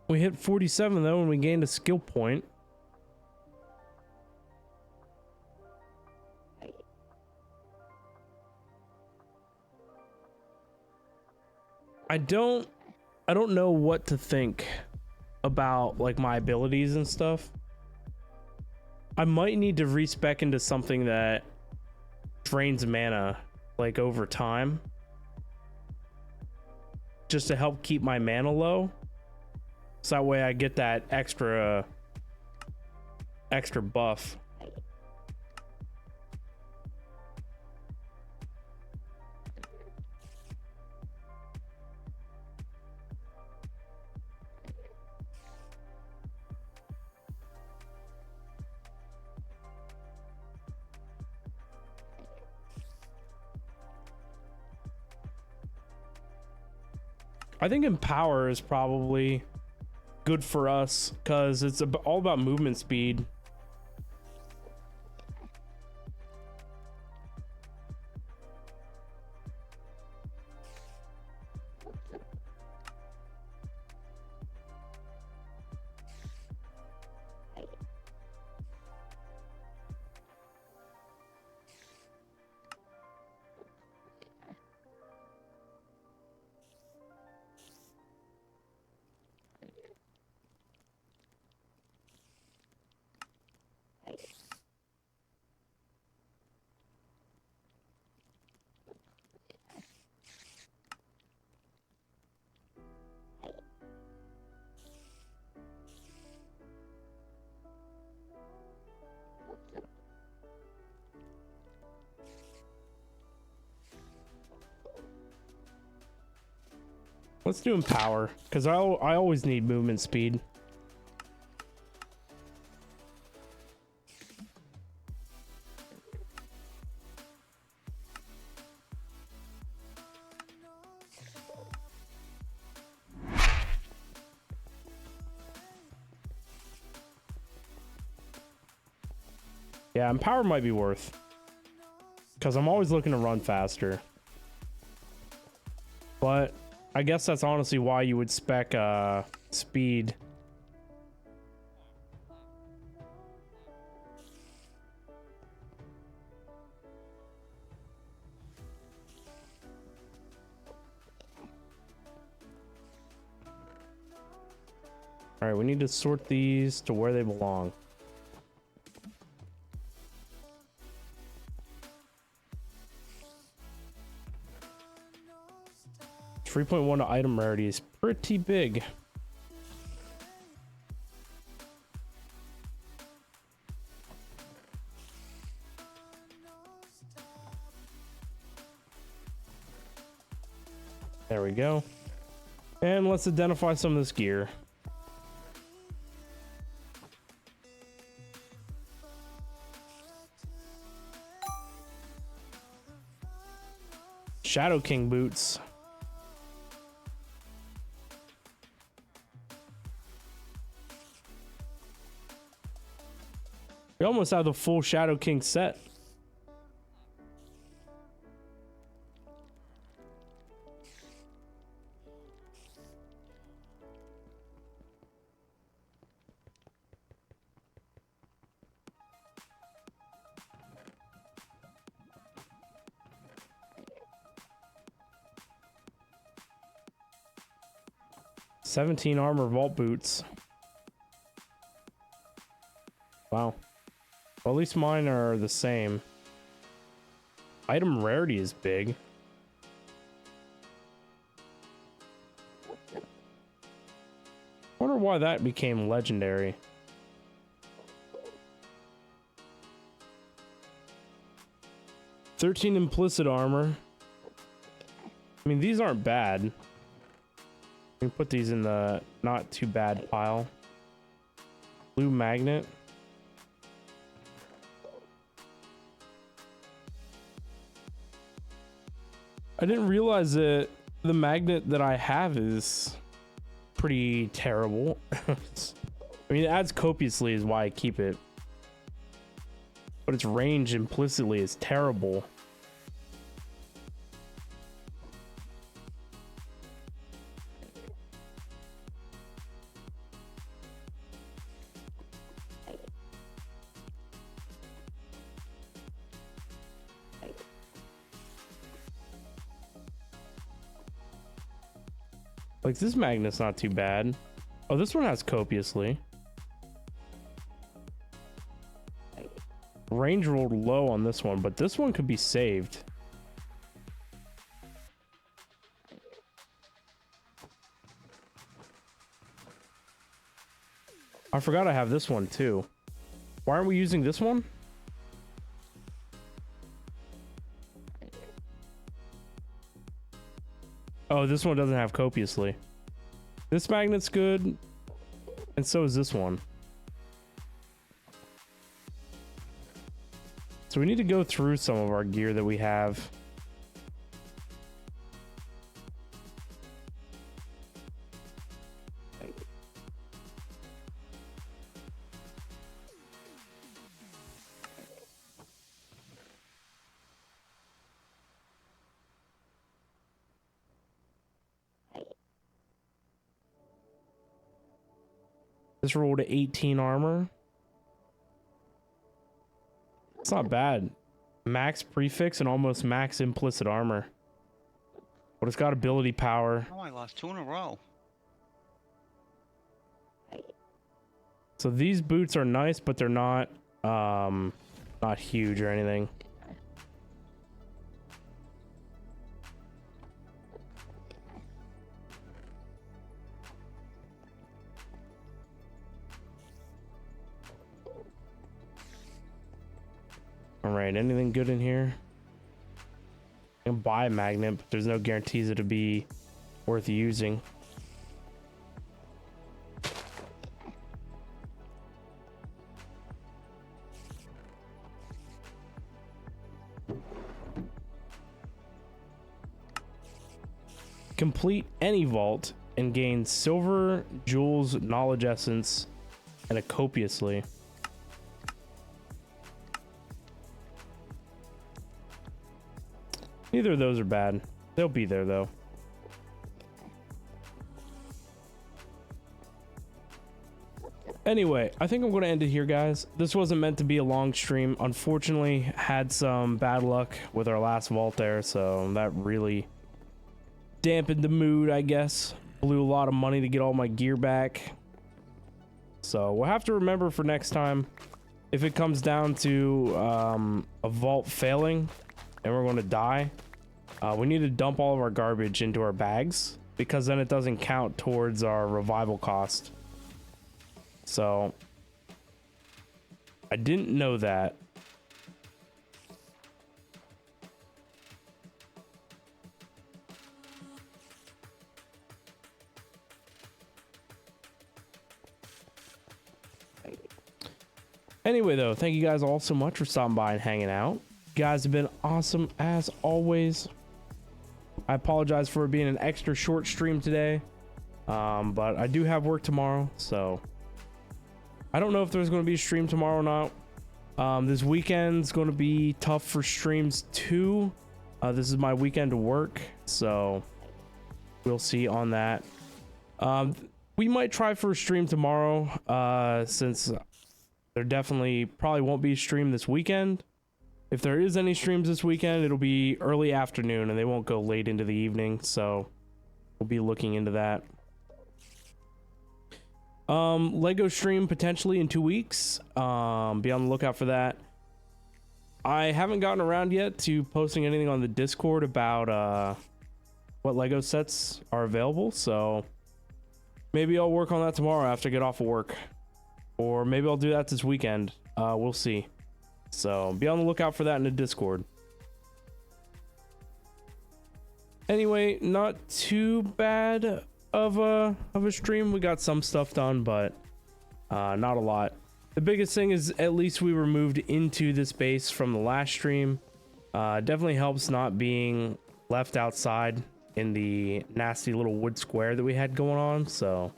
We hit 47 though, and we gained a skill point. I don't know what to think about like my abilities and stuff. I might need to respec into something that drains mana like over time, just to help keep my mana low, so that way I get that extra buff. I think Empower is probably good for us because it's all about movement speed. Let's do Empower, because I always need movement speed. Yeah, Empower might be worth, because I'm always looking to run faster. But I guess that's honestly why you would spec speed. All right, we need to sort these to where they belong. .1 to item rarity is pretty big. There we go. And let's identify some of this gear. Shadow King boots. We almost have the full Shadow King set. $17 armor vault boots. Wow. Well, at least mine are the same. Item rarity is big. Wonder why that became legendary. $13 implicit armor. I mean, these aren't bad. We can put these in the not too bad pile. Blue magnet. I didn't realize that the magnet that I have is pretty terrible. I mean, it adds copiously is why I keep it. But its range implicitly is terrible. Like, this magnet's not too bad. Oh, this one has copiously. Range rolled low on this one, but this one could be saved. I forgot I have this one too. Why aren't we using this one? Oh, this one doesn't have copiously. This magnet's good, and so is this one. So we need to go through some of our gear that we have. This rolled to 18 armor. It's not bad. Max prefix and almost max implicit armor. But it's got ability power. Oh, I lost 2 in a row. So these boots are nice, but they're not huge or anything. All right, anything good in here? I can buy a magnet, but there's no guarantees it'll be worth using. Complete any vault and gain silver, jewels, knowledge essence, and a copiously. Neither of those are bad. They'll be there though. Anyway, I think I'm going to end it here, guys. This wasn't meant to be a long stream. Unfortunately, had some bad luck with our last vault there, so that really dampened the mood, I guess. Blew a lot of money to get all my gear back. So we'll have to remember for next time, if it comes down to a vault failing and we're going to die, we need to dump all of our garbage into our bags, because then it doesn't count towards our revival cost. So I didn't know that. Anyway, though, thank you guys all so much for stopping by and hanging out. You guys have been awesome as always. I apologize for it being an extra short stream today, but I do have work tomorrow, so I don't know if there's going to be a stream tomorrow or not. This weekend's going to be tough for streams too. This is my weekend to work, so we'll see on that. We might try for a stream tomorrow, since there definitely probably won't be a stream this weekend. If there is any streams this weekend, it'll be early afternoon and they won't go late into the evening, so we'll be looking into that. Lego stream potentially in 2 weeks. Be on the lookout for that. I haven't gotten around yet to posting anything on the Discord about what Lego sets are available, so maybe I'll work on that tomorrow after I get off of work, or maybe I'll do that this weekend. We'll see. So be on the lookout for that in the Discord. Anyway, not too bad of a stream. We got some stuff done, but not a lot. The biggest thing is at least we were moved into this base from the last stream. Definitely helps not being left outside in the nasty little wood square that we had going on. So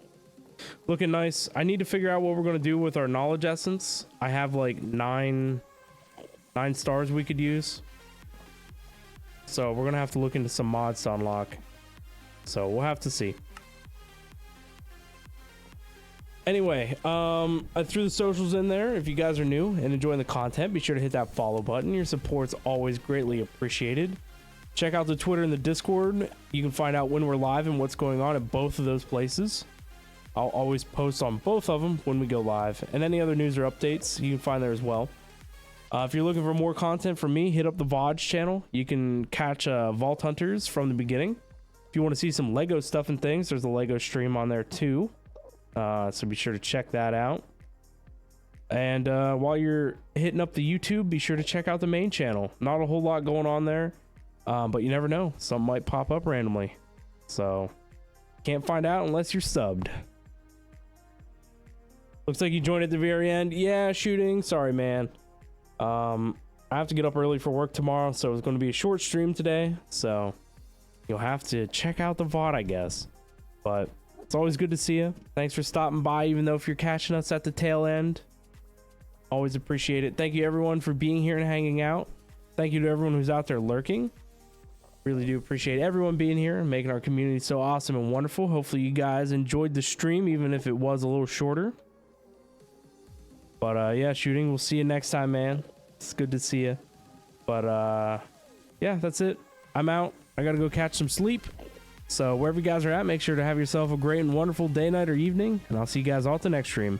looking nice. I need to figure out what we're going to do with our knowledge essence. I have like nine stars we could use, so we're gonna have to look into some mods to unlock, so we'll have to see. Anyway, I threw the socials in there. If you guys are new and enjoying the content, be sure to hit that follow button. Your support's always greatly appreciated. Check out the Twitter and the Discord. You can find out when we're live and what's going on at both of those places. I'll always post on both of them when we go live. And any other news or updates, you can find there as well. If you're looking for more content from me, hit up the VODs channel. You can catch Vault Hunters from the beginning. If you want to see some Lego stuff and things, there's a Lego stream on there too. So be sure to check that out. And while you're hitting up the YouTube, be sure to check out the main channel. Not a whole lot going on there. But you never know. Something might pop up randomly. So, can't find out unless you're subbed. Looks like you joined at the very end. Yeah, shooting. Sorry, man. I have to get up early for work tomorrow, so it's going to be a short stream today. So, you'll have to check out the VOD, I guess. But, it's always good to see you. Thanks for stopping by, even though if you're catching us at the tail end. Always appreciate it. Thank you, everyone, for being here and hanging out. Thank you to everyone who's out there lurking. Really do appreciate everyone being here and making our community so awesome and wonderful. Hopefully you guys enjoyed the stream, even if it was a little shorter. But yeah, shooting, we'll see you next time, man. It's good to see you. But yeah, that's it. I'm out. I gotta go catch some sleep. So wherever you guys are at, make sure to have yourself a great and wonderful day, night, or evening. And I'll see you guys all at the next stream.